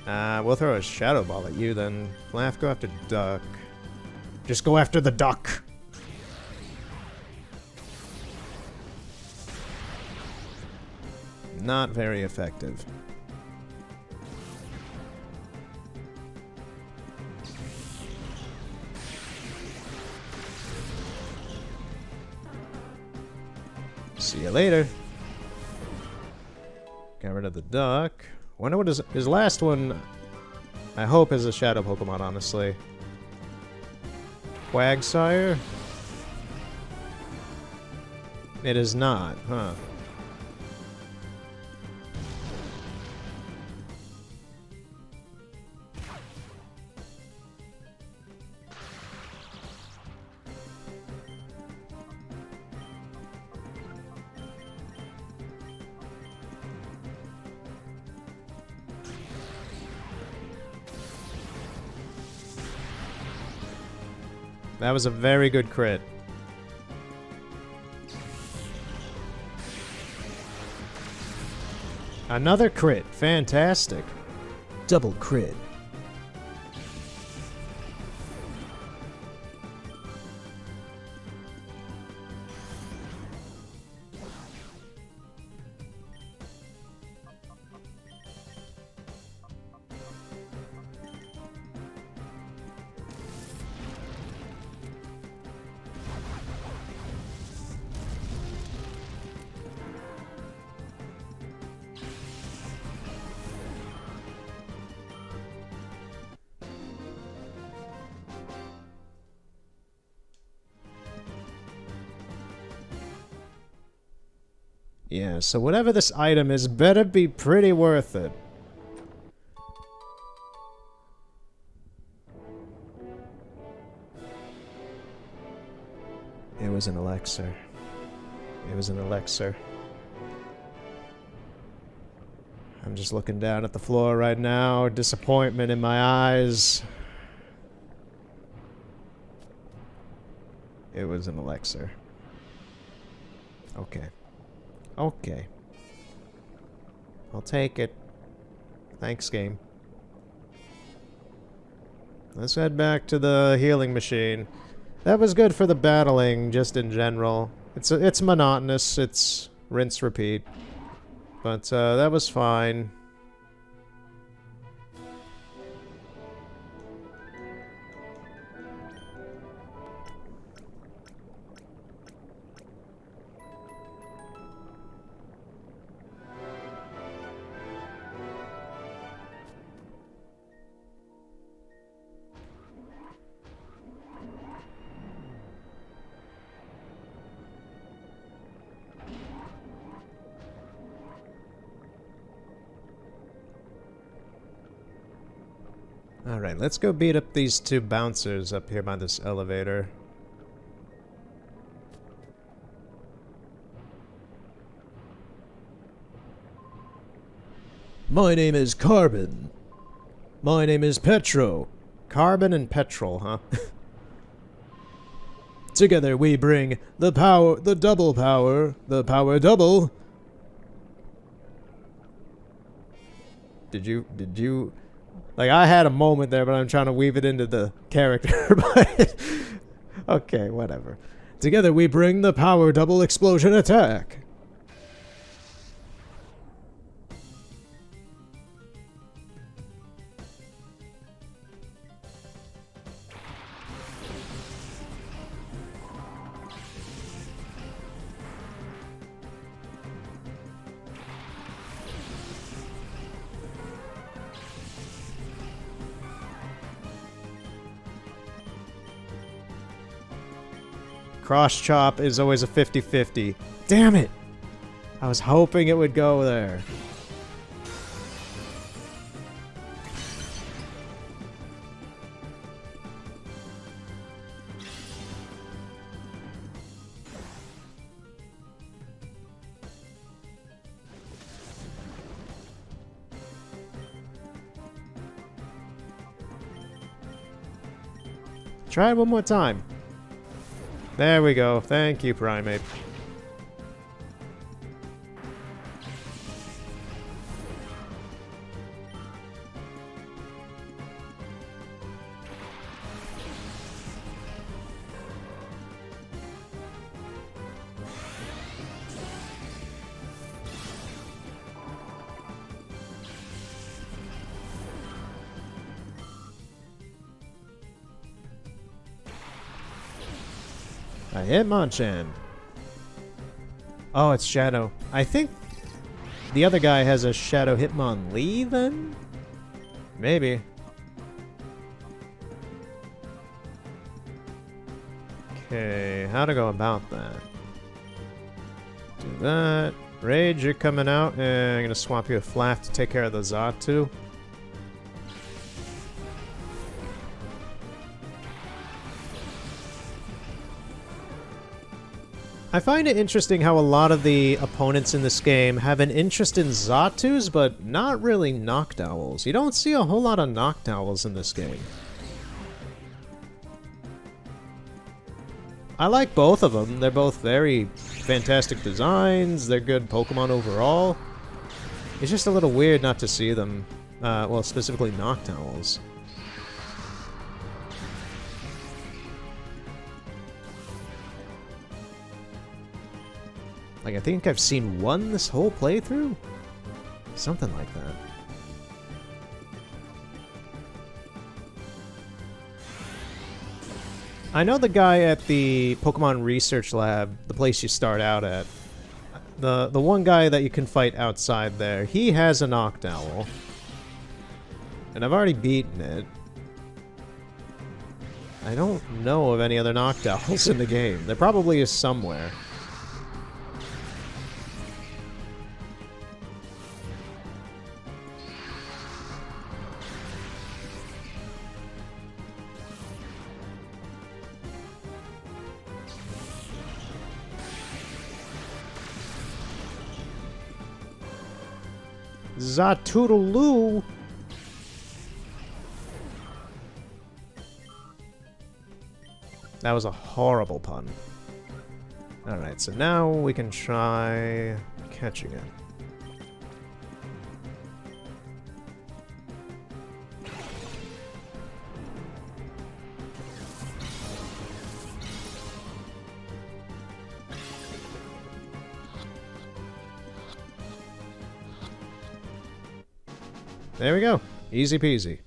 S1: We'll throw a Shadow Ball at you then. Flaff, go after Duck. Just go after the Duck! Not very effective. See you later. Got rid of the Duck. Wonder what his last one, I hope, is a Shadow Pokemon, honestly. Quagsire? It is not, huh? That was a very good crit. Another crit. Fantastic. Double crit. Yeah, so whatever this item is, better be pretty worth it. It was an elixir. It was an elixir. I'm just looking down at the floor right now, disappointment in my eyes. It was an elixir. Okay. Okay. I'll take it. Thanks, game. Let's head back to the healing machine. That was good for the battling, just in general. It's monotonous. It's rinse, repeat. But that was fine. Alright, let's go beat up these two bouncers up here by this elevator. My name is Carbon. My name is Petro. Carbon and Petrol, huh? Together we bring the power, the power double. Did you... Like, I had a moment there, but I'm trying to weave it into the character, but... Okay, whatever. Together we bring the power double explosion attack. Cross chop is always a 50-50. Damn it! I was hoping it would go there. Try it one more time. There we go. Thank you, Primate. I hit Hitmonchan. Oh, it's Shadow. I think the other guy has a Shadow Hitmonlee then? Maybe. Okay, how to go about that? Do that. Rage, you're coming out, and I'm gonna swap you with Flap to take care of the Xatu. I find it interesting how a lot of the opponents in this game have an interest in Xatus, but not really Noctowls. You don't see a whole lot of Noctowls in this game. I like both of them. They're both very fantastic designs. They're good Pokemon overall. It's just a little weird not to see them. Well, specifically Noctowls. Like, I think I've seen one this whole playthrough? Something like that. I know the guy at the Pokemon Research Lab, the place you start out at. The one guy that you can fight outside there, he has a Noctowl. And I've already beaten it. I don't know of any other Noctowls in the game. There probably is somewhere. Zatoodaloo! That was a horrible pun. Alright, so now we can try catching it. There we go. Easy peasy.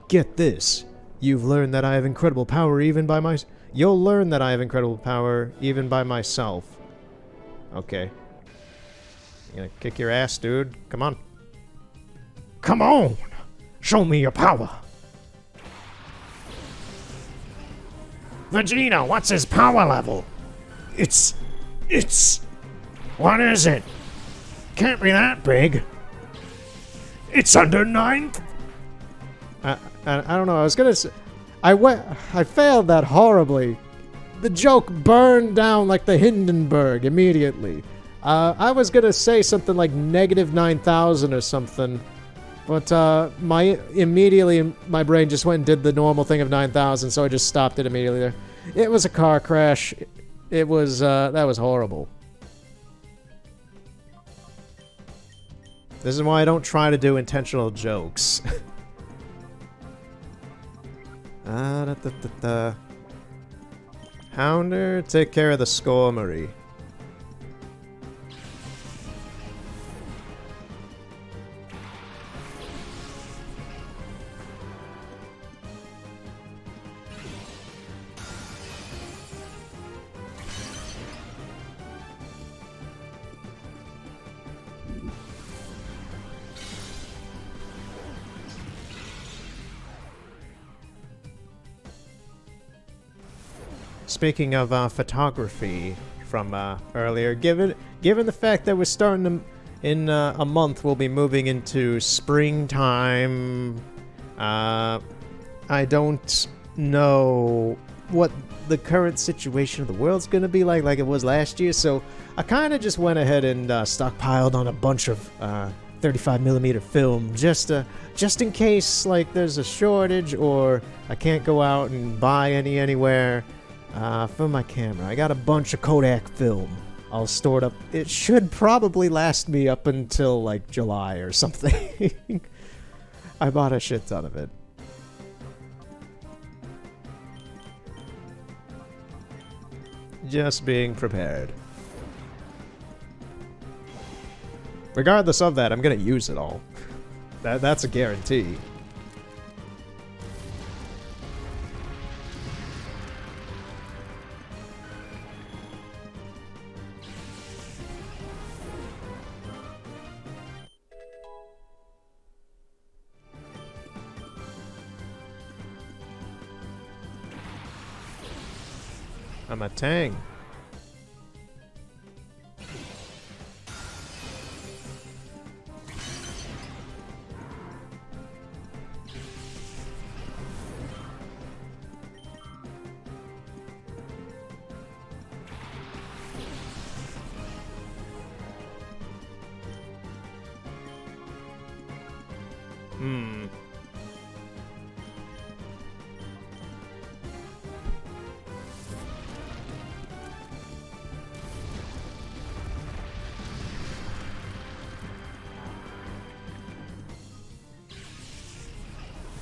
S1: Get this. You've learned that I have incredible power even by my... You'll learn that I have incredible power even by myself. Okay. You gonna kick your ass, dude? Come on. Come on! Show me your power! Vegeta, what's his power level? It's... What is it? Can't be that big. It's under 9th? I don't know, I was gonna say... I failed that horribly. The joke burned down like the Hindenburg immediately. I was gonna say something like negative 9,000 or something. But immediately my brain just went and did the normal thing of 9,000, so I just stopped it immediately there. It was a car crash. It was, that was horrible. This is why I don't try to do intentional jokes. Hounder, take care of the Skormory. Speaking of photography from earlier, given the fact that we're starting to, in a month, we'll be moving into springtime. I don't know what the current situation of the world's gonna be like it was last year, so I kind of just went ahead and stockpiled on a bunch of 35mm film just in case like there's a shortage or I can't go out and buy anywhere for my camera. I got a bunch of Kodak film all stored up. It should probably last me up until like July or something. I bought a shit ton of it. Just being prepared. Regardless of that, I'm gonna use it all. That's a guarantee. I'm a Tang.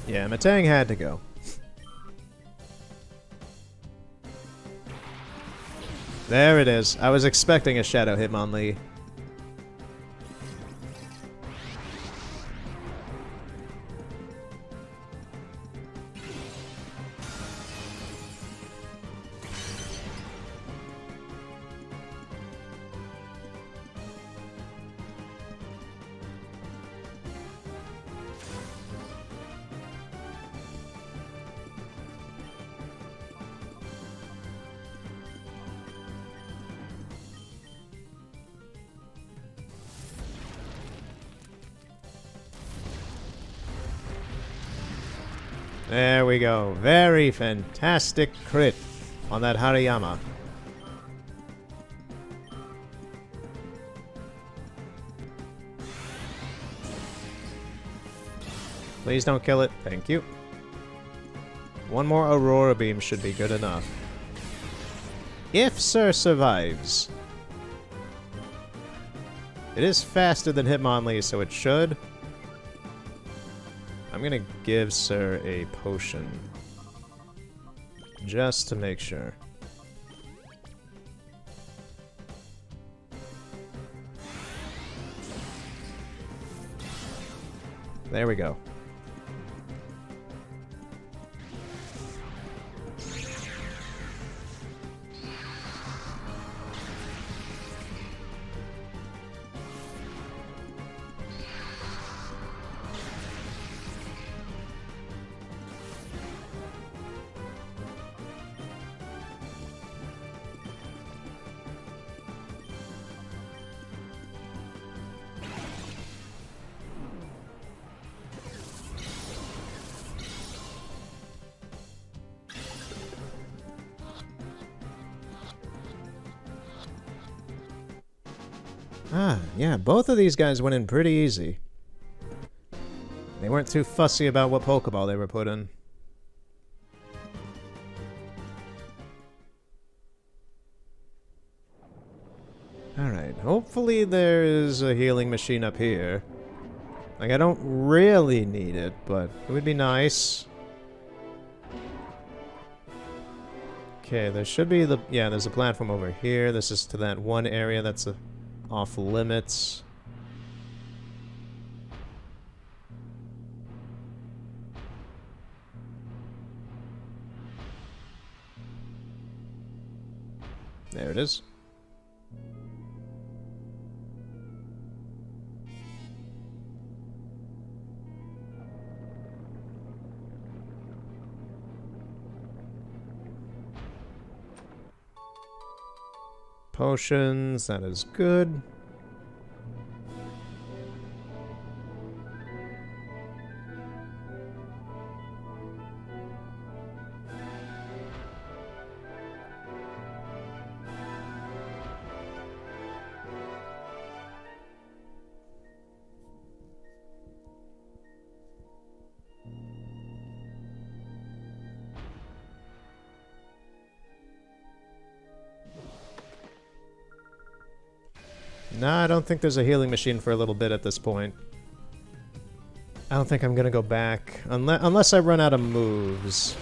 S1: Yeah, Matang had to go. There it is. I was expecting a Shadow Hitmonlee. There we go. Very fantastic crit on that Hariyama. Please don't kill it. Thank you. One more Aurora Beam should be good enough. If Sir survives. It is faster than Hitmonlee, so it should. I'm gonna give Sir a potion. Just to make sure. There we go. Ah, yeah, both of these guys went in pretty easy. They weren't too fussy about what Pokeball they were put in. Alright, hopefully there is a healing machine up here. Like, I don't really need it, but it would be nice. Okay, there should be the... Yeah, there's a platform over here. This is to that one area that's off limits. There it is. potions, that is good. Nah, I don't think there's a healing machine for a little bit at this point. I don't think I'm gonna go back, unless I run out of moves.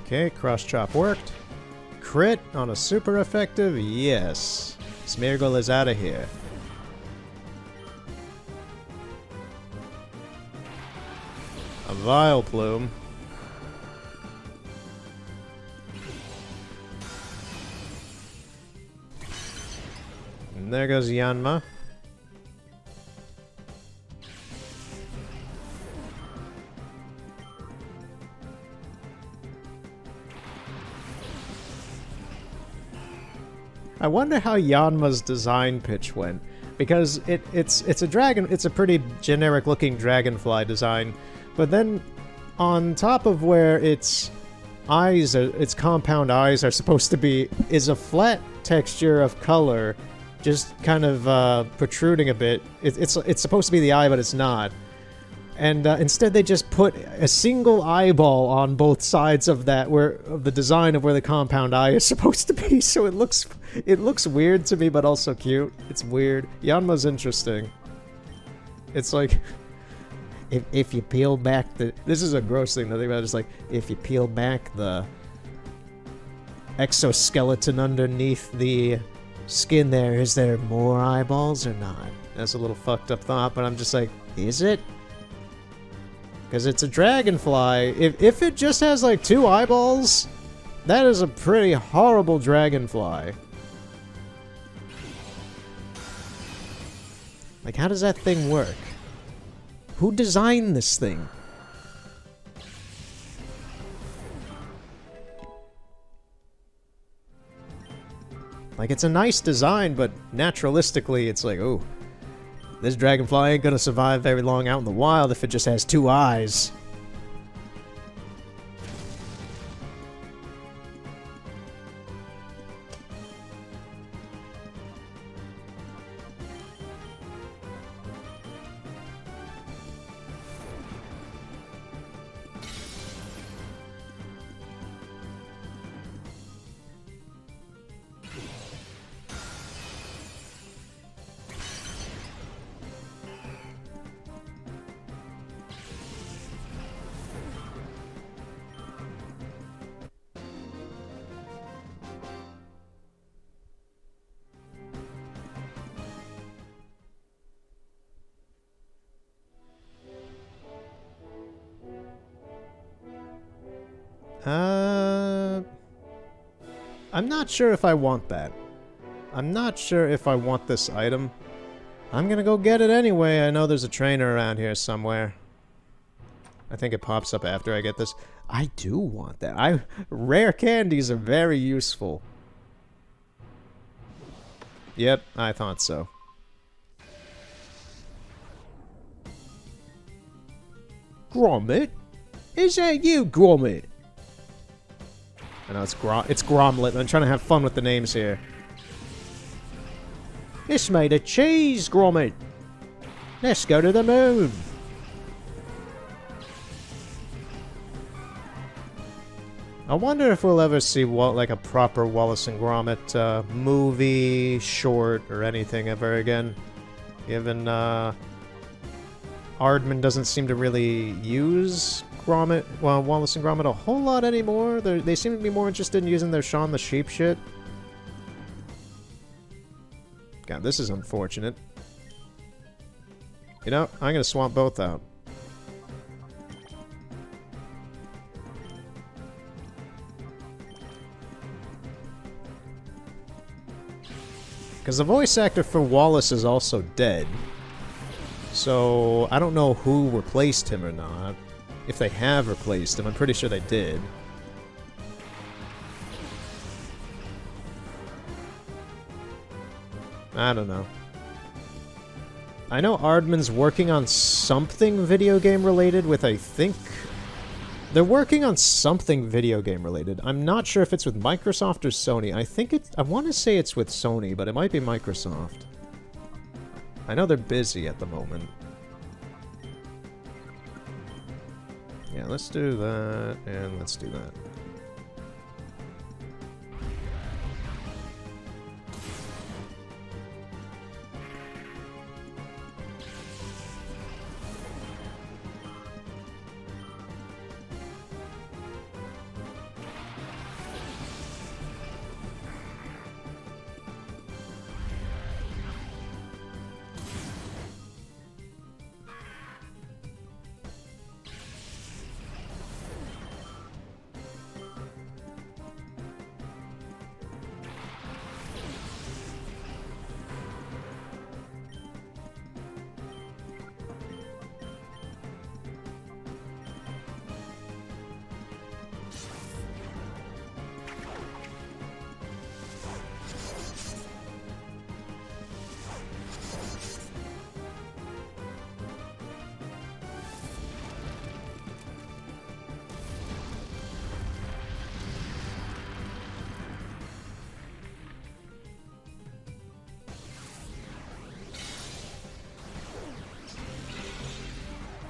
S1: Okay, cross chop worked. Crit on a super effective, yes. Smeargle is out of here. A Vile Plume. And there goes Yanma. I wonder how Yanma's design pitch went, because it's a dragon. It's a pretty generic looking dragonfly design, but then on top of where its eyes, its compound eyes are supposed to be, is a flat texture of color, just kind of protruding a bit. It's supposed to be the eye, but it's not. And instead they just put a single eyeball on both sides of that, of the design of where the compound eye is supposed to be, so it looks weird to me, but also cute. It's weird. Yanma's interesting. It's like, if you peel back the... This is a gross thing to think about. It's like, if you peel back the exoskeleton underneath the skin there, is there more eyeballs or not? That's a little fucked up thought, but I'm just like, is it? Because it's a dragonfly. If it just has like 2 eyeballs, that is a pretty horrible dragonfly. Like, how does that thing work? Who designed this thing? Like, it's a nice design, but naturalistically it's like, oh, this dragonfly ain't gonna survive very long out in the wild if it just has 2 eyes. I'm not sure if I want that. I'm not sure if I want this item. I'm gonna go get it anyway. I know there's a trainer around here somewhere. I think it pops up after I get this. I do want that. Rare candies are very useful. Yep, I thought so. Grommet? Is that you, Grommet? I know it's Gromlet. I'm trying to have fun with the names here. It's made of cheese, Grommet. Let's go to the moon. I wonder if we'll ever see like a proper Wallace and Gromit movie, short, or anything ever again. Given Aardman doesn't seem to really use Wallace and Gromit a whole lot anymore. They seem to be more interested in using their Shaun the Sheep shit. God, this is unfortunate. You know, I'm gonna swamp both out. Because the voice actor for Wallace is also dead. So, I don't know who replaced him or not. If they have replaced him, I'm pretty sure they did. I don't know. I know Aardman's working on something video game related with, I think... They're working on something video game related. I'm not sure if it's with Microsoft or Sony. I think it's... I want to say it's with Sony, but it might be Microsoft. I know they're busy at the moment. Yeah, let's do that, and let's do that.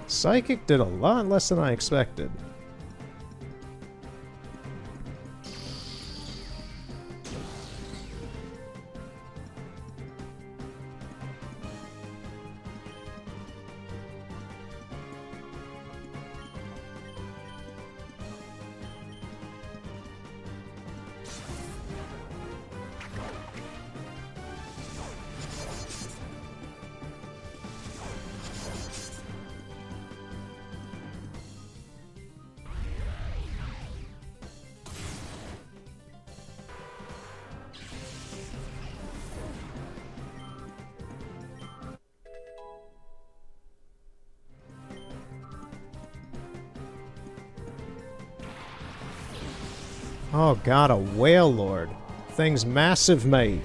S1: Psychic did a lot less than I expected. Oh god, a whale lord. Thing's massive, mate.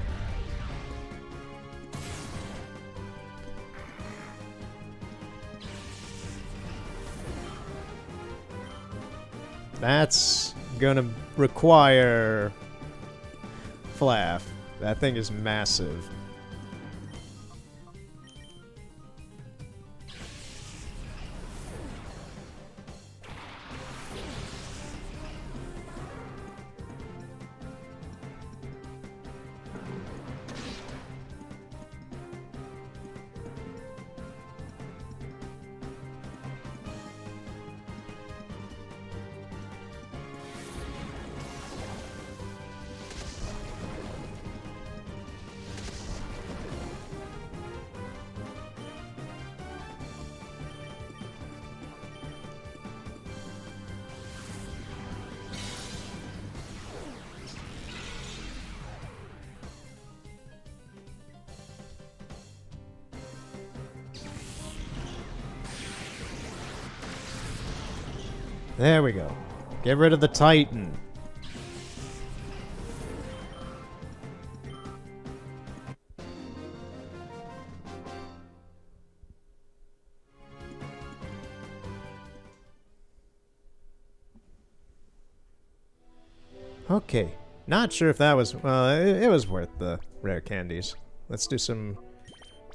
S1: That's gonna require Flaff. That thing is massive. There we go. Get rid of the Titan. Okay. Not sure if that was... Well, it was worth the rare candies. Let's do some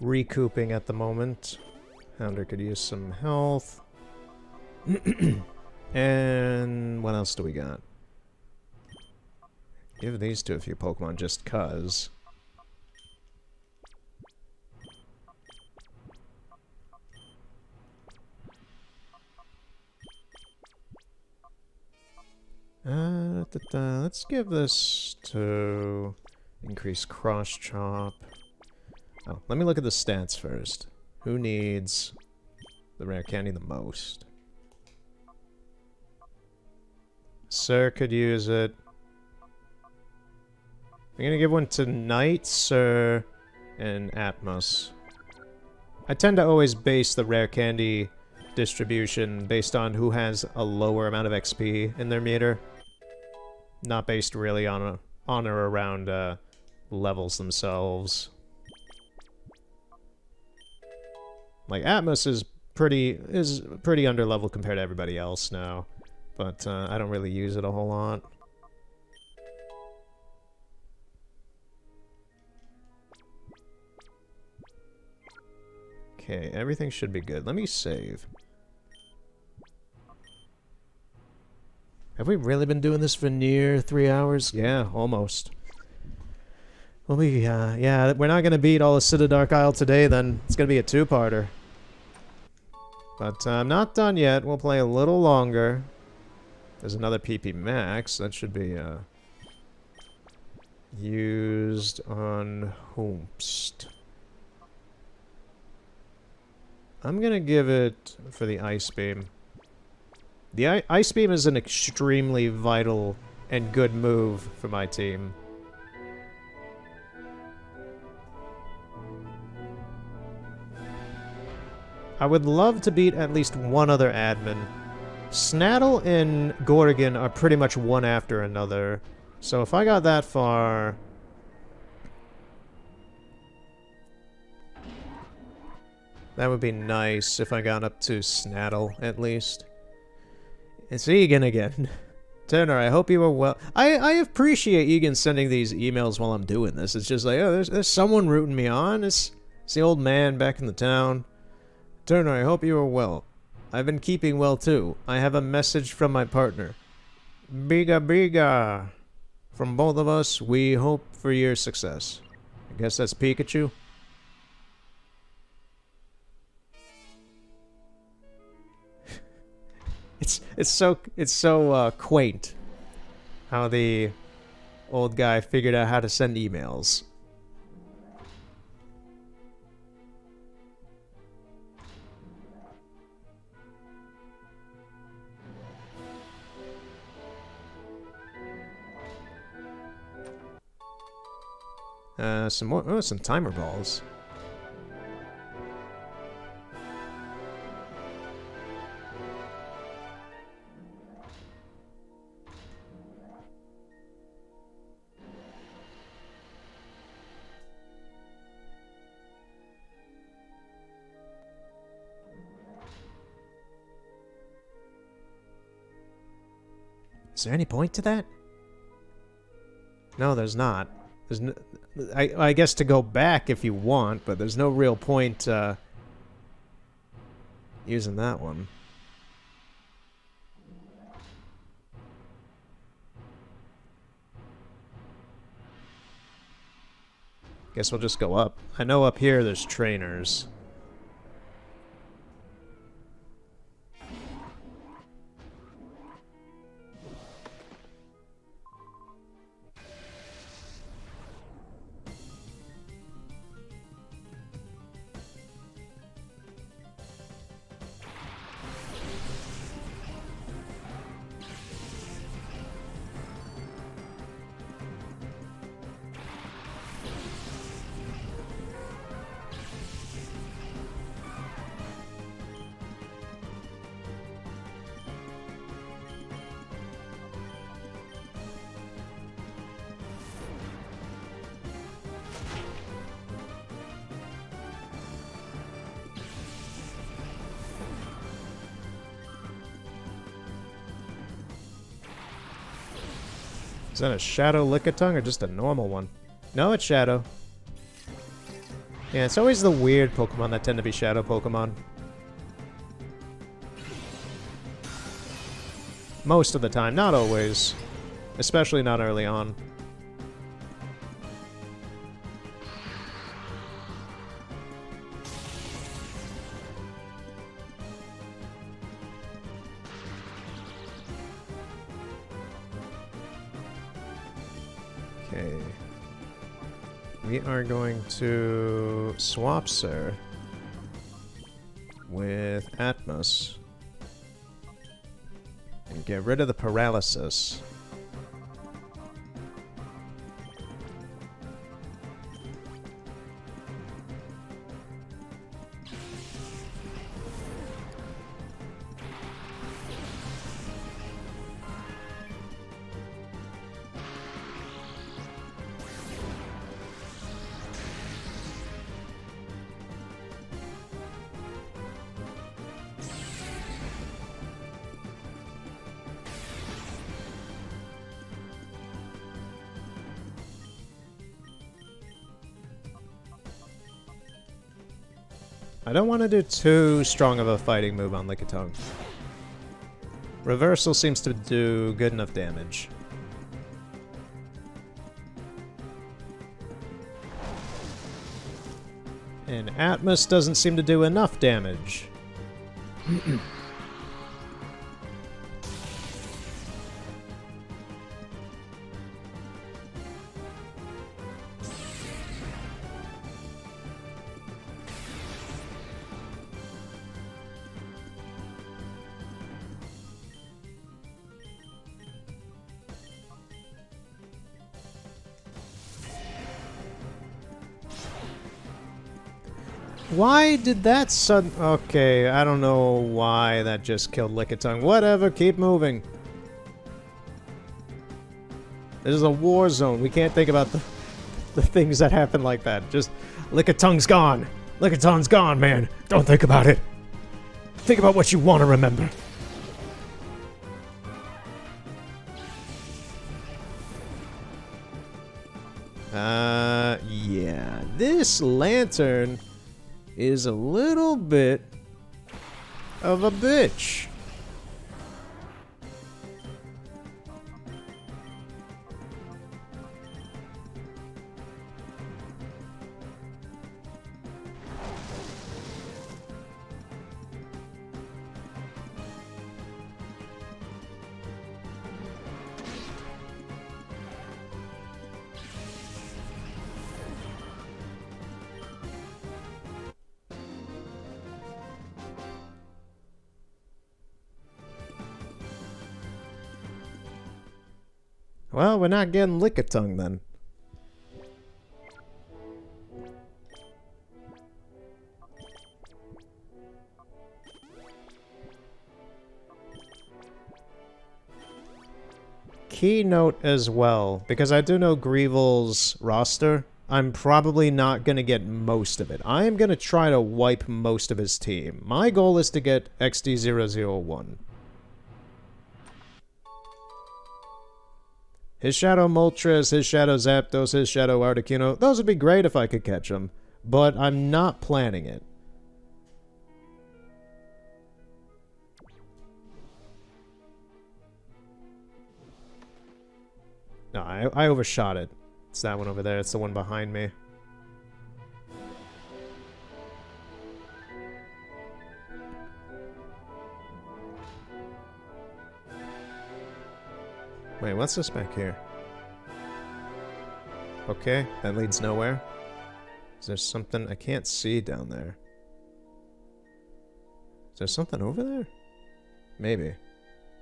S1: recouping at the moment. Houndour could use some health. And what else do we got? Give these to a few Pokemon just cuz. Let's give this to increase cross chop. Oh, let me look at the stats first. Who needs the rare candy the most? Sir could use it. I'm gonna give one to Knight, Sir, and Atmos. I tend to always base the rare candy distribution based on who has a lower amount of XP in their meter. Not based really on or around levels themselves. Like Atmos is pretty under level compared to everybody else now, but I don't really use it a whole lot. Okay, everything should be good. Let me save. Have we really been doing this for near 3 hours? Yeah, almost. Well, yeah, we're not gonna beat all of Dark Isle today, then. It's gonna be a two-parter. But I'm not done yet. We'll play a little longer. There's another PP Max. That should be used on Hoomst. I'm gonna give it for the Ice Beam. The Ice Beam is an extremely vital and good move for my team. I would love to beat at least one other admin. Snaddle and Gorgon are pretty much one after another. So if I got that far... that would be nice if I got up to Snaddle, at least. It's Egan again. Turner, I hope you are well. I appreciate Egan sending these emails while I'm doing this. It's just like, oh, there's someone rooting me on. It's the old man back in the town. Turner, I hope you are well. I've been keeping well too. I have a message from my partner. Biga biga. From both of us, we hope for your success. I guess that's Pikachu. It's so quaint how the old guy figured out how to send emails. Some more. Oh, some timer balls. Is there any point to that? No, there's not. There's no, I guess to go back if you want, but there's no real point using that one. Guess we'll just go up. I know up here there's trainers. Is that a Shadow Lickitung or just a normal one? No, it's Shadow. Yeah, it's always the weird Pokemon that tend to be Shadow Pokemon. Most of the time, not always. Especially not early on. Okay. We are going to swap Sir with Atmos and get rid of the paralysis. I don't want to do too strong of a fighting move on Lickitung. Reversal seems to do good enough damage. And Atmos doesn't seem to do enough damage. Why did that sudden... Okay, I don't know why that just killed Lickitung. Whatever, keep moving. This is a war zone. We can't think about the things that happen like that. Just, Lickitung's gone. Lickitung's gone, man. Don't think about it. Think about what you want to remember. Yeah. This lantern is a little bit of a bitch. Well, we're not getting Lickitung then. Keynote as well, because I do know Greevil's roster. I'm probably not going to get most of it. I am going to try to wipe most of his team. My goal is to get XD001. His Shadow Moltres, his Shadow Zapdos, his Shadow Articuno, those would be great if I could catch them, but I'm not planning it. No, I overshot it. It's that one over there. It's the one behind me. Wait, what's this back here? Okay, that leads nowhere. Is there something I can't see down there? Is there something over there? Maybe.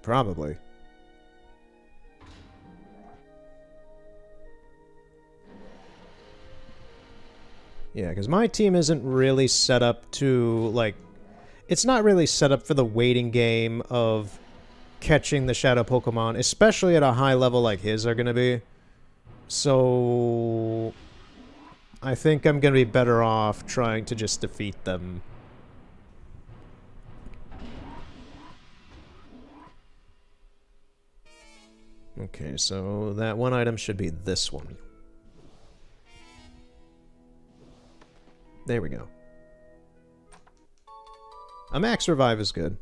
S1: Probably. Yeah, because my team isn't really set up to, like... It's not really set up for the waiting game of catching the Shadow Pokemon, especially at a high level like his are going to be. So... I think I'm going to be better off trying to just defeat them. Okay, so that one item should be this one. There we go. A max revive is good.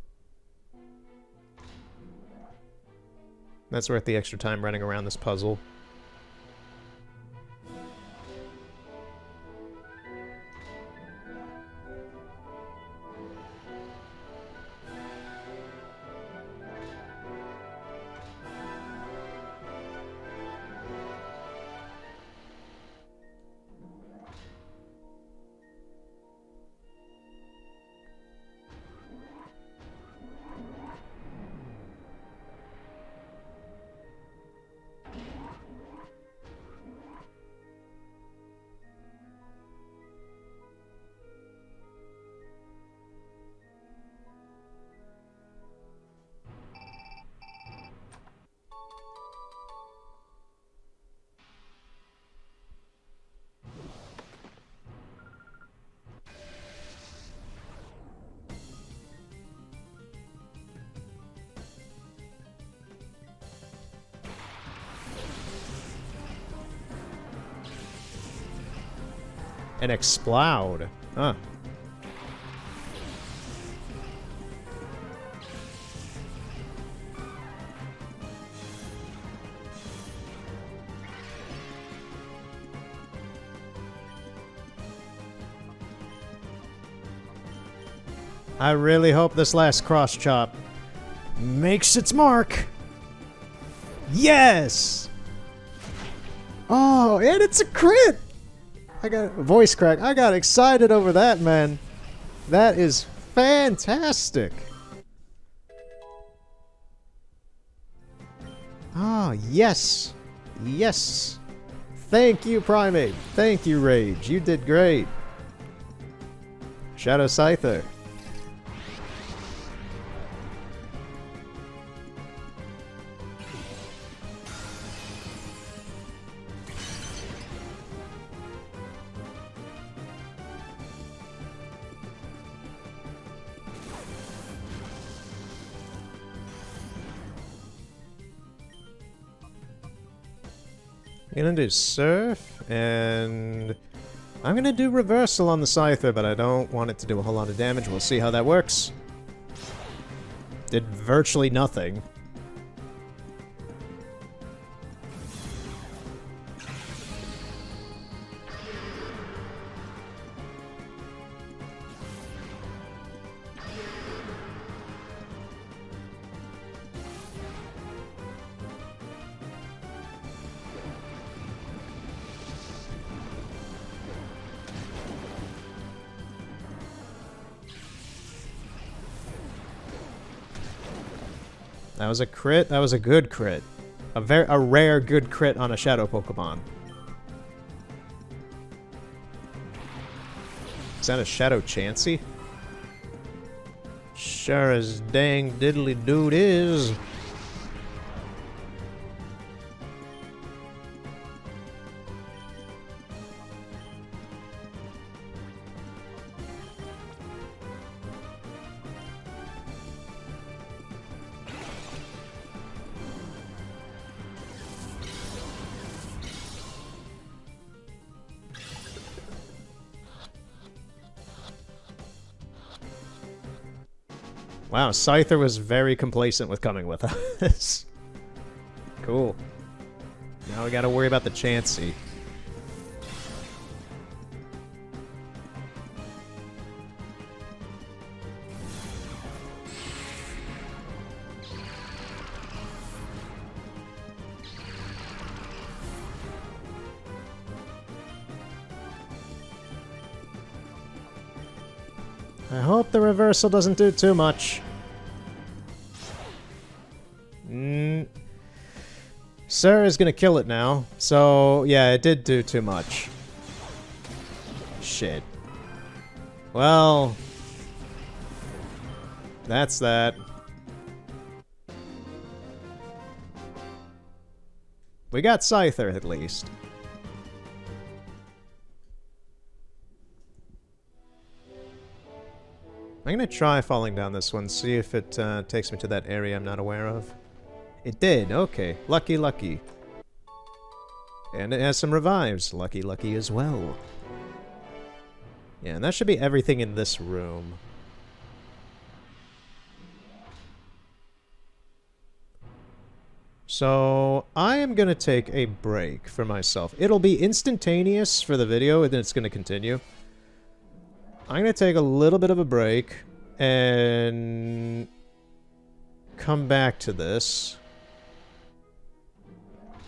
S1: That's worth the extra time running around this puzzle. And explode. Huh. I really hope this last cross chop makes its mark. Yes! Oh, and it's a crit! I got a voice crack. I got excited over that, man. That is fantastic. Ah, yes. Yes. Thank you, Primate. Thank you, Rage. You did great. Shadow Scyther. I'm gonna do Surf, and I'm gonna do Reversal on the Scyther, but I don't want it to do a whole lot of damage. We'll see how that works. Did virtually nothing. That was a crit. That was a good crit. A rare good crit on a shadow Pokemon. Is that a Shadow Chansey? Sure as dang diddly dude is. Wow, Scyther was very complacent with coming with us. Cool. Now we gotta worry about the Chansey. I hope the reversal doesn't do too much. Sir is gonna kill it now. So, yeah, it did do too much. Shit. Well... that's that. We got Scyther, at least. I'm gonna try falling down this one, see if it takes me to that area I'm not aware of. It did, okay. Lucky, lucky. And it has some revives. Lucky, lucky as well. Yeah, and that should be everything in this room. So, I am gonna take a break for myself. It'll be instantaneous for the video, and then it's gonna continue. I'm gonna take a little bit of a break and come back to this.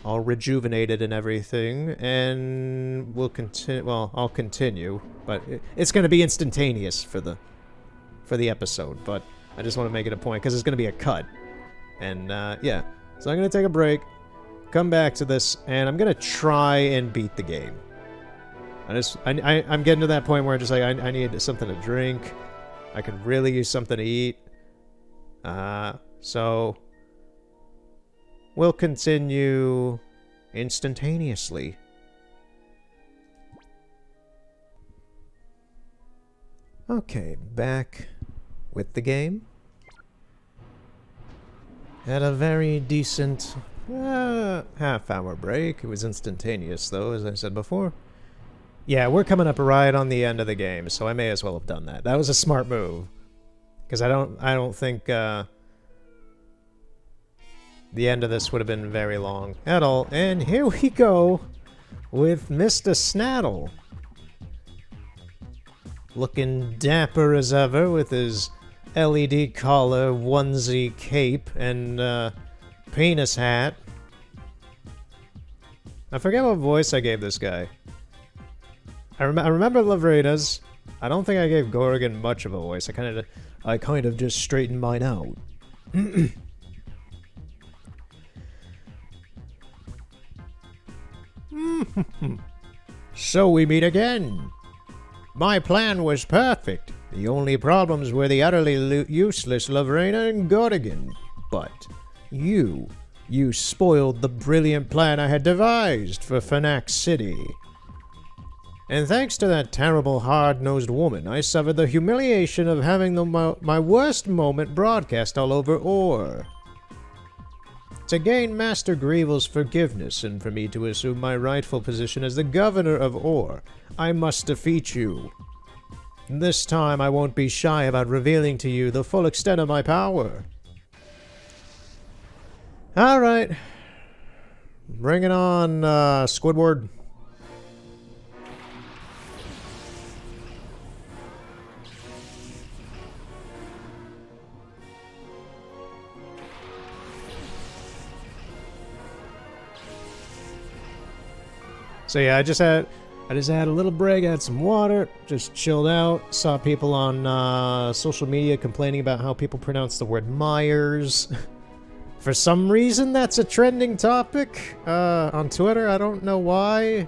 S1: All rejuvenated and everything, and we'll continue. Well, I'll continue, but it's gonna be instantaneous for the episode. But I just want to make it a point because it's gonna be a cut, and yeah. So I'm gonna take a break, come back to this, and I'm gonna try and beat the game. I'm getting to that point where I'm just like, I need something to drink. I could really use something to eat. So we'll continue instantaneously. Okay, back with the game. Had a very decent half-hour break. It was instantaneous, though, as I said before. Yeah, we're coming up right on the end of the game, so I may as well have done that. That was a smart move. Because I don't think the end of this would have been very long at all. And here we go with Mr. Snaddle. Looking dapper as ever with his LED collar, onesie cape, and penis hat. I forget what voice I gave this guy. I remember Lavreda's. I don't think I gave Gorgon much of a voice. I kind of just straightened mine out. So we meet again. My plan was perfect. The only problems were the utterly useless Lavrena and Gorgon. But you spoiled the brilliant plan I had devised for Fnac City. And thanks to that terrible hard-nosed woman, I suffered the humiliation of having my worst moment broadcast all over Orr. To gain Master Greevil's forgiveness and for me to assume my rightful position as the governor of Orr, I must defeat you. This time I won't be shy about revealing to you the full extent of my power. Alright. Bring it on, Squidward. So yeah, I just had a little break, I had some water, just chilled out, saw people on social media complaining about how people pronounce the word Myers. For some reason, that's a trending topic on Twitter. I don't know why.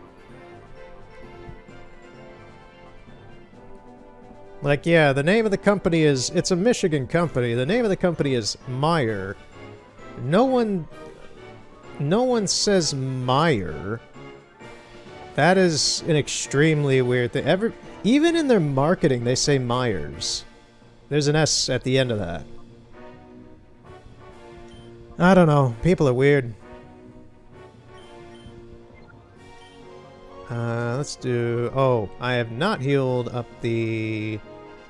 S1: Like, yeah, the name of the company it's a Michigan company. The name of the company is Meyer. No one says Meyer. That is an extremely weird thing. Even in their marketing, they say Myers. There's an S at the end of that. I don't know. People are weird. Let's do... Oh, I have not healed up the...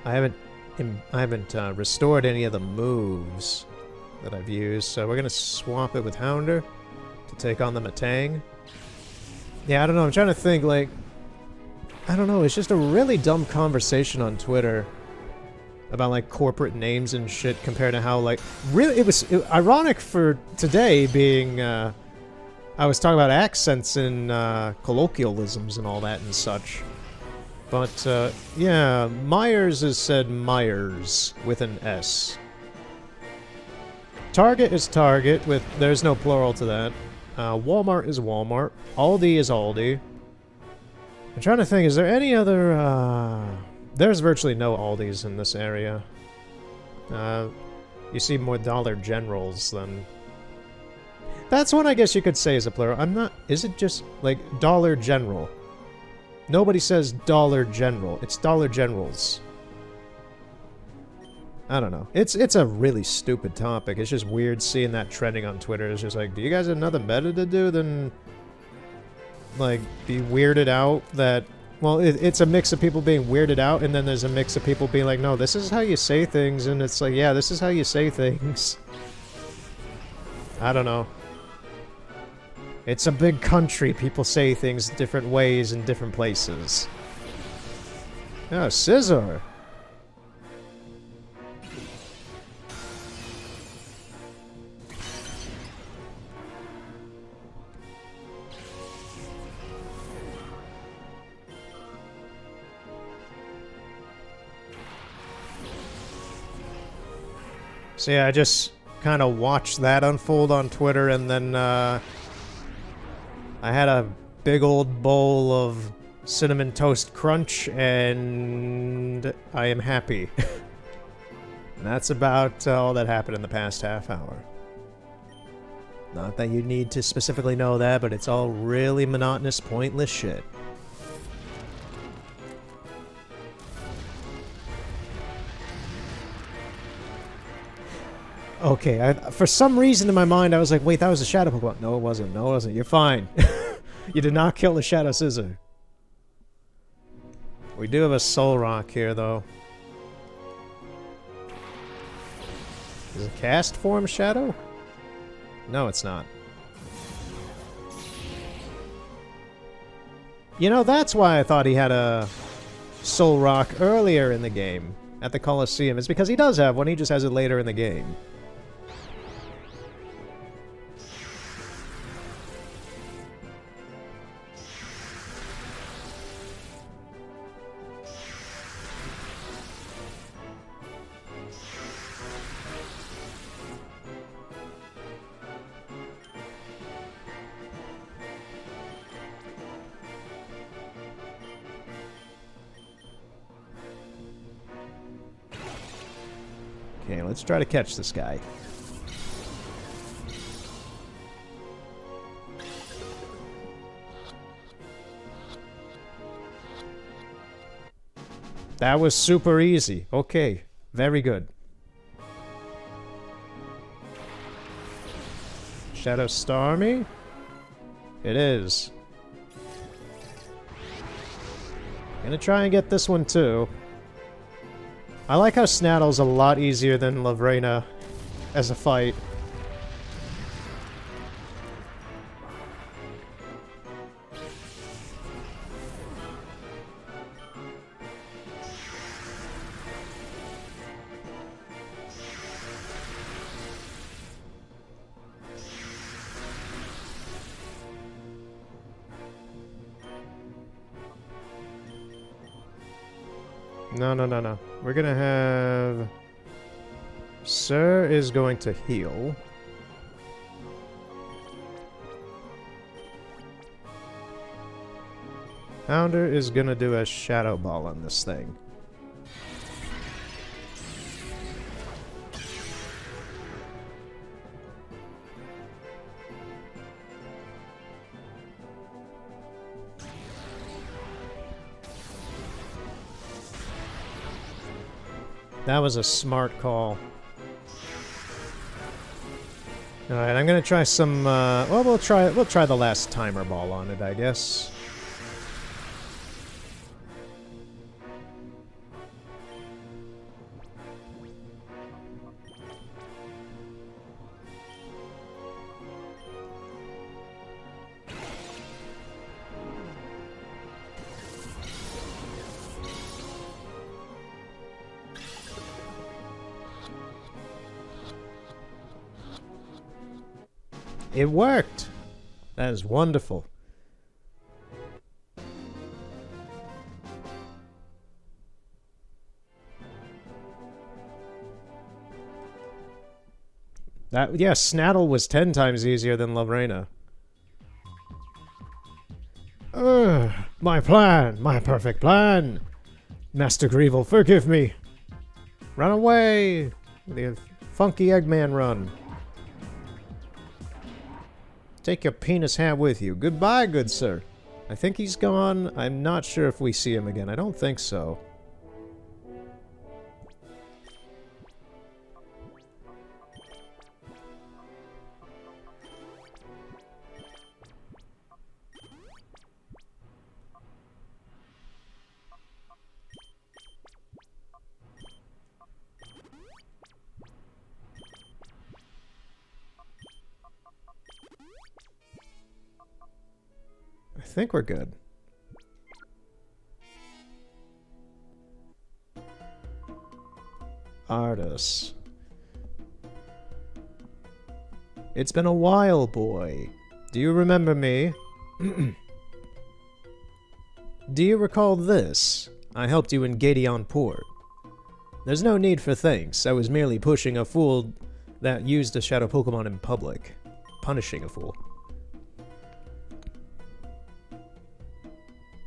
S1: I haven't restored any of the moves that I've used, so we're gonna swap it with Hounder to take on the Matang. Yeah, I don't know, I'm trying to think, like... I don't know, it's just a really dumb conversation on Twitter about, like, corporate names and shit compared to how, like... Really, it was ironic for today being, I was talking about accents and, colloquialisms and all that and such. But, yeah, Myers is said Myers with an S. Target is Target with... There's no plural to that. Walmart is Walmart. Aldi is Aldi. I'm trying to think, is there any other, There's virtually no Aldis in this area. You see more Dollar Generals than... That's one I guess you could say is a plural. I'm not... Is it just, like, Dollar General? Nobody says Dollar General. It's Dollar Generals. I don't know. It's a really stupid topic. It's just weird seeing that trending on Twitter. It's just like, do you guys have nothing better to do than... like, be weirded out that... Well, it's a mix of people being weirded out, and then there's a mix of people being like, no, this is how you say things, and it's like, yeah, this is how you say things. I don't know. It's a big country. People say things different ways in different places. Oh, Scissor! So yeah, I just kind of watched that unfold on Twitter, and then I had a big old bowl of Cinnamon Toast Crunch, and I am happy. And that's about all that happened in the past half hour. Not that you need to specifically know that, but it's all really monotonous, pointless shit. Okay, for some reason in my mind, I was like, wait, that was a Shadow Pokemon. No, it wasn't. No, it wasn't. You're fine. You did not kill the Shadow Scissor. We do have a Soul Rock here, though. Is it cast form Shadow? No, it's not. You know, that's why I thought he had a Soul Rock earlier in the game at the Colosseum. It's because he does have one, he just has it later in the game. Okay, let's try to catch this guy. That was super easy. Okay, very good. Shadow Stormy? It is. Gonna try and get this one too. I like how Snattle's a lot easier than Lavrena as a fight. No, no, no, no. We're gonna have... Sir is going to heal. Pounder is gonna do a Shadow Ball on this thing. That was a smart call. Alright, I'm gonna try some, well, we'll try the last timer ball on it, I guess. It worked! That is wonderful. That, yeah, Snattle was 10 times easier than Lavrena. My plan! My perfect plan! Master Greevil, forgive me! Run away! The funky Eggman run. Take your penis hat with you. Goodbye, good sir. I think he's gone. I'm not sure if we see him again. I don't think so. I think we're good. Artus. It's been a while, boy. Do you remember me? Do you recall this? I helped you in Gadeon Port. There's no need for thanks. I was merely pushing a fool that used a shadow Pokemon in public. Punishing a fool.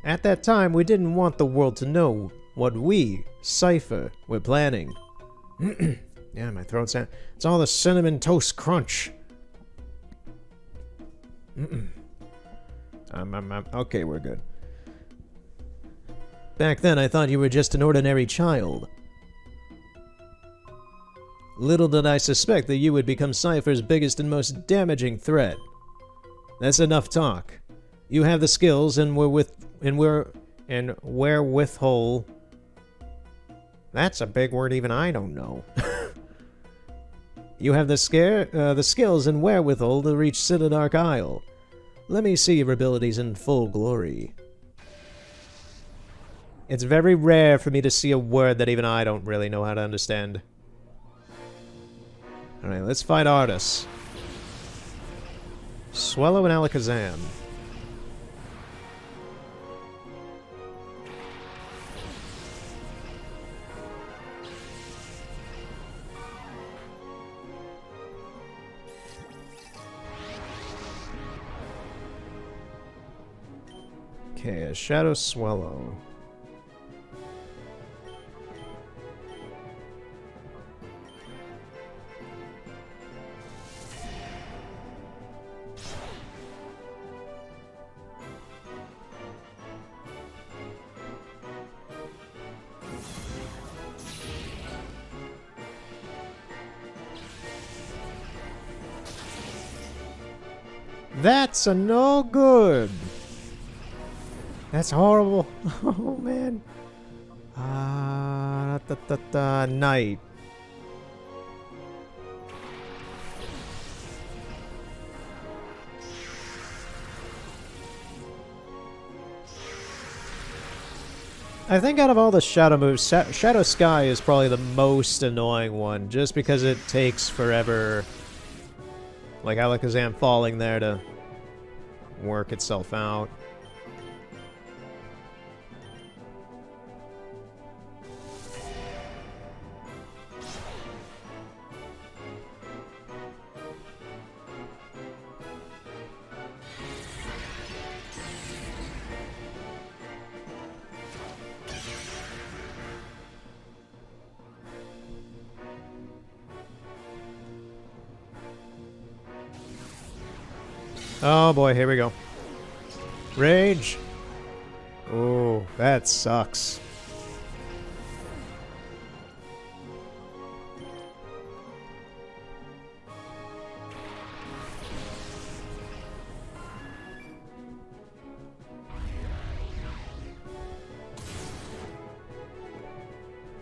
S1: At that time, we didn't want the world to know what we, Cypher, were planning. Yeah, my throat's out. It's all the cinnamon toast crunch. Okay, we're good. Back then, I thought you were just an ordinary child. Little did I suspect that you would become Cypher's biggest and most damaging threat. That's enough talk. You have the skills, and we're And wherewithal. That's a big word even I don't know. You have the skills and wherewithal to reach Citadark Isle. Let me see your abilities in full glory. It's very rare for me to see a word that even I don't really know how to understand. Alright, let's fight Artus. Swallow and Alakazam. Okay, a Shadow Swallow. That's a no good. That's horrible. Oh man. Night. I think out of all the Shadow moves, Shadow Sky is probably the most annoying one, just because it takes forever. Like Alakazam falling there to work itself out. Oh boy, here we go. Rage. Oh, that sucks.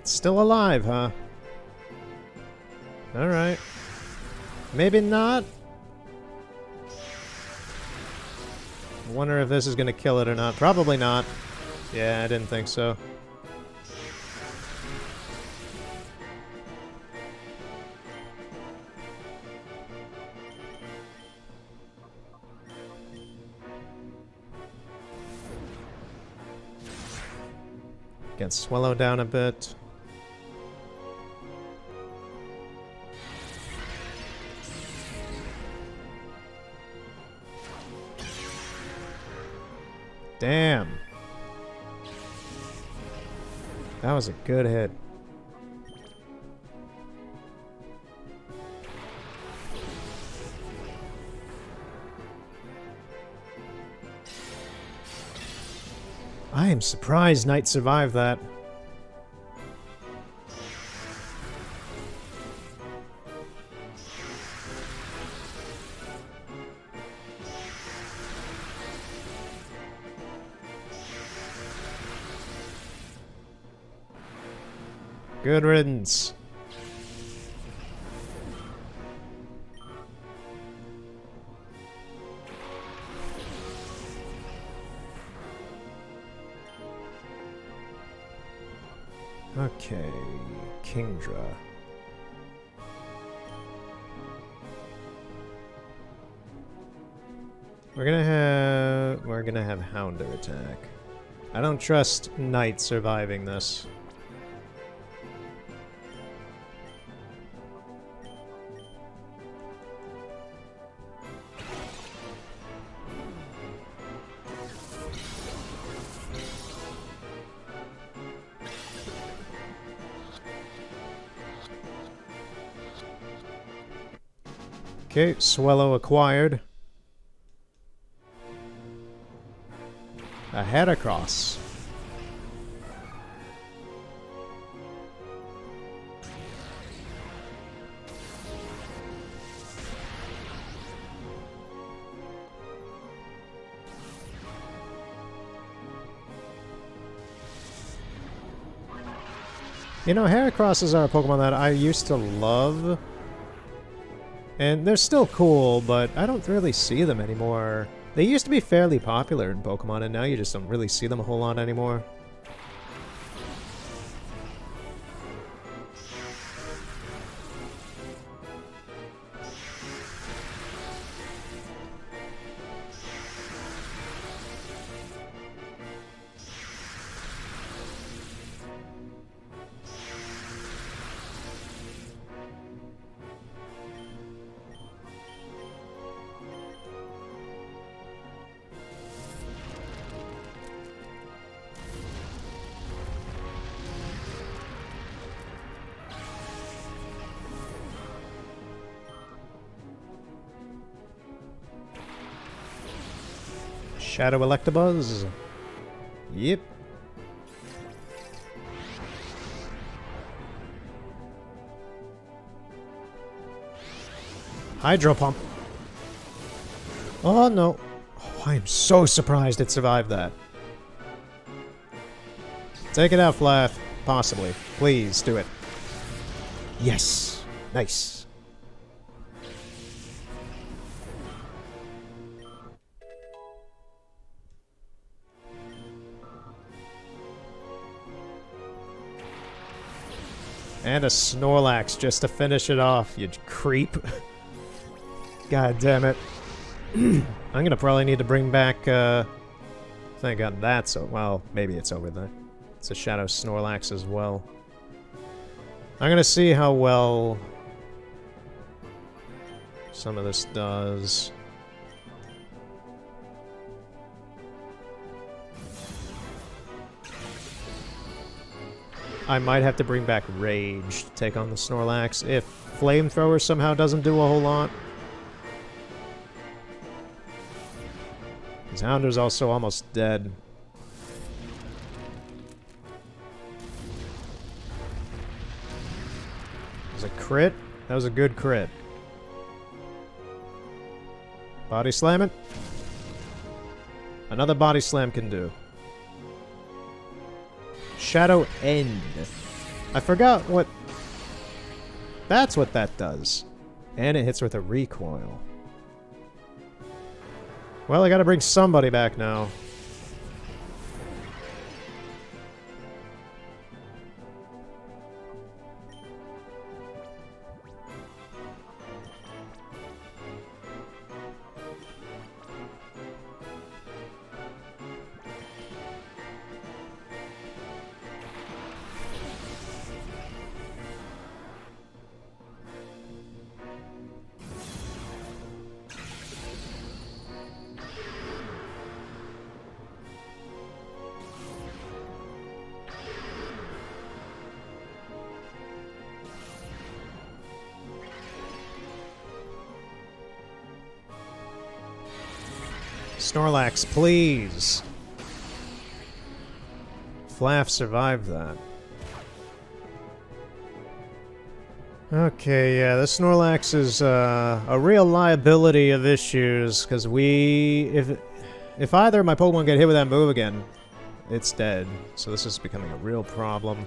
S1: Still alive, huh? Alright. Maybe not. Wonder if this is gonna kill it or not. Probably not. Yeah, I didn't think so. Get swallowed down a bit. Damn. That was a good hit. I am surprised Knight survived that. Good riddance. Okay, Kingdra. We're gonna have Houndour attack. I don't trust Knight surviving this. Okay, Swallow acquired. A Heracross. You know, Heracrosses are a Pokemon that I used to love. And they're still cool, but I don't really see them anymore. They used to be fairly popular in Pokemon, and now you just don't really see them a whole lot anymore. Shadow Electabuzz. Yep. Hydro Pump. Oh no. Oh, I am so surprised it survived that. Take it out, Flaff. Possibly. Please do it. Yes. Nice. And a Snorlax just to finish it off, you creep. God damn it. I'm gonna probably need to bring back, I think I got that, so, well, maybe it's over there. It's a Shadow Snorlax as well. I'm gonna see how well some of this does. I might have to bring back Rage to take on the Snorlax if Flamethrower somehow doesn't do a whole lot. His Hounder's also almost dead. That was a crit? That was a good crit. Body Slam it? Another Body Slam can do. Shadow End. I forgot what... That's what that does. And it hits with a recoil. Well, I gotta bring somebody back now. Snorlax, please. Flaff survived that. Okay, yeah, the Snorlax is a real liability of issues, because if either of my Pokemon get hit with that move again, it's dead. So this is becoming a real problem.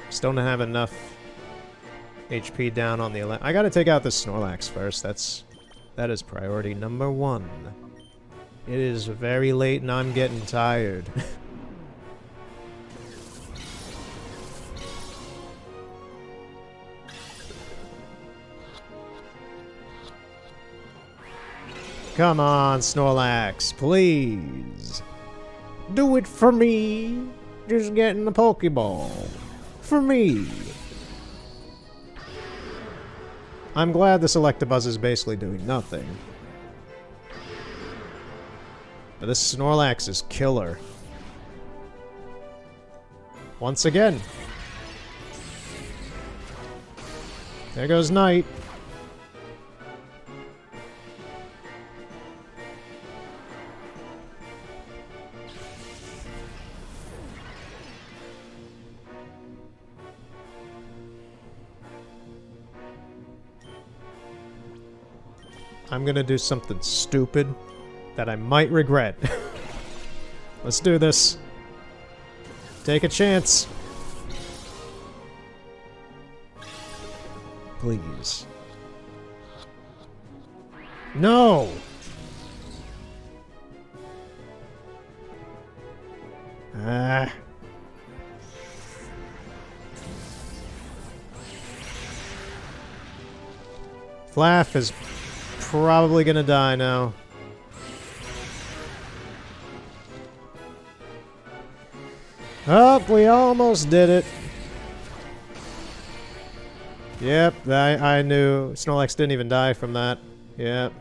S1: Just don't have enough HP down on the I gotta take out the Snorlax first. That is priority number 1. It is very late and I'm getting tired. Come on, Snorlax, please. Do it for me. Just getting the Pokeball. For me. I'm glad this Electabuzz is basically doing nothing. But this Snorlax is killer. Once again. There goes Night. I'm gonna do something stupid that I might regret. Let's do this. Take a chance. Please. No! Ah. Flaff is probably gonna die now. Oh, we almost did it. Yep, I knew. Snorlax didn't even die from that. Yep.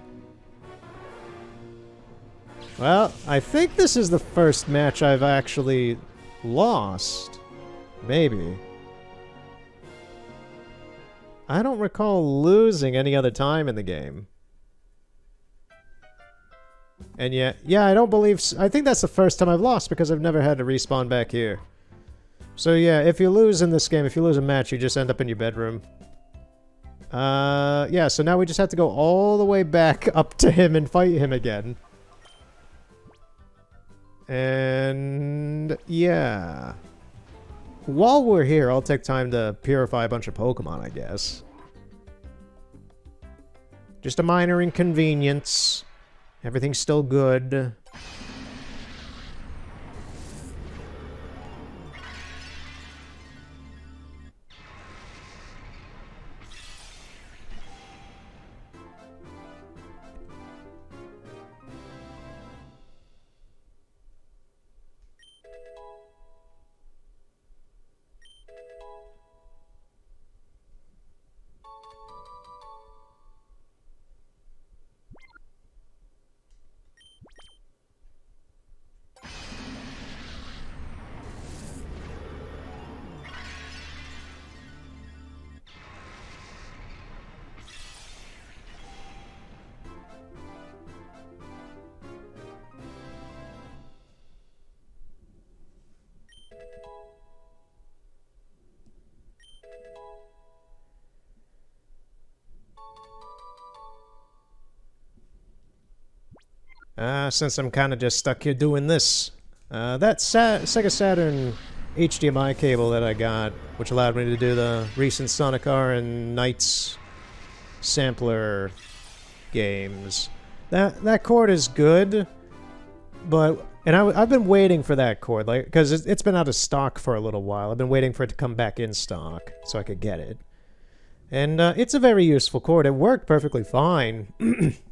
S1: Well, I think this is the first match I've actually lost. Maybe. I don't recall losing any other time in the game. And yet, yeah, I don't believe... I think that's the first time I've lost because I've never had to respawn back here. So yeah, if you lose in this game, if you lose a match, you just end up in your bedroom. Yeah, so now we just have to go all the way back up to him and fight him again. And... yeah. While we're here, I'll take time to purify a bunch of Pokemon, I guess. Just a minor inconvenience. Everything's still good. Since I'm kind of just stuck here doing this. That Sega Saturn HDMI cable that I got, which allowed me to do the recent Sonic R and Knights sampler games. That cord is good, but... and I've been waiting for that cord, like, because it's been out of stock for a little while. I've been waiting for it to come back in stock so I could get it. And it's a very useful cord. It worked perfectly fine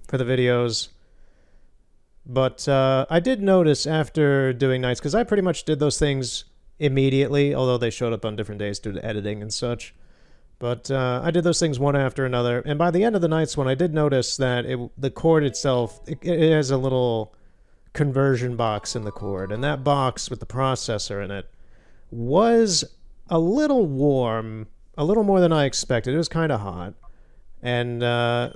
S1: for the videos. But I did notice after doing Nights, because I pretty much did those things immediately, although they showed up on different days due to editing and such. But I did those things one after another, and by the end of the Nights one, I did notice that the cord itself, it has a little conversion box in the cord, and that box with the processor in it was a little warm, a little more than I expected. It was kind of hot. And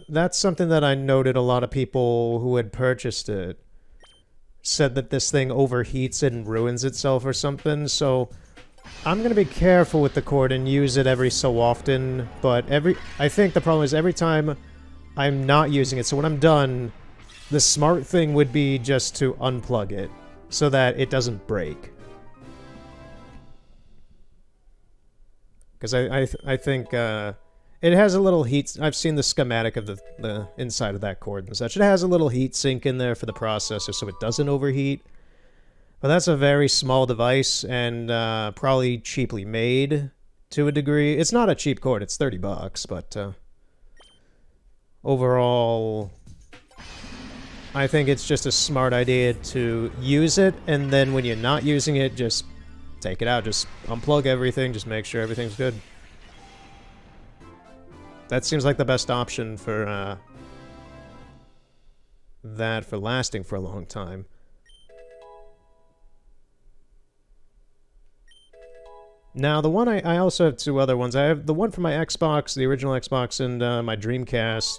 S1: that's something that I noted a lot of people who had purchased it said that this thing overheats and ruins itself or something. So I'm going to be careful with the cord and use it every so often. But I think the problem is every time I'm not using it. So when I'm done, the smart thing would be just to unplug it so that it doesn't break. Because I think... it has a little heat... I've seen the schematic of the inside of that cord and such. It has a little heat sink in there for the processor so it doesn't overheat. But that's a very small device and probably cheaply made to a degree. It's not a cheap cord. It's $30, but overall, I think it's just a smart idea to use it, and then when you're not using it, just take it out. Just unplug everything. Just make sure everything's good. That seems like the best option for that for lasting for a long time. Now, the one I also have two other ones. I have the one for my Xbox, the original Xbox, and my Dreamcast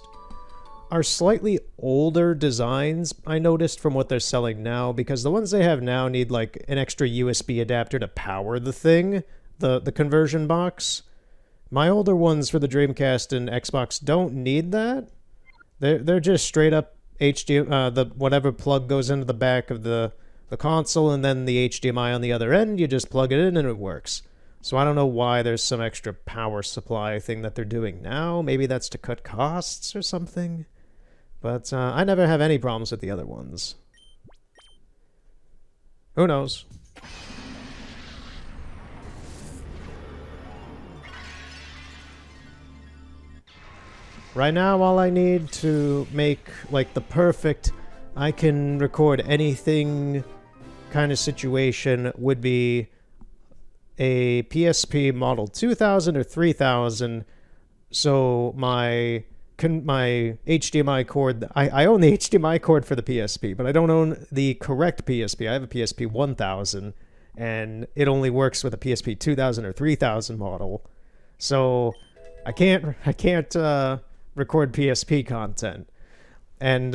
S1: are slightly older designs, I noticed, from what they're selling now, because the ones they have now need, like, an extra USB adapter to power the thing, the conversion box. My older ones for the Dreamcast and Xbox don't need that. They're just straight up HDMI, the whatever plug goes into the back of the the console and then the HDMI on the other end, you just plug it in and it works. So I don't know why there's some extra power supply thing that they're doing now. Maybe that's to cut costs or something. But I never have any problems with the other ones. Who knows? Right now, all I need to make, like, the perfect, I can record anything kind of situation would be a PSP model 2000 or 3000, so my HDMI cord, I own the HDMI cord for the PSP, but I don't own the correct PSP. I have a PSP 1000, and it only works with a PSP 2000 or 3000 model, so I can't record PSP content. And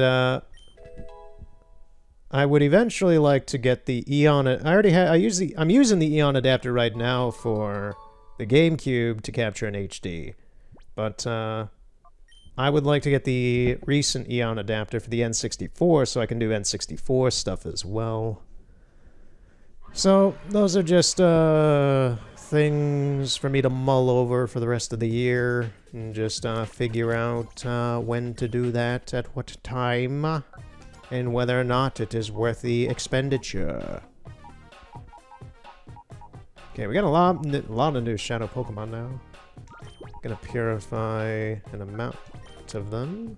S1: I would eventually like to get the Eon. I'm using the Eon adapter right now for the GameCube to capture in HD, but I would like to get the recent Eon adapter for the N64 so I can do N64 stuff as well. So those are just things for me to mull over for the rest of the year and just figure out when to do that, at what time, and whether or not it is worth the expenditure. Okay, we got a lot of new shadow Pokemon now. Gonna purify an amount of them.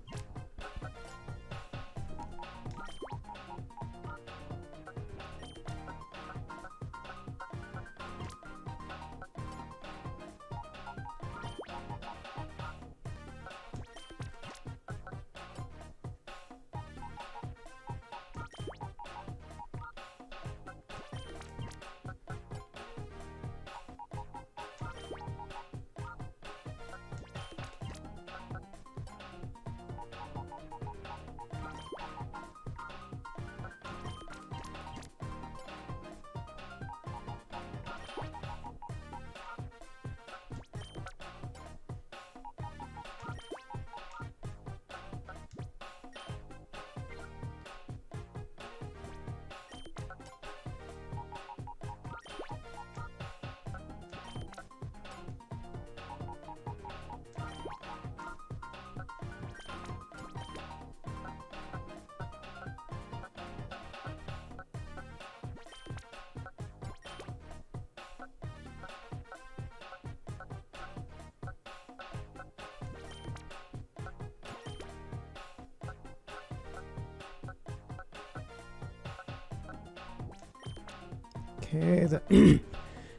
S1: Okay,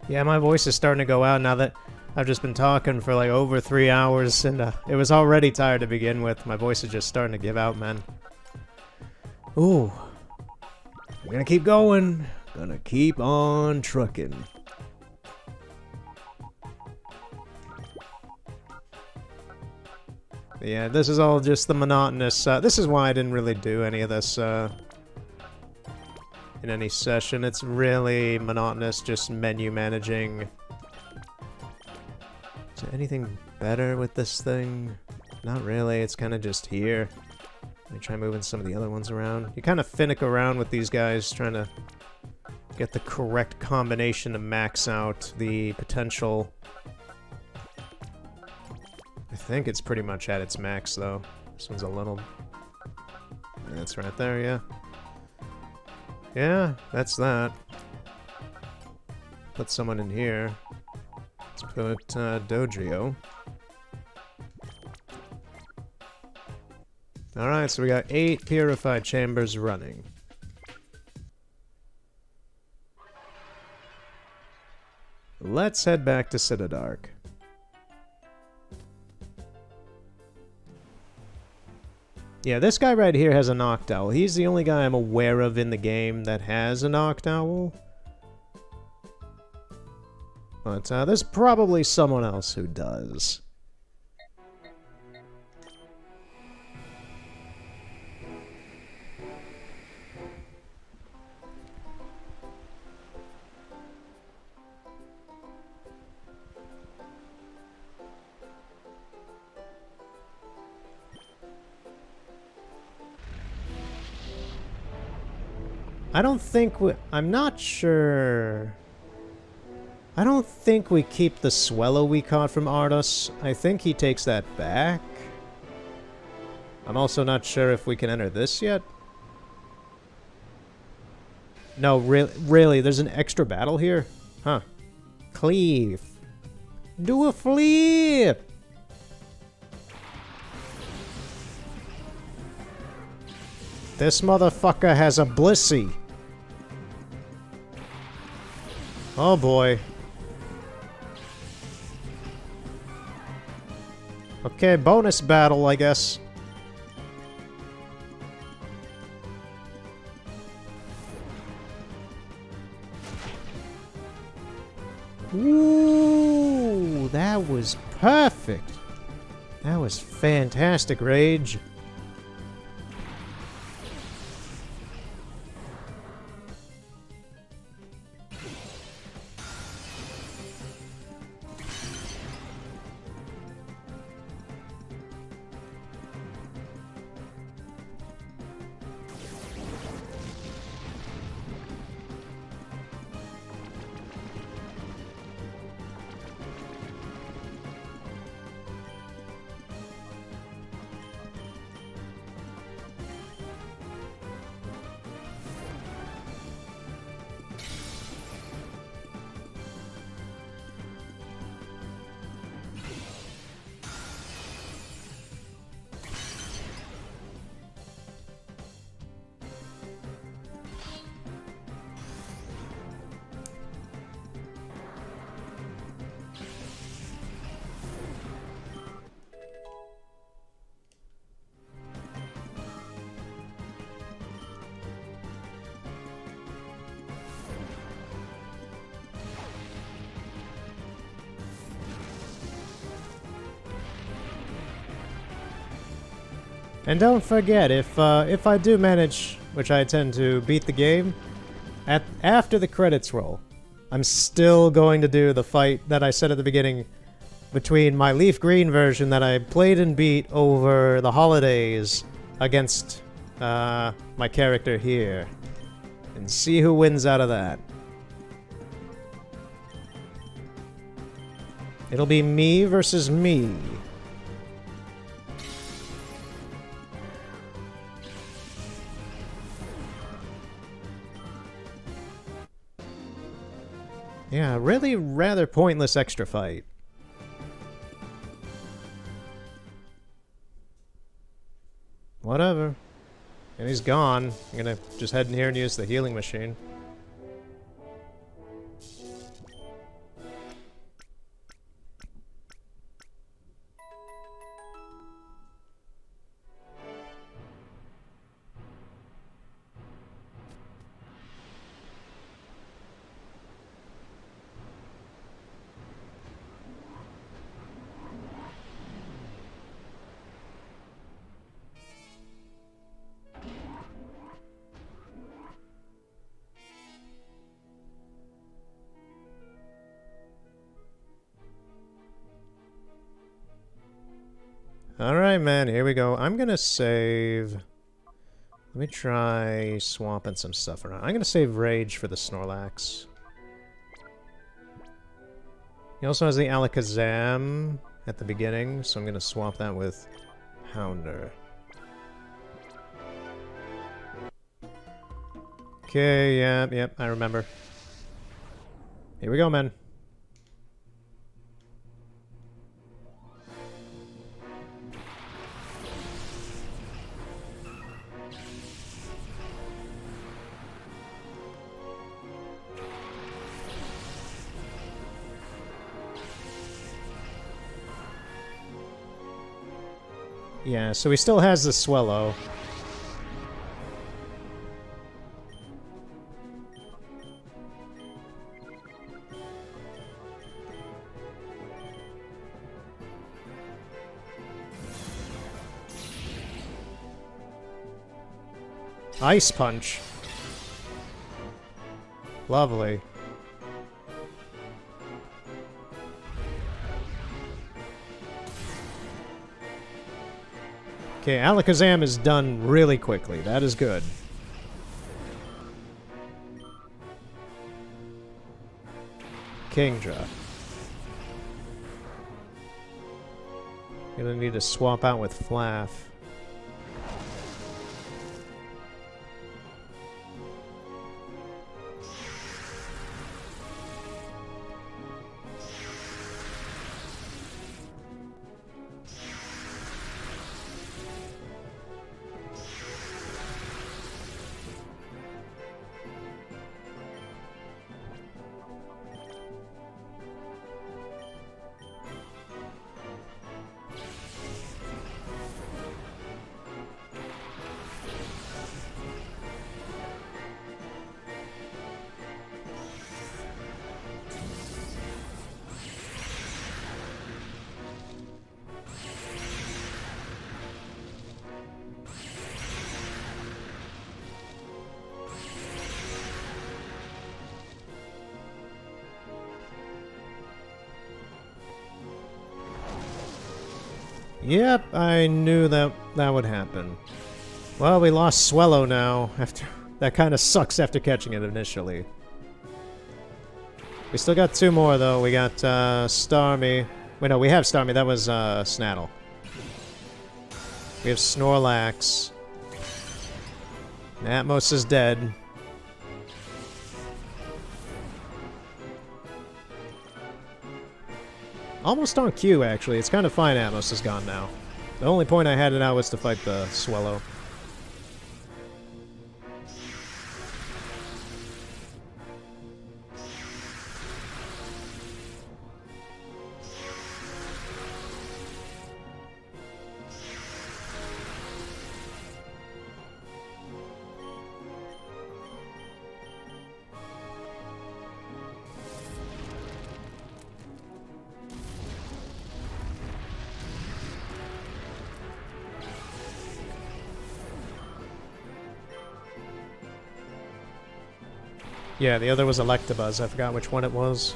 S1: yeah, my voice is starting to go out now that I've just been talking for like over 3 hours, and it was already tired to begin with. My voice is just starting to give out, man. Ooh. I'm gonna keep going. Gonna keep on trucking. Yeah, this is all just the monotonous, this is why I didn't really do any of this, in any session. It's really monotonous, just menu managing. Is there anything better with this thing? Not really, it's kind of just here. Let me try moving some of the other ones around. You kind of finick around with these guys, trying to get the correct combination to max out the potential. I think it's pretty much at its max, though. This one's a little... That's right there, yeah. Yeah, that's that. Put someone in here. Let's put Dodrio. Alright, so we got 8 purified chambers running. Let's head back to Citadark. Yeah, this guy right here has a Noctowl. He's the only guy I'm aware of in the game that has a Noctowl. But there's probably someone else who does. I don't think we... I'm not sure... I don't think we keep the Swellow we caught from Ardos. I think he takes that back. I'm also not sure if we can enter this yet. No, really, there's an extra battle here? Huh. Cleave. Do a flip! This motherfucker has a Blissey. Oh boy. Okay, bonus battle, I guess. Ooh, that was perfect. That was fantastic, Rage. And don't forget, if I do manage, which I tend to, beat the game, after the credits roll, I'm still going to do the fight that I said at the beginning between my Leaf Green version that I played and beat over the holidays against my character here. And see who wins out of that. It'll be me versus me. Yeah, really rather pointless extra fight. Whatever. And he's gone. I'm gonna just head in here and use the healing machine. Alright, man, here we go. I'm gonna save... Let me try swapping some stuff around. I'm gonna save Rage for the Snorlax. He also has the Alakazam at the beginning, so I'm gonna swap that with Hounder. Okay, yep, I remember. Here we go, man. Yeah, so he still has the Swellow. Ice Punch. Lovely. Okay, Alakazam is done really quickly. That is good. Kingdra. Gonna need to swap out with Flaff. Yep, I knew that would happen. Well, we lost Swellow now. That kind of sucks after catching it initially. We still got two more, though. We got Starmie. Wait, no, we have Starmie. That was Snaddle. We have Snorlax. Atmos is dead. Almost on cue, actually. It's kind of fine Atmos is gone now. The only point I had it out was to fight the Swellow. Yeah, the other was Electabuzz. I forgot which one it was.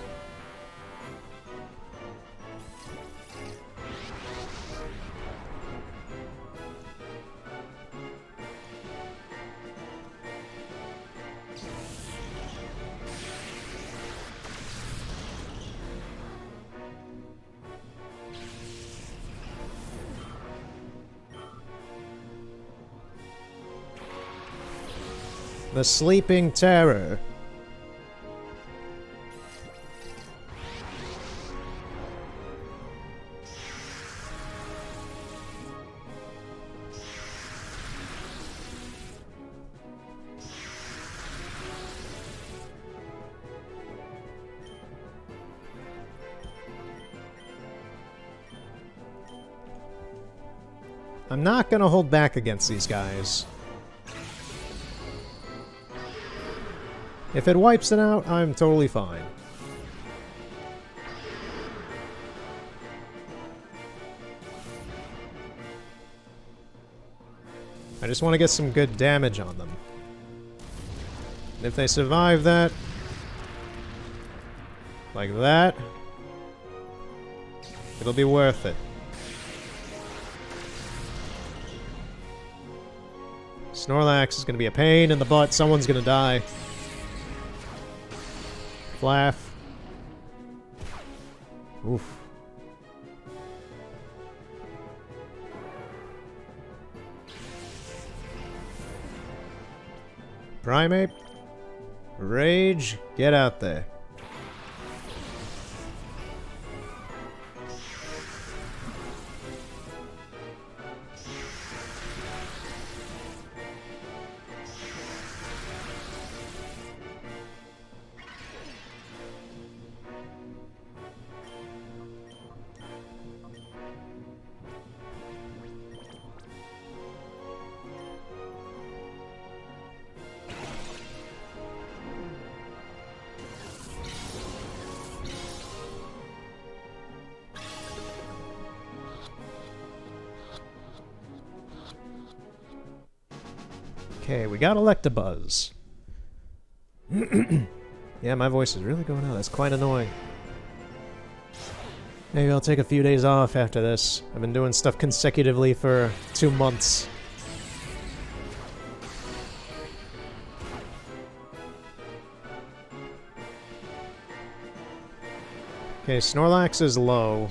S1: The Sleeping Terror. I'm not gonna hold back against these guys. If it wipes it out, I'm totally fine. I just want to get some good damage on them. And if they survive that, like that, it'll be worth it. Snorlax is going to be a pain in the butt. Someone's going to die. Flaff. Oof. Primeape. Rage. Get out there. Okay, we got Electabuzz. Yeah, my voice is really going out. That's quite annoying. Maybe I'll take a few days off after this. I've been doing stuff consecutively for 2 months. Okay, Snorlax is low.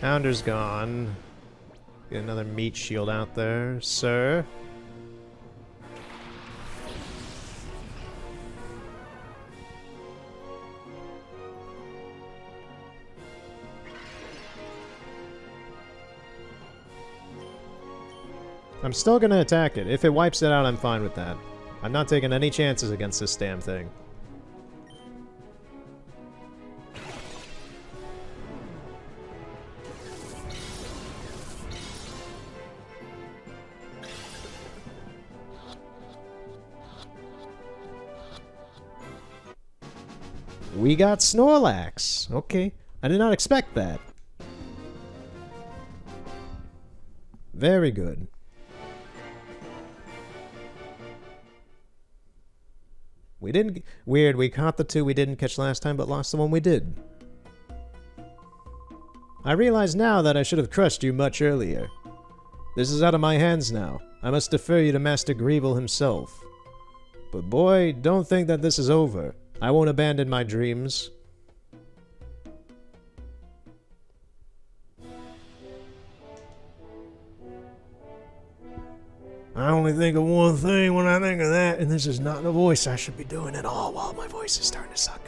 S1: Hounder's gone. Get another meat shield out there, sir. I'm still gonna attack it. If it wipes it out, I'm fine with that. I'm not taking any chances against this damn thing. We got Snorlax. Okay. I did not expect that. Very good. We didn't... Weird, we caught the two we didn't catch last time, but lost the one we did. I realize now that I should have crushed you much earlier. This is out of my hands now. I must defer you to Master Greevil himself. But boy, don't think that this is over. I won't abandon my dreams. I only think of one thing when I think of that, and this is not the voice I should be doing at all while my voice is starting to suck.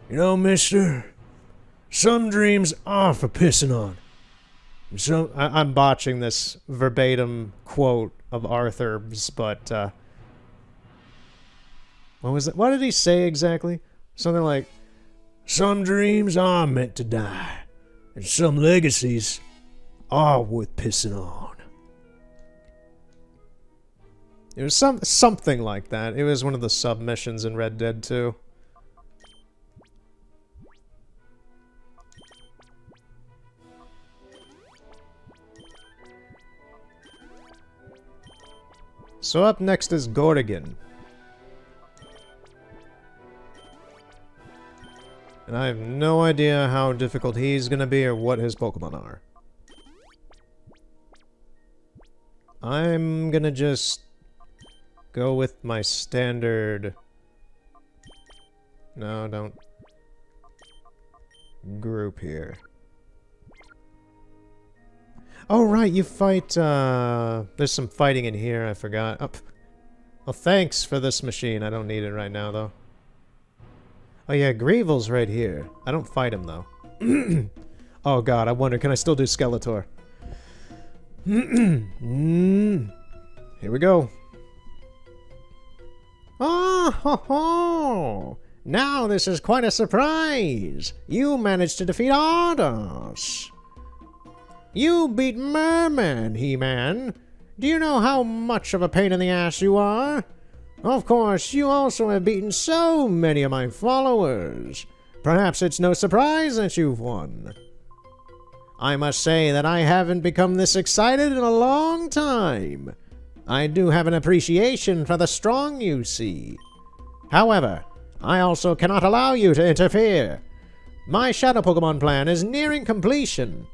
S1: You know, mister, some dreams are for pissing on. I'm botching this verbatim quote of Arthur's, but, what was it? What did he say exactly? Something like, some dreams are meant to die, and some legacies are worth pissing on. It was something like that. It was one of the submissions in Red Dead 2. So up next is Gordigan. And I have no idea how difficult he's gonna be or what his Pokemon are. I'm gonna just go with my standard... No, don't... group here. Oh, right, you fight, there's some fighting in here, I forgot. Oh, well, thanks for this machine. I don't need it right now, though. Oh, yeah, Greevil's right here. I don't fight him, though. Oh, God, I wonder, can I still do Skeletor? Here we go. Oh, ho, ho. Now this is quite a surprise. You managed to defeat Ardos. You beat Merman, He-Man. Do you know how much of a pain in the ass you are? Of course, you also have beaten so many of my followers. Perhaps it's no surprise that you've won. I must say that I haven't become this excited in a long time. I do have an appreciation for the strong you see. However, I also cannot allow you to interfere. My Shadow Pokemon plan is nearing completion.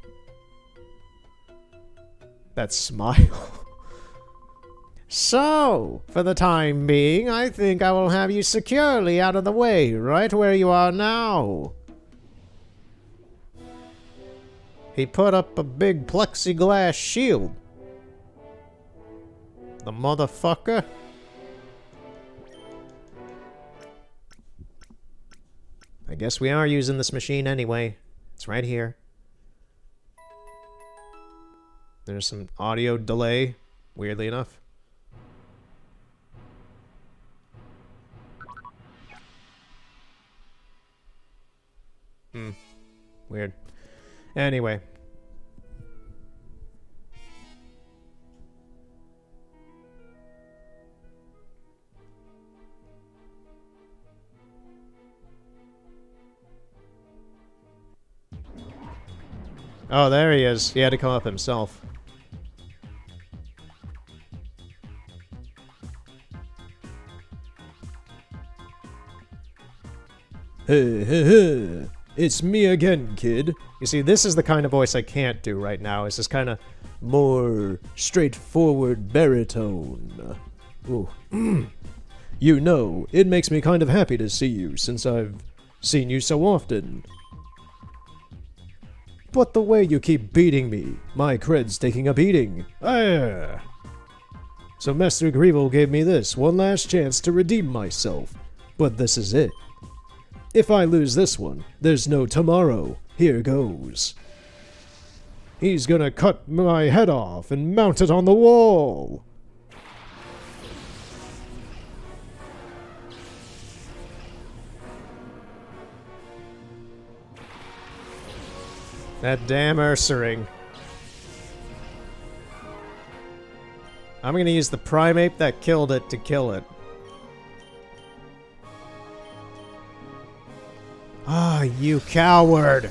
S1: That smile. So, for the time being, I think I will have you securely out of the way, right where you are now. He put up a big plexiglass shield. The motherfucker. I guess we are using this machine anyway. It's right here. There's some audio delay, weirdly enough. Weird. Anyway. Oh, there he is. He had to come up himself. Hey, hey, hey. It's me again, kid. You see, this is the kind of voice I can't do right now. It's this kind of more straightforward baritone. Ooh. You know, it makes me kind of happy to see you, since I've seen you so often. But the way you keep beating me, my cred's taking a beating. Ah! So Master Greevil gave me this one last chance to redeem myself. But this is it. If I lose this one, there's no tomorrow. Here goes. He's gonna cut my head off and mount it on the wall. That damn Ursaring. I'm gonna use the Primeape that killed it to kill it. Ah, you coward!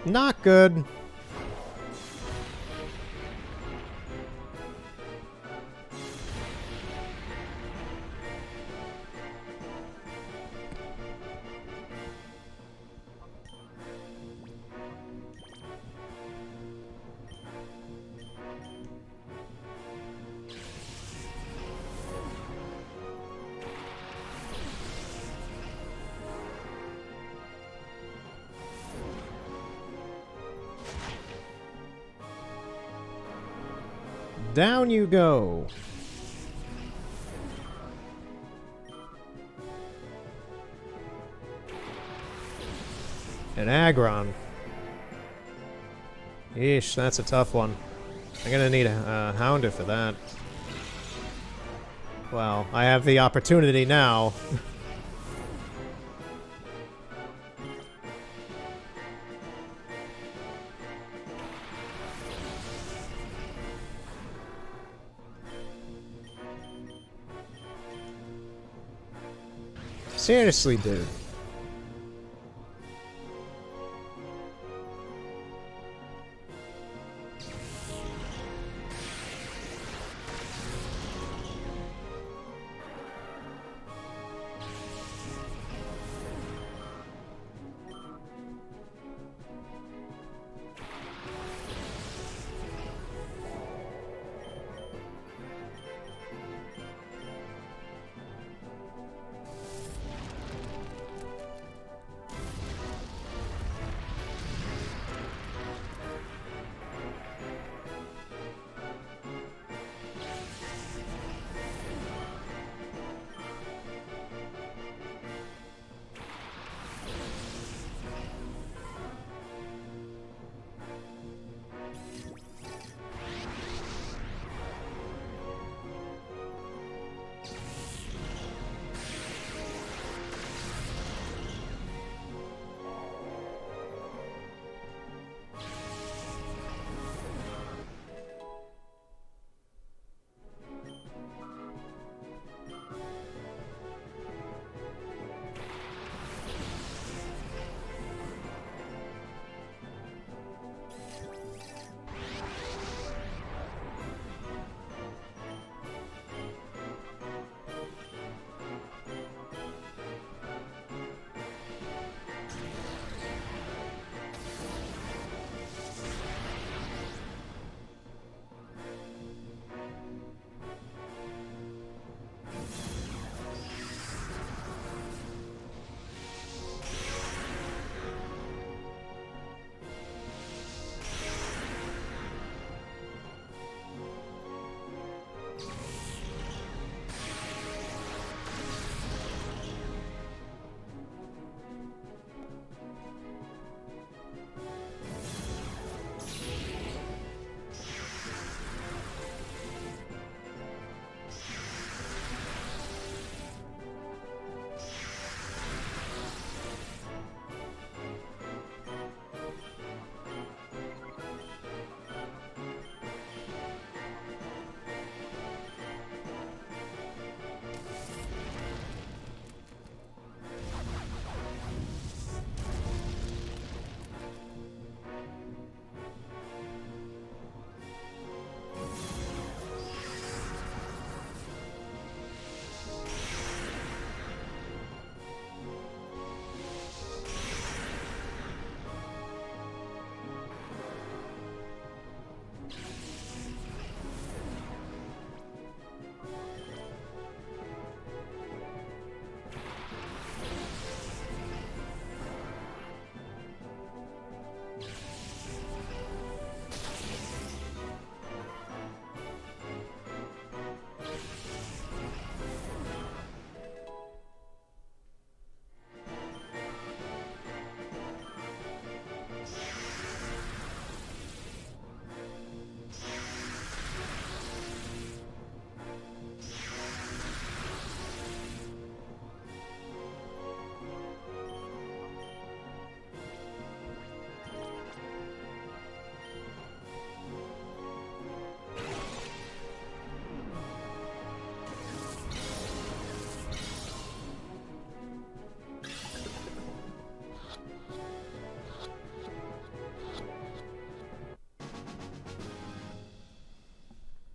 S1: Not good. Down you go. An Aggron. Yeesh, that's a tough one. I'm gonna need a Houndour for that. Well, I have the opportunity now. Seriously, dude.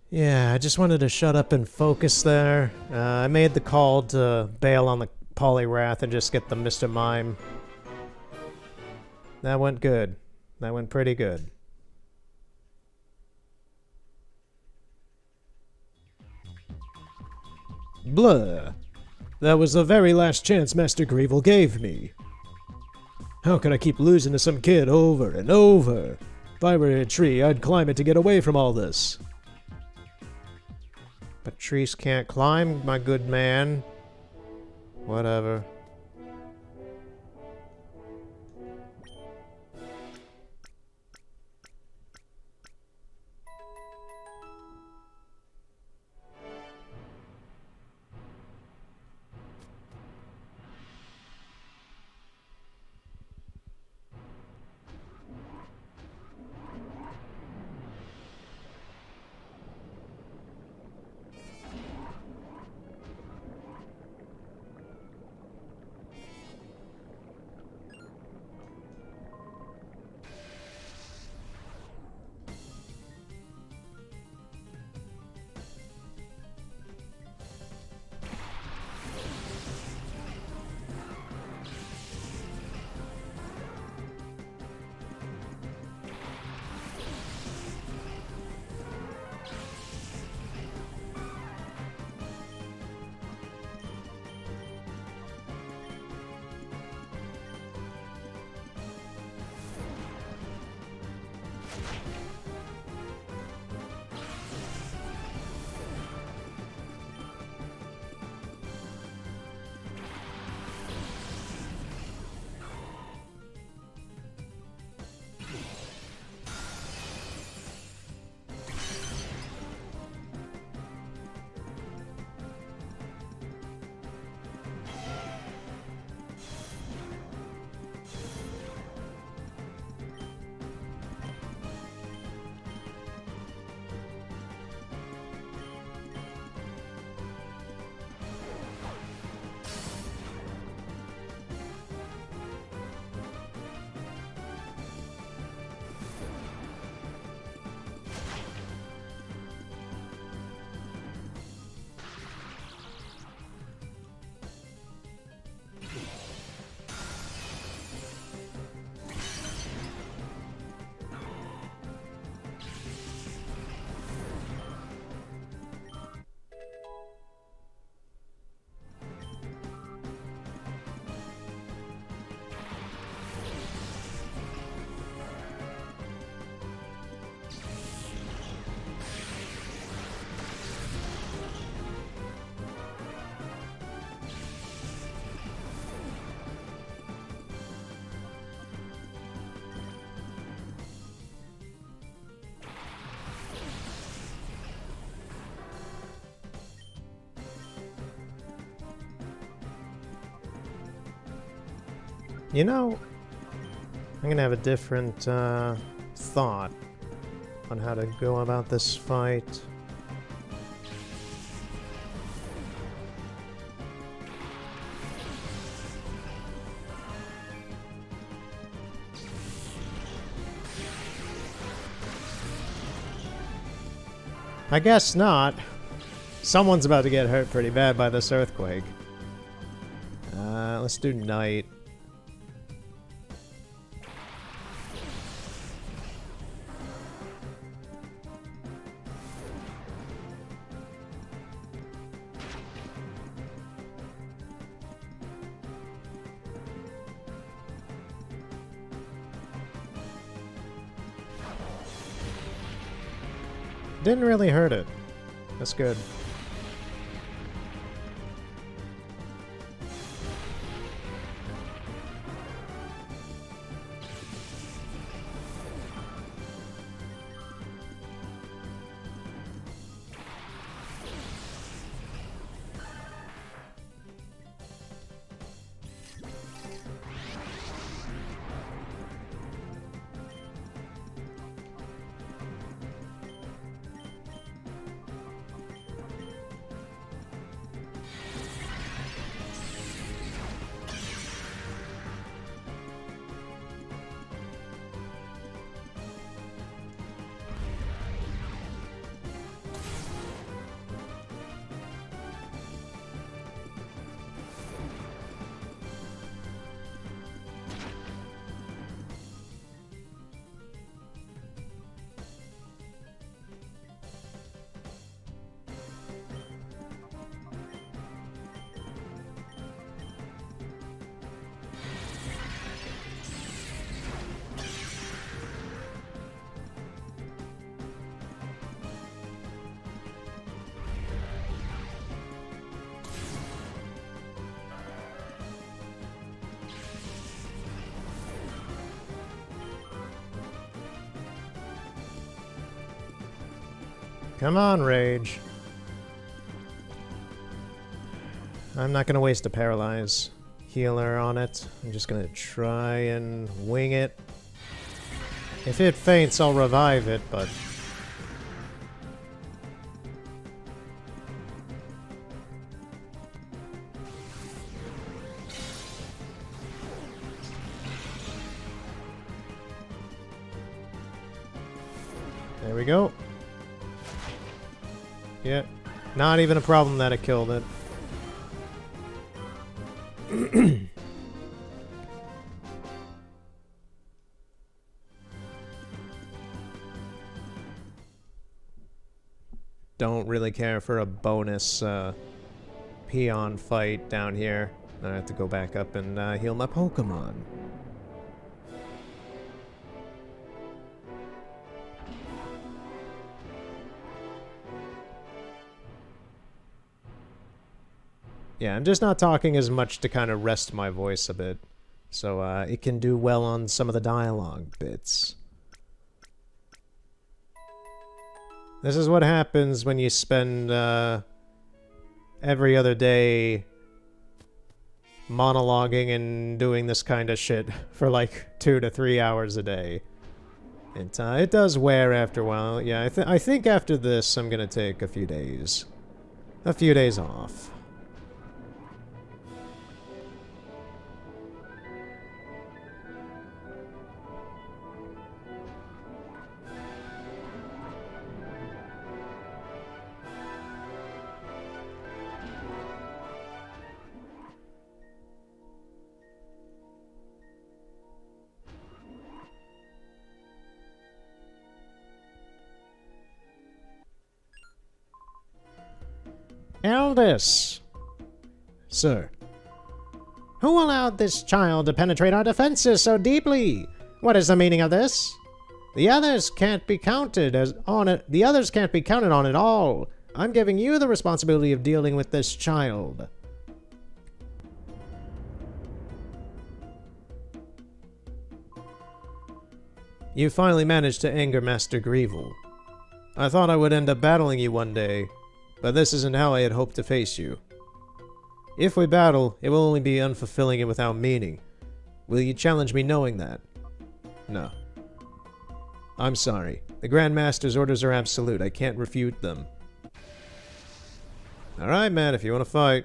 S1: Yeah, I just wanted to shut up and focus there. I made the call to bail on the Poliwrath and just get the Mr. Mime. That went good. That went pretty good. Blah. That was the very last chance Master Greevil gave me. How could I keep losing to some kid over and over? If I were a tree, I'd climb it to get away from all this. But trees can't climb, my good man. Whatever. You know, I'm gonna have a different thought on how to go about this fight. I guess not. Someone's about to get hurt pretty bad by this earthquake. Let's do night. Didn't really hurt it. That's good. Come on, Rage. I'm not gonna waste a Paralyze healer on it. I'm just gonna try and wing it. If it faints, I'll revive it, but... There we go. Yeah, not even a problem that it killed it. Don't really care for a bonus peon fight down here. I have to go back up and heal my Pokémon. Yeah, I'm just not talking as much to kind of rest my voice a bit, so it can do well on some of the dialogue bits. This is what happens when you spend every other day monologuing and doing this kind of shit for like 2 to 3 hours a day. It does wear after a while. Yeah, I think after this I'm gonna take a few days. A few days off. Eldest! Sir. Who allowed this child to penetrate our defenses so deeply? What is the meaning of this? The others can't be counted on it at all. I'm giving you the responsibility of dealing with this child. You finally managed to anger Master Greevil. I thought I would end up battling you one day, but this isn't how I had hoped to face you. If we battle, it will only be unfulfilling and without meaning. Will you challenge me knowing that? No. I'm sorry. The Grand Master's orders are absolute. I can't refute them. Alright, man, if you want to fight.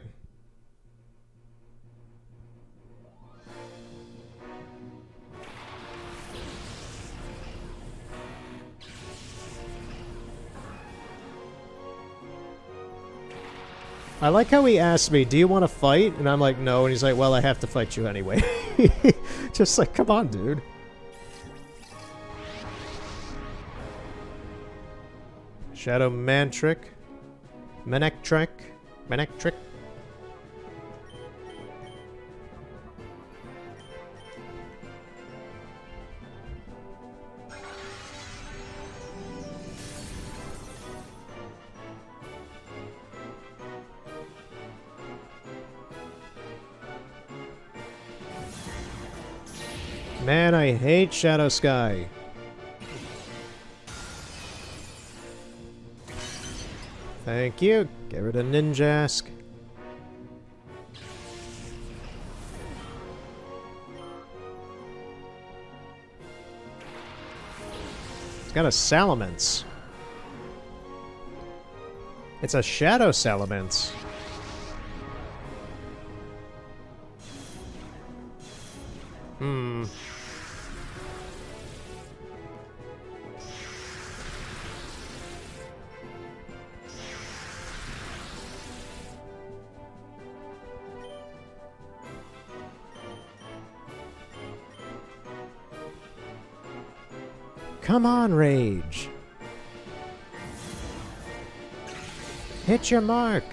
S1: I like how he asked me, do you want to fight? And I'm like, no. And he's like, well, I have to fight you anyway. Just like, come on, dude. Shadow Mantrick. Manectric. Manectric. Man, I hate Shadow Sky. Thank you. Get rid of Ninjask. It's got a Salamence. It's a Shadow Salamence. Hmm. Come on, Rage. Hit your mark.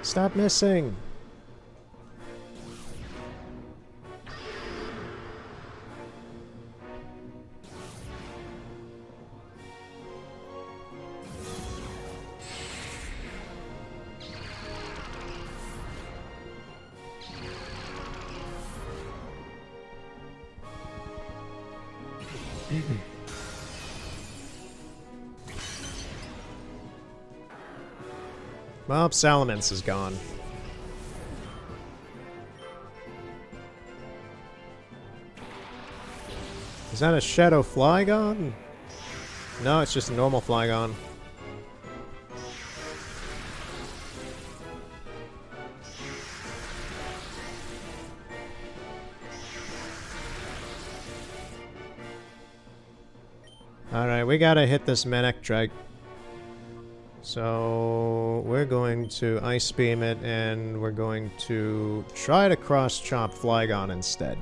S1: Stop missing. Well, Salamence is gone. Is that a Shadow Flygon? No, it's just a normal Flygon. Alright, we gotta hit this Manectric. So we're going to Ice Beam it, and we're going to try to cross-chop Flygon instead.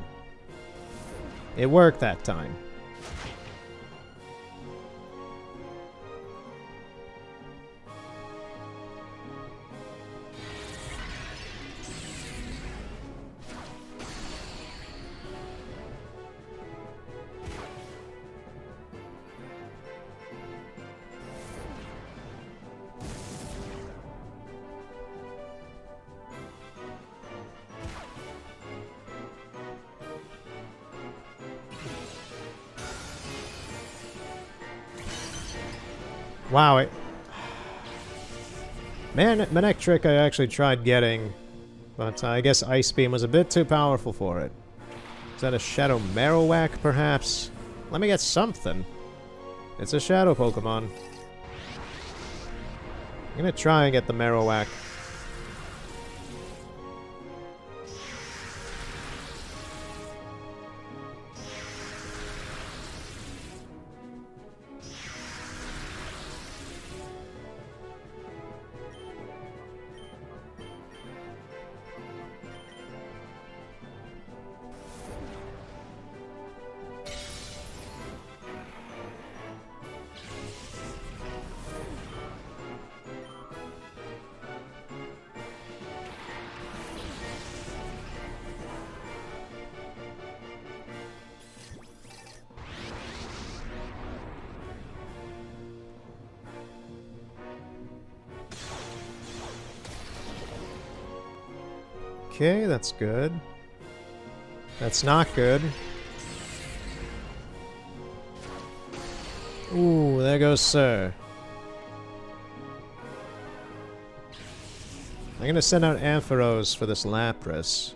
S1: It worked that time. Wow, Manectric I actually tried getting, but I guess Ice Beam was a bit too powerful for it. Is that a Shadow Marowak, perhaps? Let me get something. It's a Shadow Pokemon. I'm gonna try and get the Marowak. Okay, that's good. That's not good. Ooh, there goes Sir. I'm gonna send out Ampharos for this Lapras.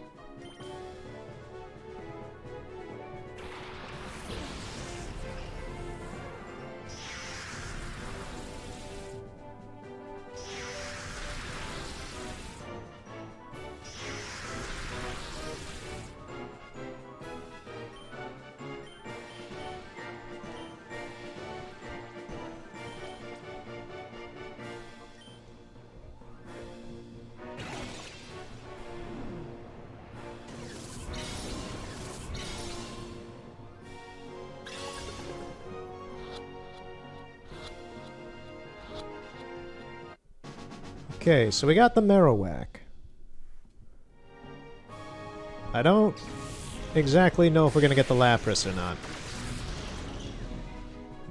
S1: Okay, so we got the Marowak. I don't exactly know if we're gonna get the Lapras or not.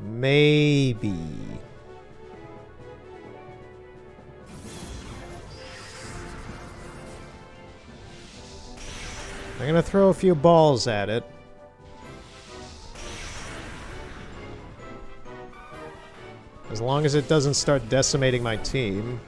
S1: Maybe. I'm gonna throw a few balls at it. As long as it doesn't start decimating my team.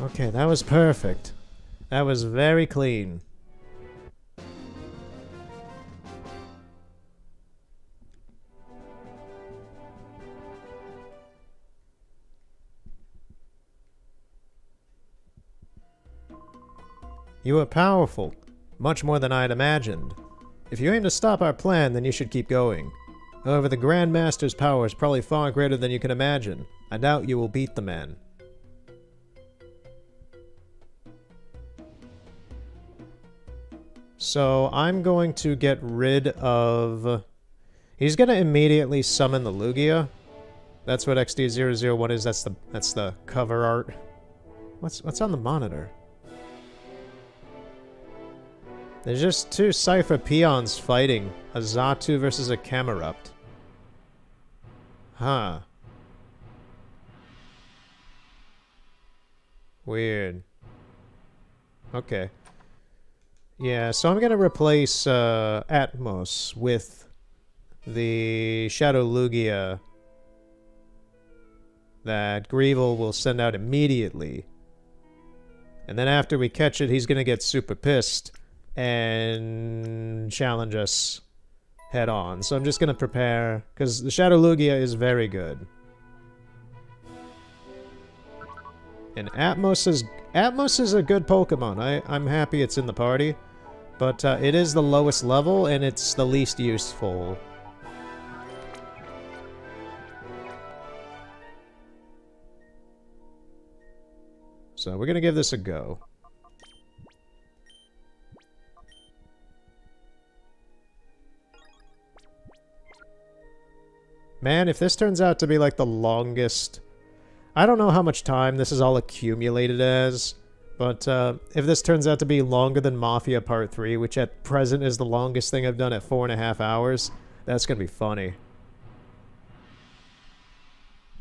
S1: Okay, that was perfect. That was very clean. You are powerful, much more than I had imagined. If you aim to stop our plan, then you should keep going. However, the Grand Master's power is probably far greater than you can imagine. I doubt you will beat the man. So I'm going to get rid of... He's going to immediately summon the Lugia. That's what XD001 is. That's the cover art. What's on the monitor? There's just two Cypher peons fighting. A Xatu versus a Camerupt. Huh. Weird. Okay. Yeah, so I'm gonna replace Atmos with the Shadow Lugia that Greevil will send out immediately. And then after we catch it, he's gonna get super pissed and challenge us head on. So I'm just gonna prepare, because the Shadow Lugia is very good. And Atmos is a good Pokemon. I'm happy it's in the party, but it is the lowest level and it's the least useful. So we're gonna give this a go. Man, if this turns out to be like the longest... I don't know how much time this is all accumulated as, but if this turns out to be longer than Mafia Part 3, which at present is the longest thing I've done at 4.5 hours, that's gonna be funny.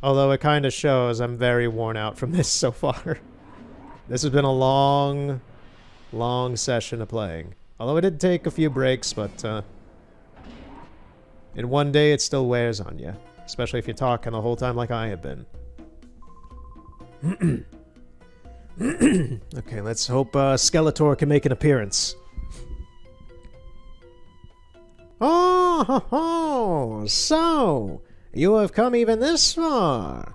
S1: Although it kind of shows I'm very worn out from this so far. This has been a long, long session of playing. Although it did take a few breaks, but in one day it still wears on you. Especially if you're talking the whole time like I have been. Okay, let's hope Skeletor can make an appearance. Oh, ho, ho. So, you have come even this far.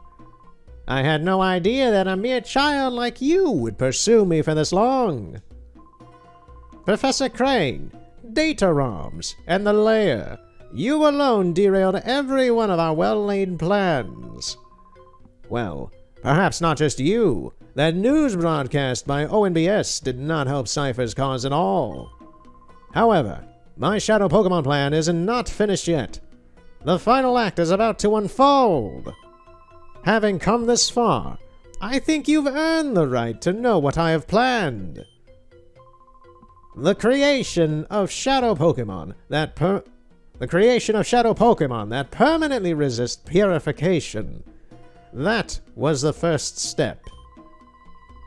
S1: I had no idea that a mere child like you would pursue me for this long. Professor Crane, Data ROMs, and the Lair, you alone derailed every one of our well-laid plans. Well, perhaps not just you. That news broadcast by ONBS did not help Cypher's cause at all. However, my Shadow Pokemon plan is not finished yet. The final act is about to unfold. Having come this far, I think you've earned the right to know what I have planned. The creation of Shadow Pokemon that permanently resist purification. That was the first step.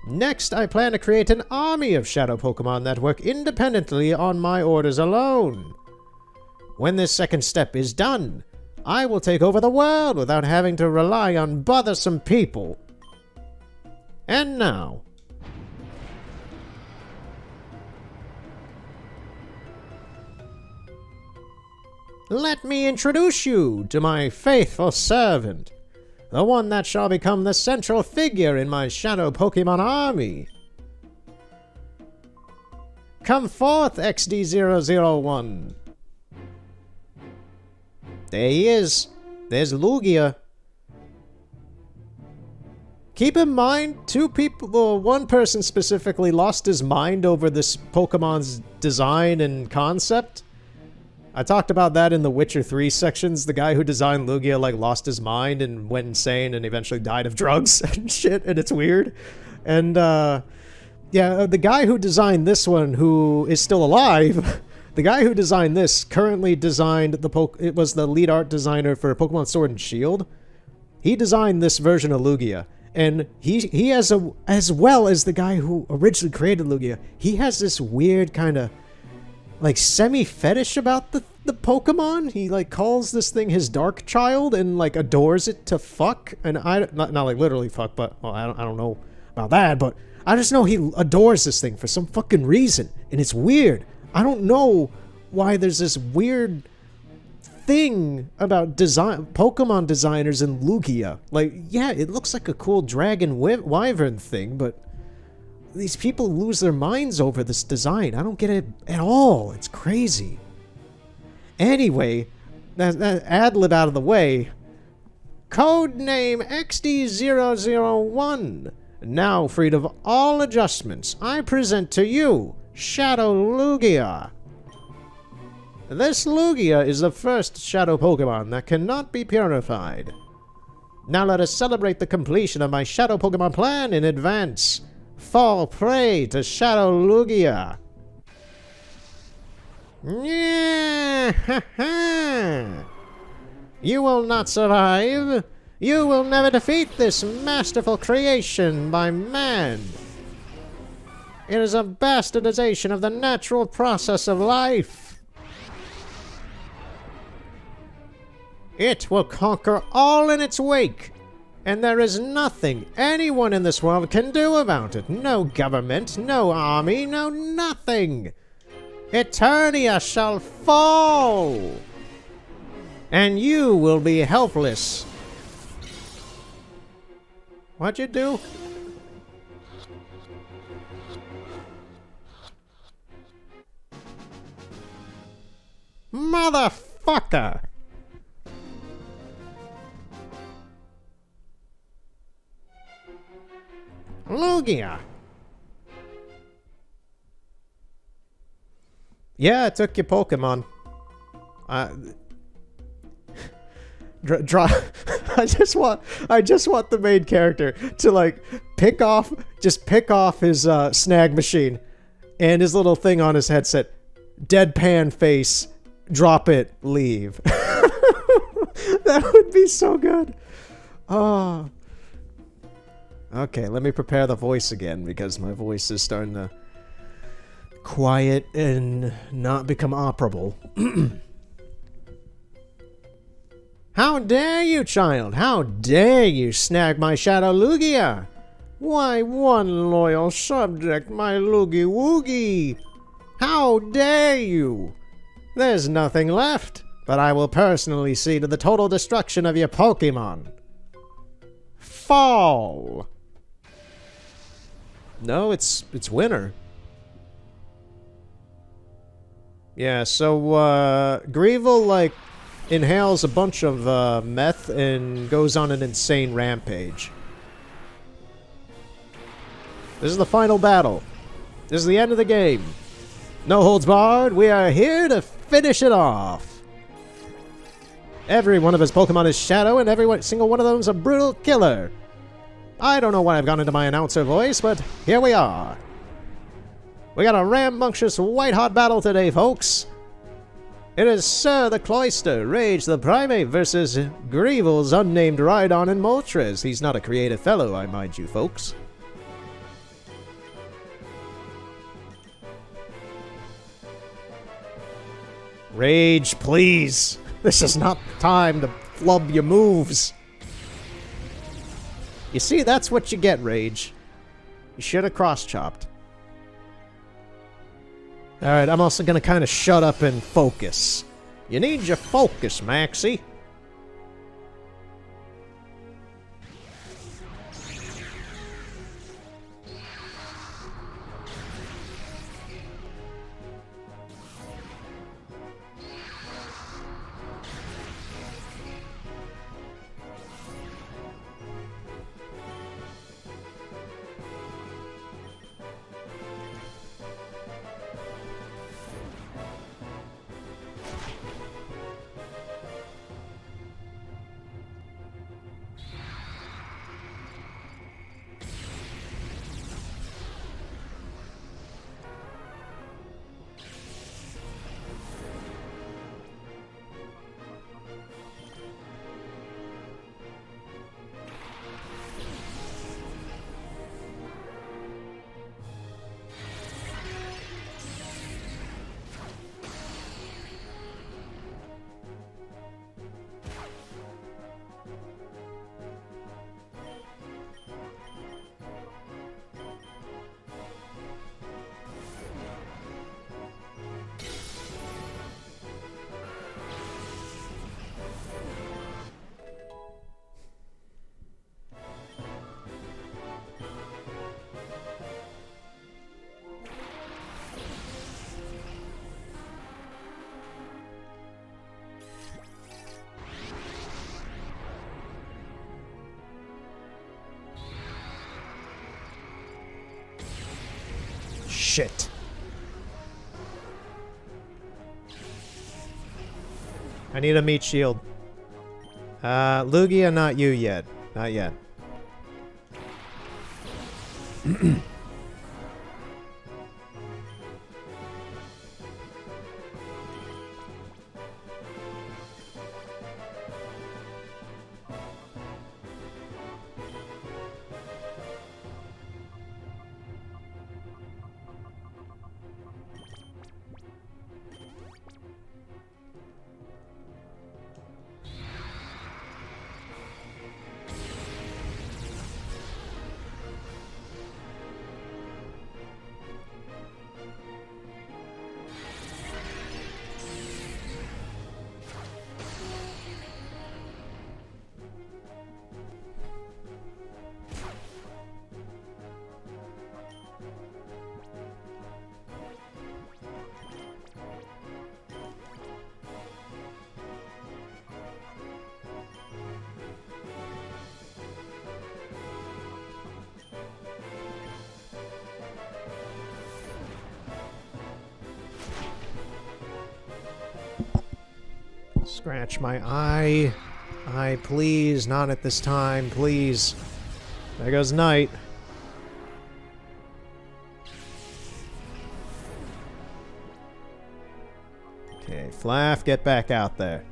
S1: Next, I plan to create an army of Shadow Pokemon that work independently on my orders alone. When this second step is done, I will take over the world without having to rely on bothersome people. And now... let me introduce you to my faithful servant, the one that shall become the central figure in my Shadow Pokemon army. Come forth, XD001. There he is. There's Lugia. Keep in mind, one person specifically lost his mind over this Pokemon's design and concept. I talked about that in the Witcher 3 sections. The guy who designed Lugia, like, lost his mind and went insane and eventually died of drugs and shit, and it's weird. And, yeah, the guy who designed this one, who is still alive, the guy who designed this currently designed it was the lead art designer for Pokemon Sword and Shield. He designed this version of Lugia. And he has as well as the guy who originally created Lugia, he has this weird kind of, like, semi-fetish about the Pokemon. He, like, calls this thing his dark child and, like, adores it to fuck. And not like literally fuck, but, well, I don't know about that, but I just know he adores this thing for some fucking reason. And it's weird. I don't know why there's this weird thing about Pokemon designers in Lugia. Like, yeah, it looks like a cool dragon wyvern thing, but these people lose their minds over this design. I don't get it at all. It's crazy. Anyway, that ad-lib out of the way. Codename XD001. Now freed of all adjustments, I present to you Shadow Lugia. This Lugia is the first Shadow Pokemon that cannot be purified. Now let us celebrate the completion of my Shadow Pokemon plan in advance. Fall prey to Shadow Lugia. Yeah, ha, ha. You will not survive. You will never defeat this masterful creation by man. It is a bastardization of the natural process of life. It will conquer all in its wake, and there is nothing anyone in this world can do about it. No government, no army, no nothing. Eternia shall fall, and you will be helpless. What'd you do? Motherfucker! Lugia! Yeah, I took your Pokemon. Draw. I just want the main character to like pick off his snag machine and his little thing on his headset. Deadpan face. Drop it. Leave. That would be so good. Oh. Okay, let me prepare the voice again because my voice is starting to quiet and not become operable. How dare you, child? How dare you snag my Shadow Lugia? Why, one loyal subject, my Loogie Woogie. How dare you? There's nothing left, but I will personally see to the total destruction of your Pokemon. Fall. No, it's winter. Yeah, so, Greevil, like, inhales a bunch of, meth and goes on an insane rampage. This is the final battle. This is the end of the game. No holds barred. We are here to finish it off. Every one of his Pokemon is Shadow, and every single one of them is a brutal killer. I don't know why I've gone into my announcer voice, but here we are. We got a rambunctious white-hot battle today, folks. It is Sir the Cloyster, Rage the Primate versus Greevil's unnamed Rhydon and Moltres. He's not a creative fellow, I mind you, folks. Rage, please. This is not the time to flub your moves. You see, that's what you get, Rage. You should have cross-chopped. Alright, I'm also gonna kind of shut up and focus. You need your focus, Maxie. Shit. I need a meat shield. Lugia, not you yet. Not yet. Scratch my eye. Eye, please. Not at this time, please. There goes Knight. Okay, Flaff, get back out there.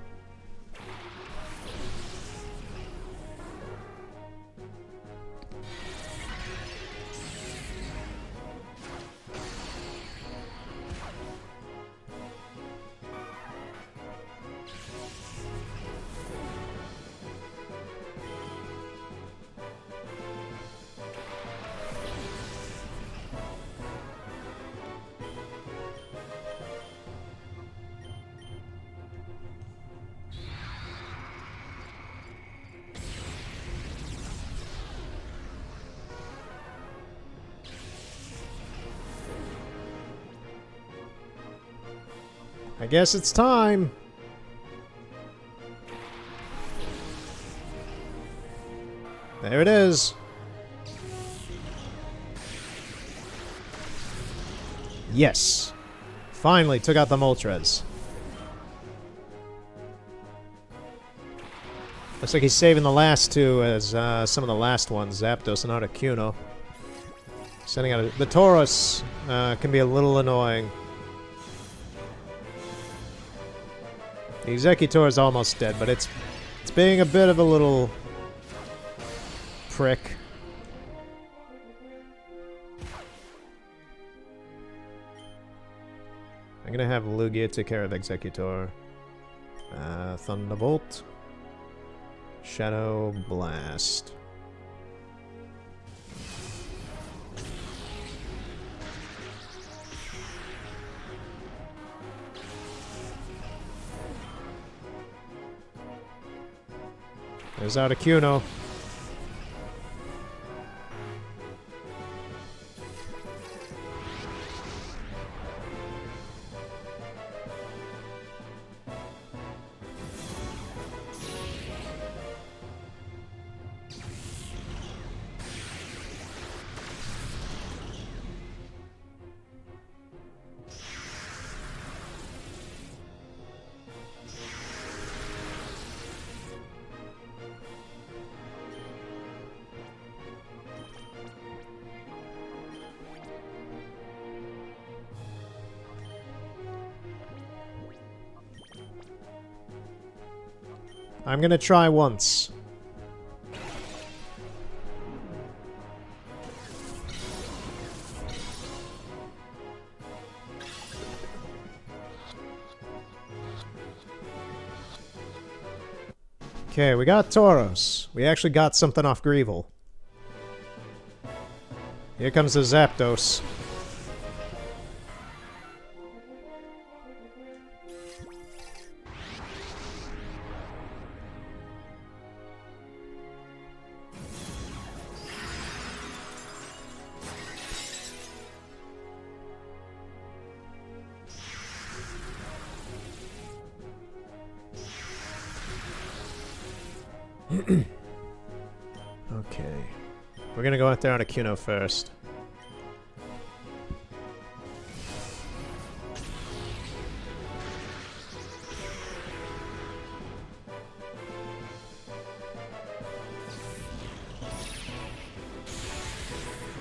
S1: I guess it's time. There it is. Yes. Finally took out the Moltres. Looks like he's saving the last two as some of the last ones, Zapdos and Articuno. Sending out the Tauros can be a little annoying. The Executor is almost dead, but it's being a bit of a little prick. I'm gonna have Lugia take care of Executor. Thunderbolt. Shadow Blast. There's Articuno. I'm gonna try once. Okay, we got Tauros. We actually got something off Greevil. Here comes the Zapdos. Okay. We're gonna go out there on Articuno first.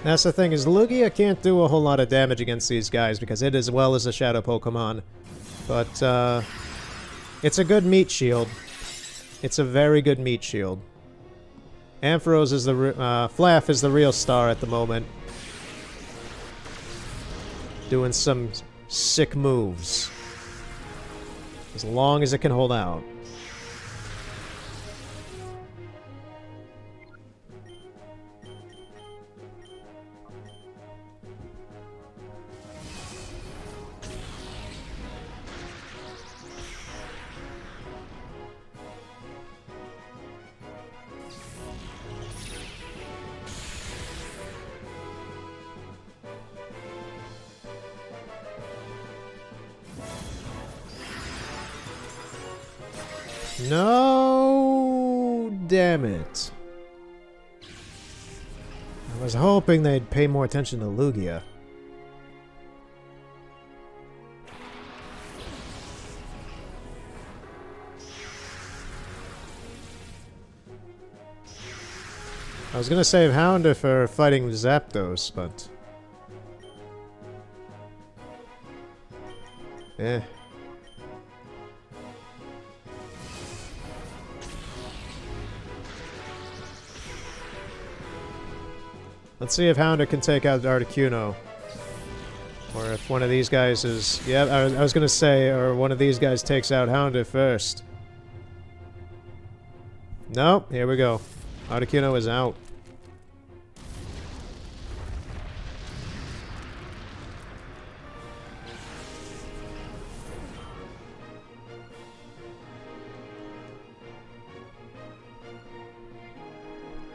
S1: That's the thing, is Lugia can't do a whole lot of damage against these guys because it as well is a shadow Pokemon. But, it's a good meat shield. It's a very good meat shield. Ampharos is the, Flaaff is the real star at the moment. Doing some sick moves. As long as it can hold out. No, damn it. I was hoping they'd pay more attention to Lugia. I was gonna save Houndour for fighting Zapdos, but... eh. Let's see if Houndour can take out Articuno. Or if one of these guys is... yeah, I was gonna say, or one of these guys takes out Houndour first. Nope, here we go. Articuno is out.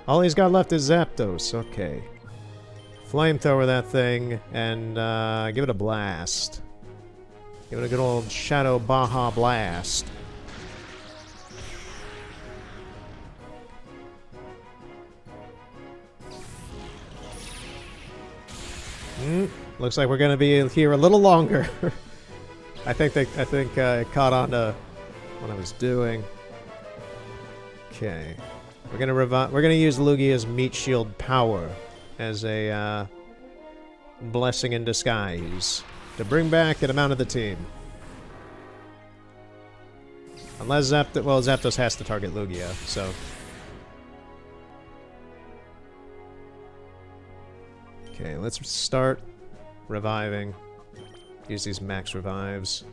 S1: All he's got left is Zapdos, okay. Flamethrower that thing, and give it a blast. Give it a good old Shadow Baja Blast. Looks like we're gonna be here a little longer. I think it caught on to what I was doing. Okay. We're gonna use Lugia's Meat Shield power as a blessing in disguise to bring back an amount of the team. Unless Zapdos has to target Lugia, so. Okay, let's start reviving. Use these max revives.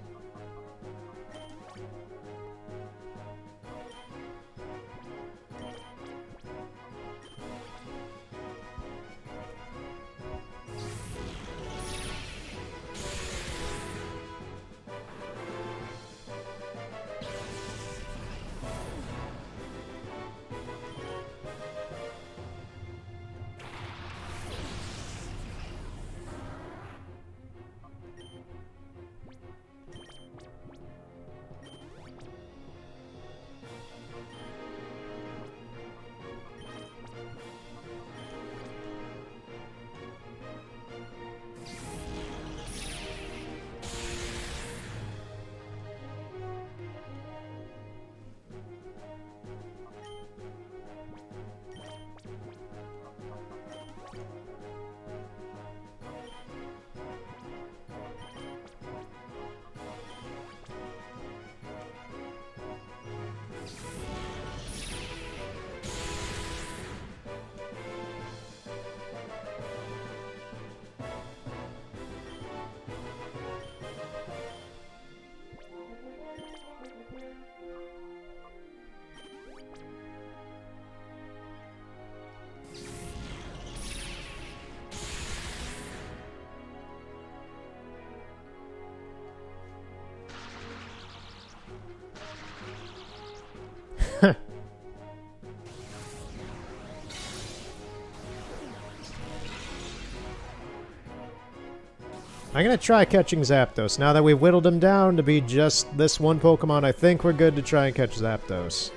S1: I'm gonna try catching Zapdos. Now that we've whittled him down to be just this one Pokemon, I think we're good to try and catch Zapdos.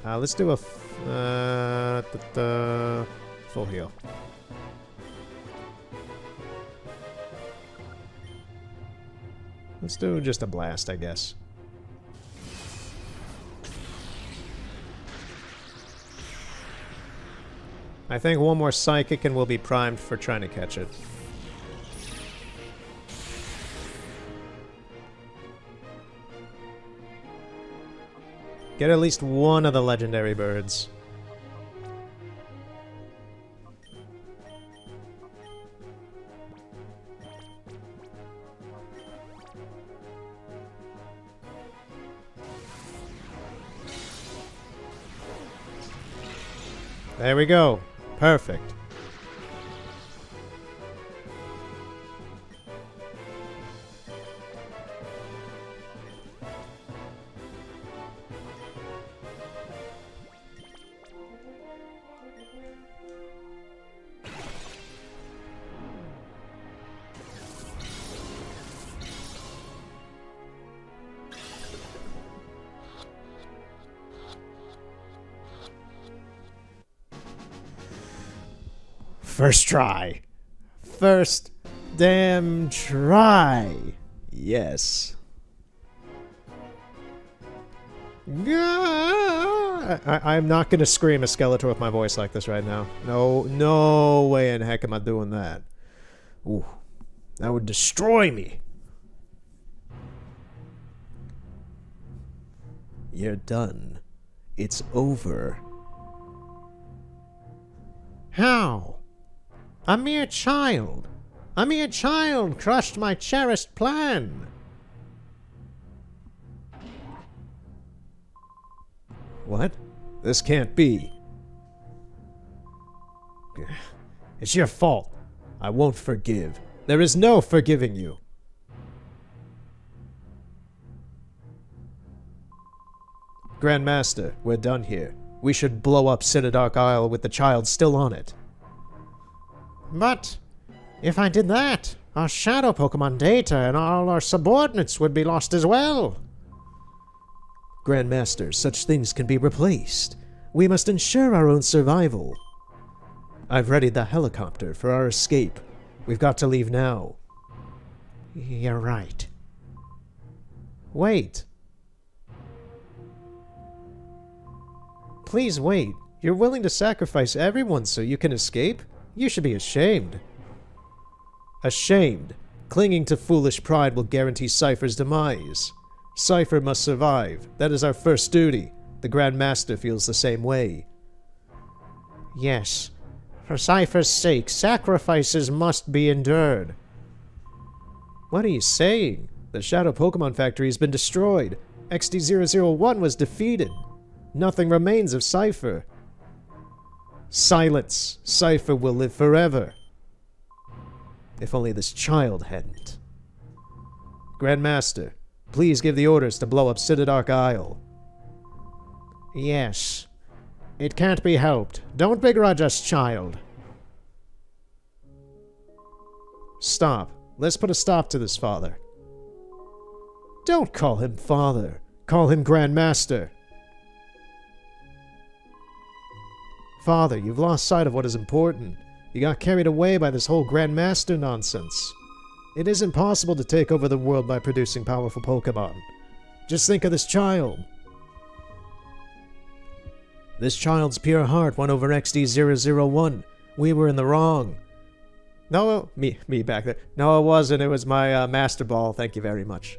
S1: Let's do a full heal. Let's do just a blast, I guess. I think one more Psychic and we'll be primed for trying to catch it. Get at least one of the legendary birds. There we go. Perfect. First try. First damn try. Yes. I'm not going to scream a Skeletor with my voice like this right now. No way in heck am I doing that. Ooh, that would destroy me. You're done. It's over. How? A mere child. A mere child crushed my cherished plan. What? This can't be. It's your fault. I won't forgive. There is no forgiving you. Grandmaster, we're done here. We should blow up Citadark Isle with the child still on it. But if I did that, our shadow Pokemon data and all our subordinates would be lost as well. Grandmaster, such things can be replaced. We must ensure our own survival. I've readied the helicopter for our escape. We've got to leave now. You're right. Wait. Please wait. You're willing to sacrifice everyone so you can escape? You should be ashamed. Ashamed. Clinging to foolish pride will guarantee Cypher's demise. Cypher must survive. That is our first duty. The Grand Master feels the same way. Yes. For Cypher's sake, sacrifices must be endured. What are you saying? The Shadow Pokemon Factory has been destroyed. XD001 was defeated. Nothing remains of Cypher. Silence! Cypher will live forever. If only this child hadn't. Grandmaster, please give the orders to blow up Citadark Isle. Yes. It can't be helped. Don't begrudge us, child. Stop. Let's put a stop to this, father. Don't call him father. Call him Grandmaster. Father, you've lost sight of what is important. You got carried away by this whole Grandmaster nonsense. It isn't possible to take over the world by producing powerful Pokemon. Just think of this child. This child's pure heart won over XD001. We were in the wrong. No, me back there. No, it wasn't. It was my Master Ball. Thank you very much.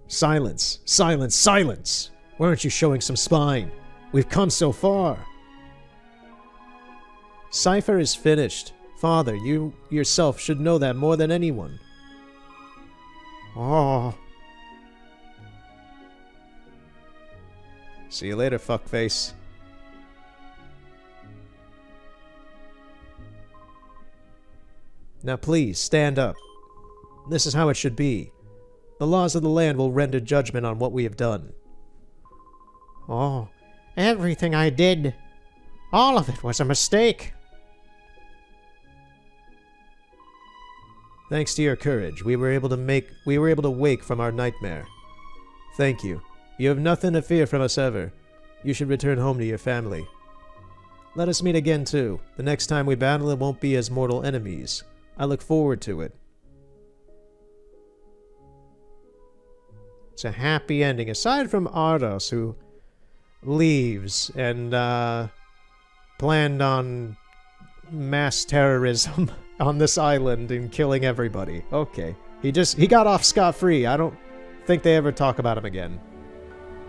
S1: Silence. Silence. Silence. Why aren't you showing some spine? We've come so far. Cypher is finished. Father, you yourself should know that more than anyone. Oh. See you later, fuckface. Now please, stand up. This is how it should be. The laws of the land will render judgment on what we have done. Oh. Everything I did, all of it was a mistake. Thanks to your courage, we were able to wake from our nightmare. Thank you. You have nothing to fear from us ever. You should return home to your family. Let us meet again too. The next time we battle, it won't be as mortal enemies. I look forward to it. It's a happy ending, aside from Ardos, who leaves and planned on mass terrorism on this island and killing everybody. Okay. He got off scot-free. I don't think they ever talk about him again.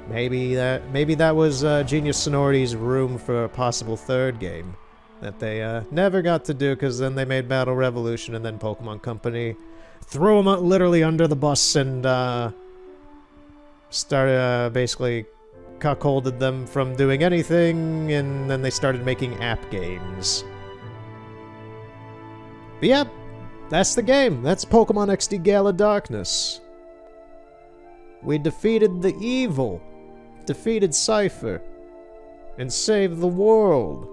S1: Maybe that was Genius Sonority's room for a possible third game that they never got to do, because then they made Battle Revolution, and then Pokemon Company threw him literally under the bus and started basically cuckolded them from doing anything, and then they started making app games. But yeah, that's the game. That's Pokemon XD Gale of Darkness. We defeated the evil, defeated Cypher, and saved the world.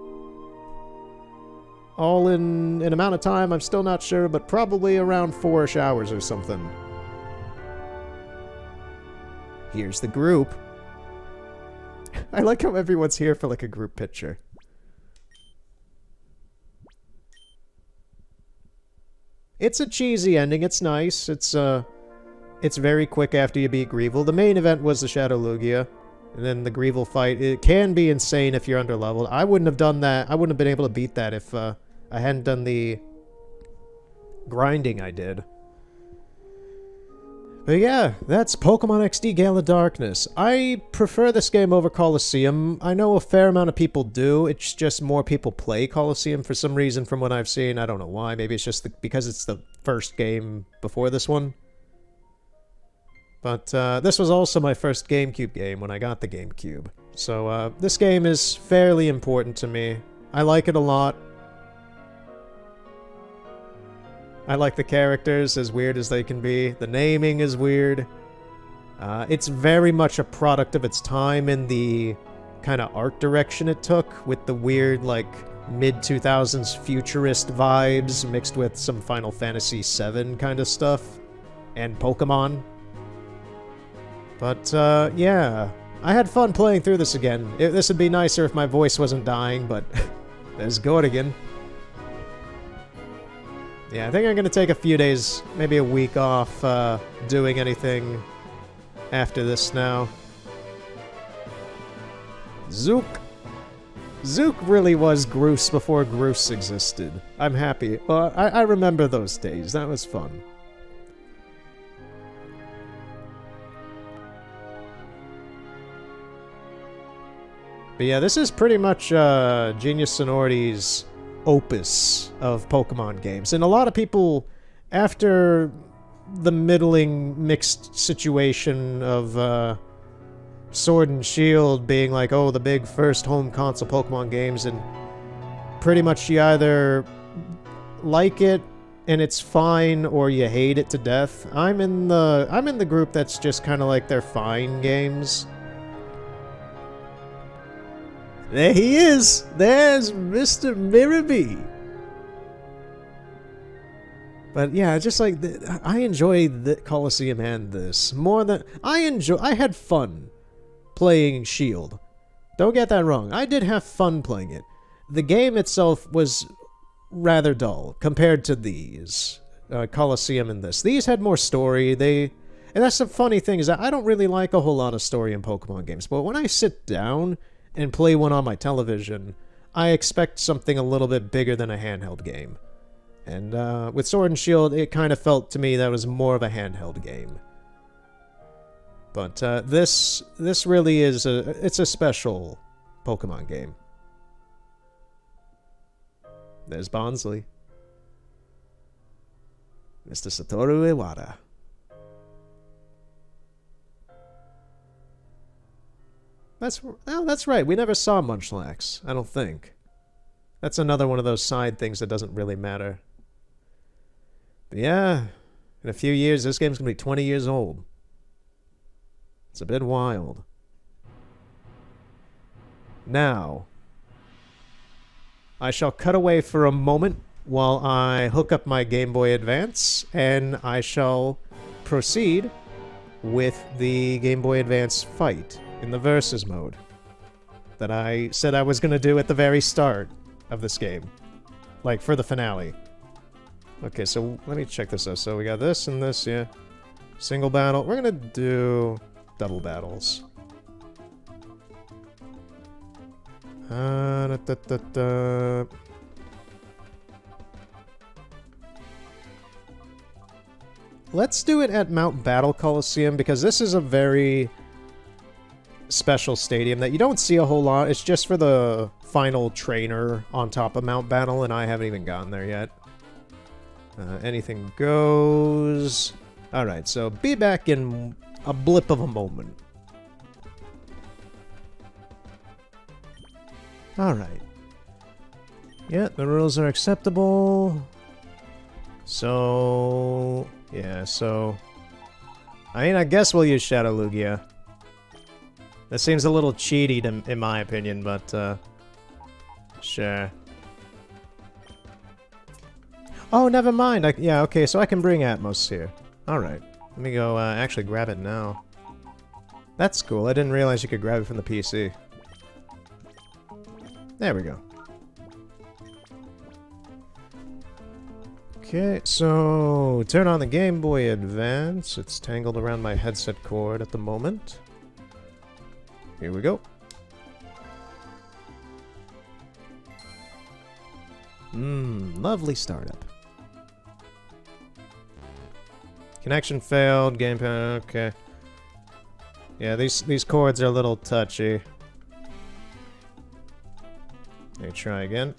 S1: All in an amount of time I'm still not sure, but probably around 4-ish hours or something. Here's the group. I like how everyone's here for like a group picture. It's a cheesy ending. It's nice. It's very quick after you beat Greevil. The main event was the Shadow Lugia, and then the Greevil fight. It can be insane if you're underleveled. I wouldn't have done that. I wouldn't have been able to beat that if I hadn't done the grinding I did. But yeah, that's Pokemon XD Gale of Darkness. I prefer this game over Colosseum. I know a fair amount of people do. It's just more people play Colosseum for some reason from what I've seen. I don't know why. Maybe it's just because it's the first game before this one. But this was also my first GameCube game when I got the GameCube. So this game is fairly important to me. I like it a lot. I like the characters, as weird as they can be. The naming is weird. It's very much a product of its time in the kind of art direction it took, with the weird, like, mid-2000s futurist vibes mixed with some Final Fantasy VII kind of stuff. And Pokemon. But, yeah. I had fun playing through this again. This would be nicer if my voice wasn't dying, but there's Gordigan. Yeah, I think I'm gonna take a few days, maybe a week off, doing anything after this now. Zook! Zook really was Groose before Groose existed. I'm happy. Well, I remember those days. That was fun. But yeah, this is pretty much Genius Sonority's opus of Pokemon games. And a lot of people, after the middling mixed situation of Sword and Shield being like, oh, the big first home console Pokemon games, and pretty much you either like it and it's fine, or you hate it to death. I'm in the group that's just kind of like, they're fine games. There he is! There's Mr. Mirabee! But yeah, just like, I enjoy the Colosseum and this more than... I had fun playing Shield. Don't get that wrong. I did have fun playing it. The game itself was rather dull compared to these. Colosseum and this. These had more story. And that's the funny thing, is that I don't really like a whole lot of story in Pokemon games, but when I sit down and play one on my television, I expect something a little bit bigger than a handheld game. And with Sword and Shield, it kind of felt to me that was more of a handheld game. But this really is it's a special Pokemon game. There's Bonsley. Mr. Satoru Iwata. That's right. We never saw Munchlax, I don't think. That's another one of those side things that doesn't really matter. But yeah, in a few years, this game's gonna be 20 years old. It's a bit wild. Now, I shall cut away for a moment while I hook up my Game Boy Advance, and I shall proceed with the Game Boy Advance fight in the Versus mode that I said I was going to do at the very start of this game. Like, for the finale. Okay, so let me check this out. So we got this and this, yeah. Single battle. We're going to do double battles. Da, da, da, da. Let's do it at Mount Battle Coliseum, because this is a very special stadium that you don't see a whole lot. It's just for the final trainer on top of Mount Battle, and I haven't even gotten there yet. Anything goes. Alright, so be back in a blip of a moment. Alright. Yeah, the rules are acceptable. So... yeah, so... I mean, I guess we'll use Shadow Lugia. That seems a little cheaty in my opinion, but, sure. Oh, never mind. Yeah, okay, so I can bring Atmos here. Alright. Let me go, actually grab it now. That's cool. I didn't realize you could grab it from the PC. There we go. Okay, so turn on the Game Boy Advance. It's tangled around my headset cord at the moment. Here we go. Lovely startup. Connection failed, gamepad, okay. Yeah, these cords are a little touchy. Let me try again.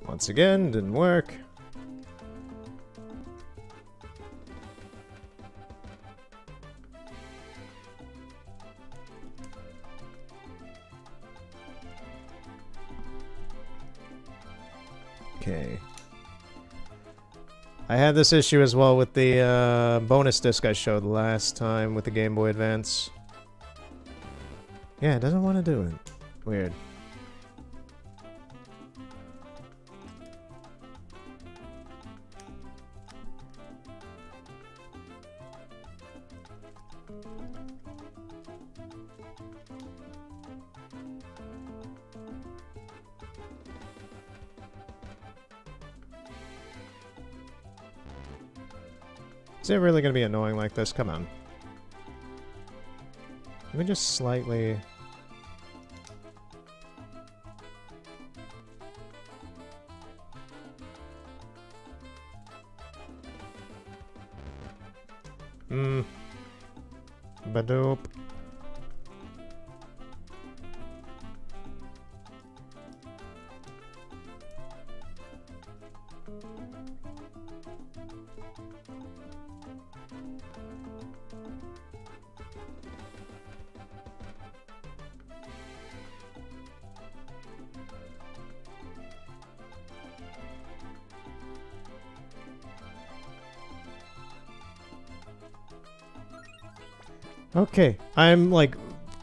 S1: Once again, didn't work. Okay. I had this issue as well with the bonus disc I showed last time with the Game Boy Advance. Yeah, it doesn't want to do it. Weird. Is it really going to be annoying like this? Come on. Let me just slightly... Badoop. Okay, I'm like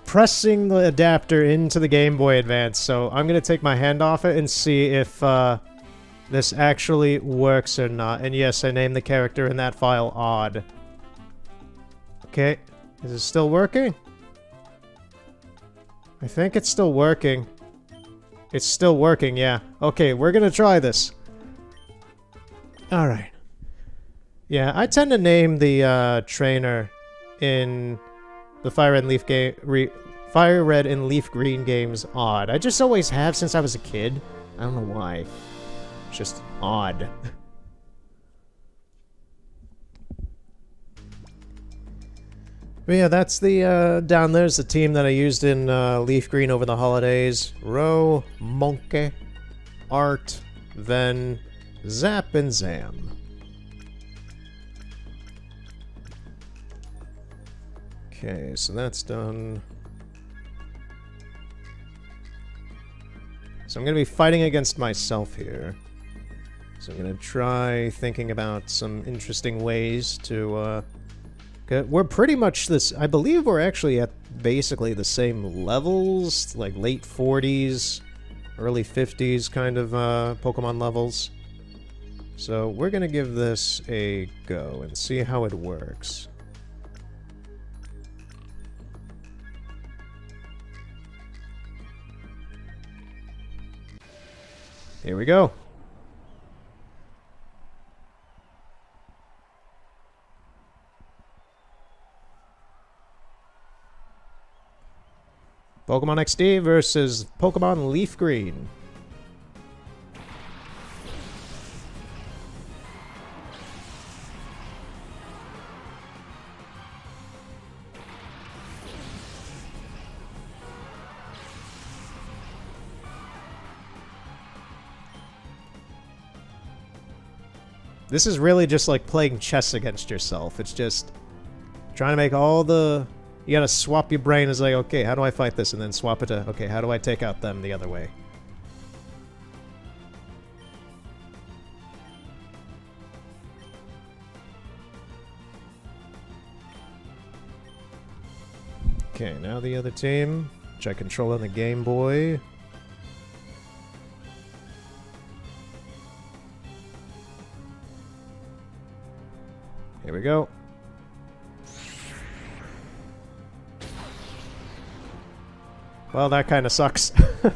S1: pressing the adapter into the Game Boy Advance, so I'm gonna take my hand off it and see if this actually works or not. And yes, I named the character in that file Odd. Okay, is it still working? I think it's still working. It's still working, yeah. Okay, we're gonna try this. Alright. Yeah, I tend to name the trainer in the Fire Red and Leaf Green games Odd. I just always have since I was a kid. I don't know why. It's just odd. But yeah, that's the, down there's the team that I used in Leaf Green over the holidays. Ro, Monkey, Art, Ven, Zap, and Zam. Okay, so that's done. So I'm going to be fighting against myself here. So I'm going to try thinking about some interesting ways to, we're pretty much this, I believe we're actually at basically the same levels, like late 40s, early 50s kind of Pokemon levels. So we're going to give this a go and see how it works. Here we go. Pokemon XD versus Pokemon Leaf Green. This is really just like playing chess against yourself. It's just trying to make all the... You gotta swap your brain as like, okay, how do I fight this? And then swap it to, okay, how do I take out them the other way? Okay, now the other team. Try controlling the Game Boy. Here we go. Well, that kind of sucks. Da,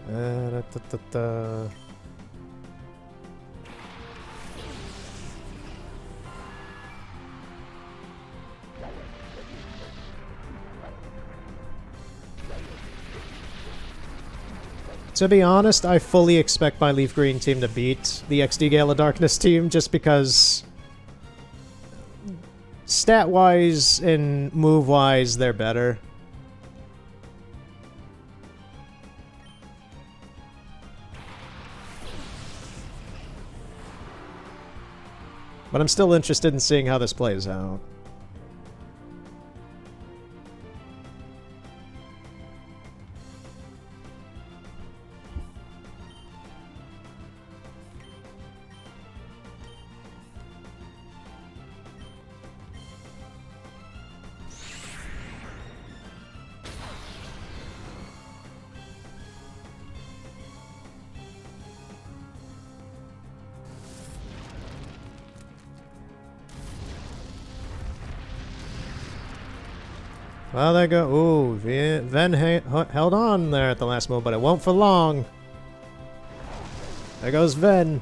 S1: da, da, da. To be honest, I fully expect my Leaf Green team to beat the XD Gale of Darkness team just because stat-wise and move-wise, they're better. But I'm still interested in seeing how this plays out. Well, there go. Ooh, Ven held on there at the last moment, but it won't for long. There goes Ven.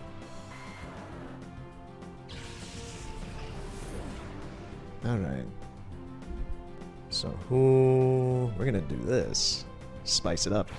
S1: Alright. So who... We're gonna do this. Spice it up.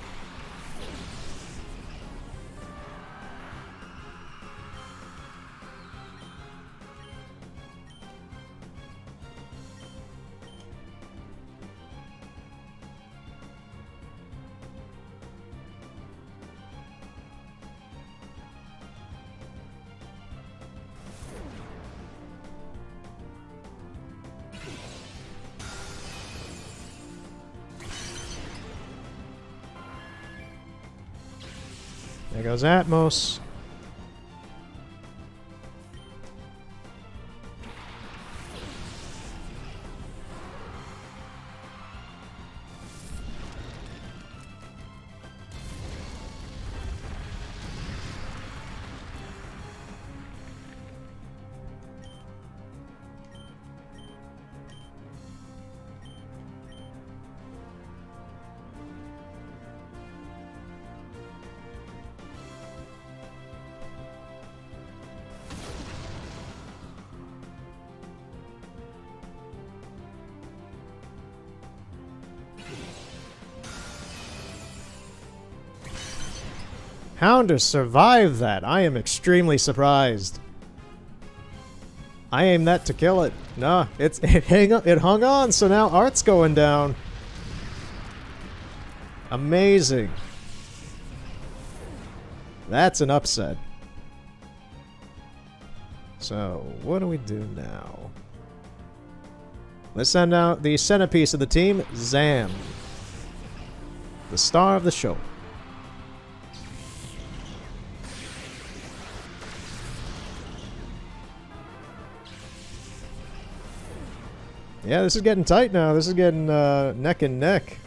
S1: There goes Atmos. Hounders survived that. I am extremely surprised. I aimed that to kill it. No, it hung on, so now Art's going down. Amazing. That's an upset. So, what do we do now? Let's send out the centerpiece of the team, Zam. The star of the show. Yeah, this is getting tight now. This is getting neck and neck.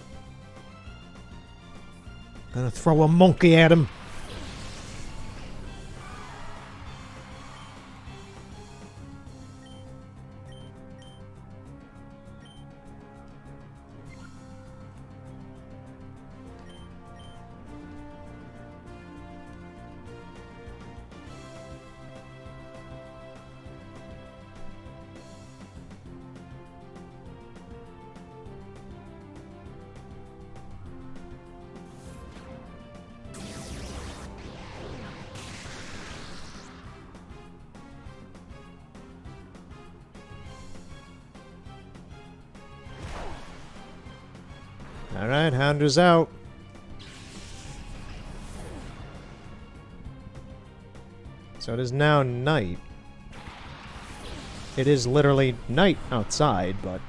S1: Gonna throw a monkey at him. Alright, Hounder's out. So it is now night. It is literally night outside, but...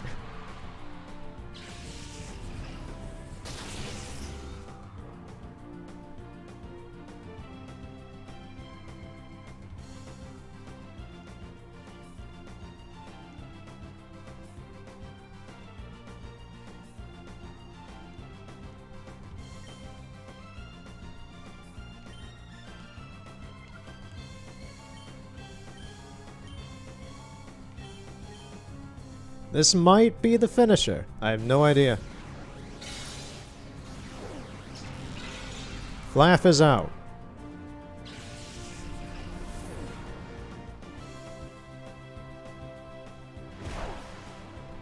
S1: This might be the finisher. I have no idea. Flaff is out.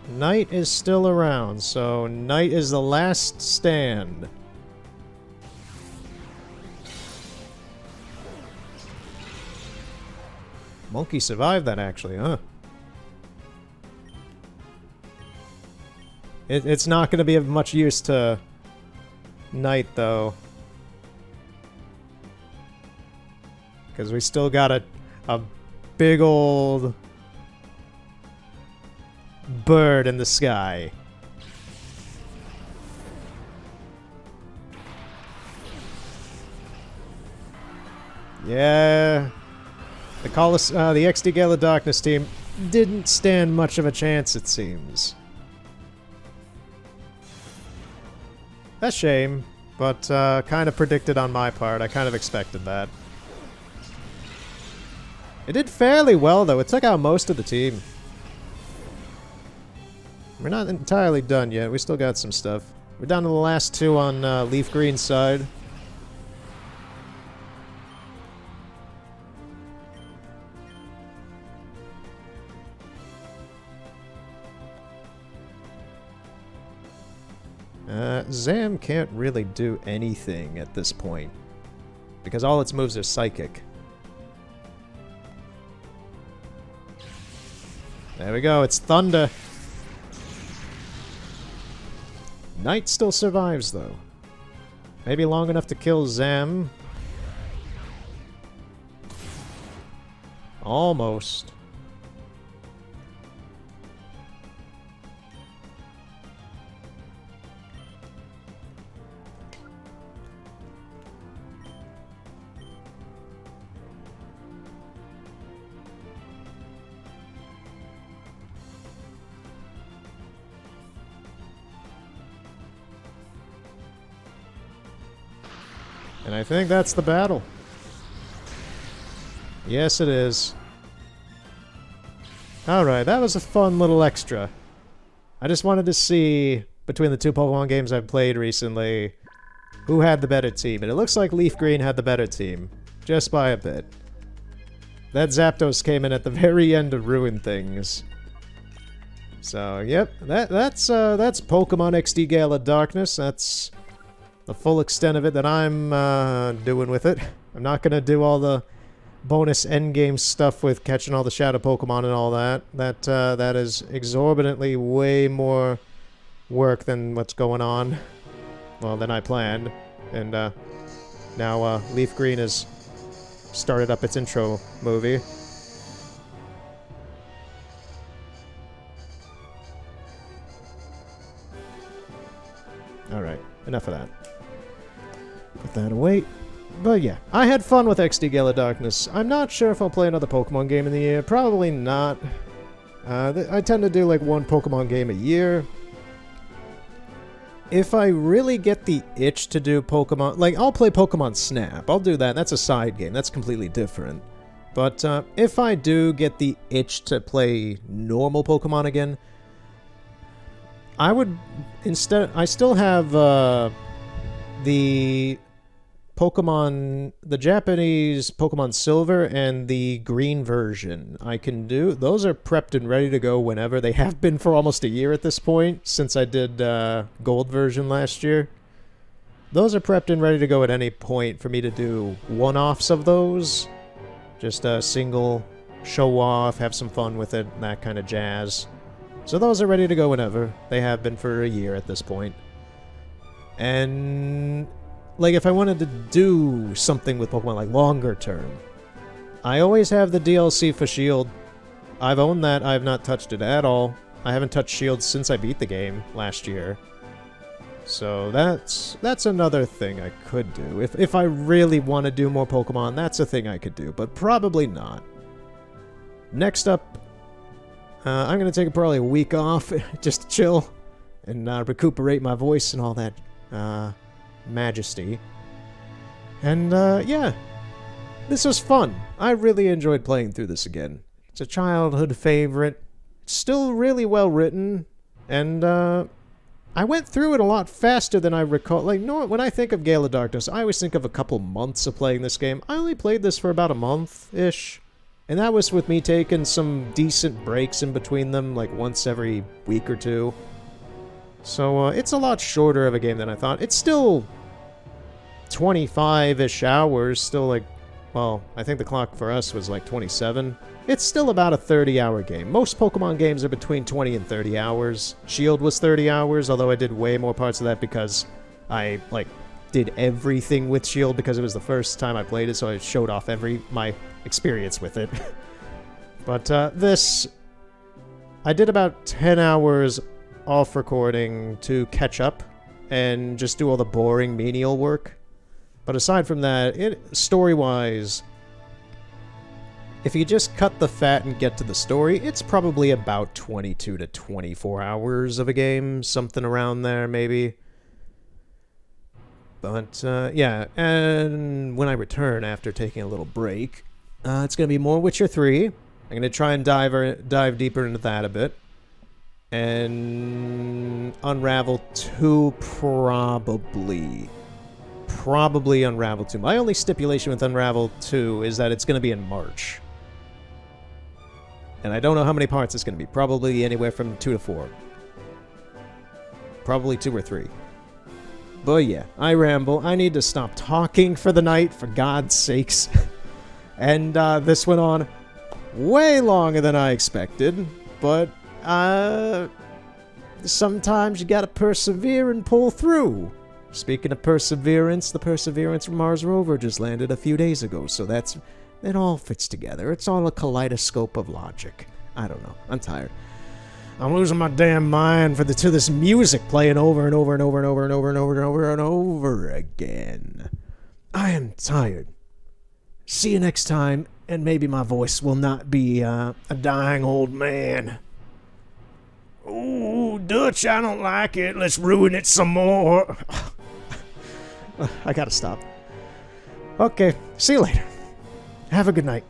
S1: Knight is still around, so Knight is the last stand. Monkey survived that actually, huh? It's not going to be of much use to Knight, though. Because we still got a big old bird in the sky. Yeah. The XD Gale of Darkness team didn't stand much of a chance, it seems. A shame, but kind of predicted on my part. I kind of expected that. It did fairly well, though. It took out most of the team. We're not entirely done yet. We still got some stuff. We're down to the last two on Leaf Green's side. Zam can't really do anything at this point, because all its moves are psychic. There we go, it's Thunder. Knight still survives, though. Maybe long enough to kill Zam. Almost. And I think that's the battle. Yes, it is. Alright, that was a fun little extra. I just wanted to see, between the two Pokemon games I've played recently, who had the better team. And it looks like Leaf Green had the better team. Just by a bit. That Zapdos came in at the very end to ruin things. So, yep, that's Pokemon XD Gale of Darkness. That's the full extent of it that I'm doing with it. I'm not going to do all the bonus endgame stuff with catching all the shadow Pokemon and all that. That is exorbitantly way more work than what's going on. Well, than I planned. And now Leaf Green has started up its intro movie. Alright, enough of that. Put that away. But yeah, I had fun with XD Gale of Darkness. I'm not sure if I'll play another Pokemon game in the year. Probably not. I tend to do like one Pokemon game a year. If I really get the itch to do Pokemon... Like, I'll play Pokemon Snap. I'll do that. That's a side game. That's completely different. But if I do get the itch to play normal Pokemon again, I would instead... I still have the Pokemon, the Japanese Pokemon Silver and the green version I can do. Those are prepped and ready to go whenever. They have been for almost a year at this point, since I did Gold version last year. Those are prepped and ready to go at any point for me to do one-offs of those. Just a single show off, have some fun with it, that kind of jazz. So those are ready to go whenever. They have been for a year at this point. And like if I wanted to do something with Pokemon like longer term, I always have the DLC for Shield. I've owned that. I have not touched it at all. I haven't touched Shield since I beat the game last year. So that's another thing I could do. If I really want to do more Pokemon, that's a thing I could do, but probably not. Next up, I'm going to take probably a week off just to chill and recuperate my voice and all that majesty. And yeah, this was fun. I really enjoyed playing through this again. It's a childhood favorite. It's still really well written, and I went through it a lot faster than I recall. Like, no, when I think of Gale of Darkness, I always think of a couple months of playing this game. I only played this for about a month-ish, and that was with me taking some decent breaks in between them, like once every week or two. So it's a lot shorter of a game than I thought. It's still 25-ish hours, still like, well, I think the clock for us was like 27. It's still about a 30-hour game. Most Pokemon games are between 20 and 30 hours. Shield was 30 hours, although I did way more parts of that because I, like, did everything with Shield because it was the first time I played it, so I showed off my experience with it. But this, I did about 10 hours off recording to catch up and just do all the boring menial work. But aside from that, story-wise, if you just cut the fat and get to the story, it's probably about 22 to 24 hours of a game, something around there, maybe. But, yeah, and when I return after taking a little break, it's going to be more Witcher 3. I'm going to try and dive deeper into that a bit. And Unravel 2, probably. Probably Unravel 2. My only stipulation with Unravel 2 is that it's going to be in March. And I don't know how many parts it's going to be. Probably anywhere from 2 to 4. Probably 2 or 3. But yeah, I ramble. I need to stop talking for the night, for God's sakes. And this went on way longer than I expected. But sometimes you gotta persevere and pull through. Speaking of perseverance, the Perseverance from Mars rover just landed a few days ago, so it all fits together. It's all a kaleidoscope of logic. I don't know. I'm tired. I'm losing my damn mind to this music playing over and over and over and over and over and over and over and over again. I am tired. See you next time, and maybe my voice will not be a dying old man. Ooh, Dutch, I don't like it. Let's ruin it some more. I gotta stop. Okay, see you later. Have a good night.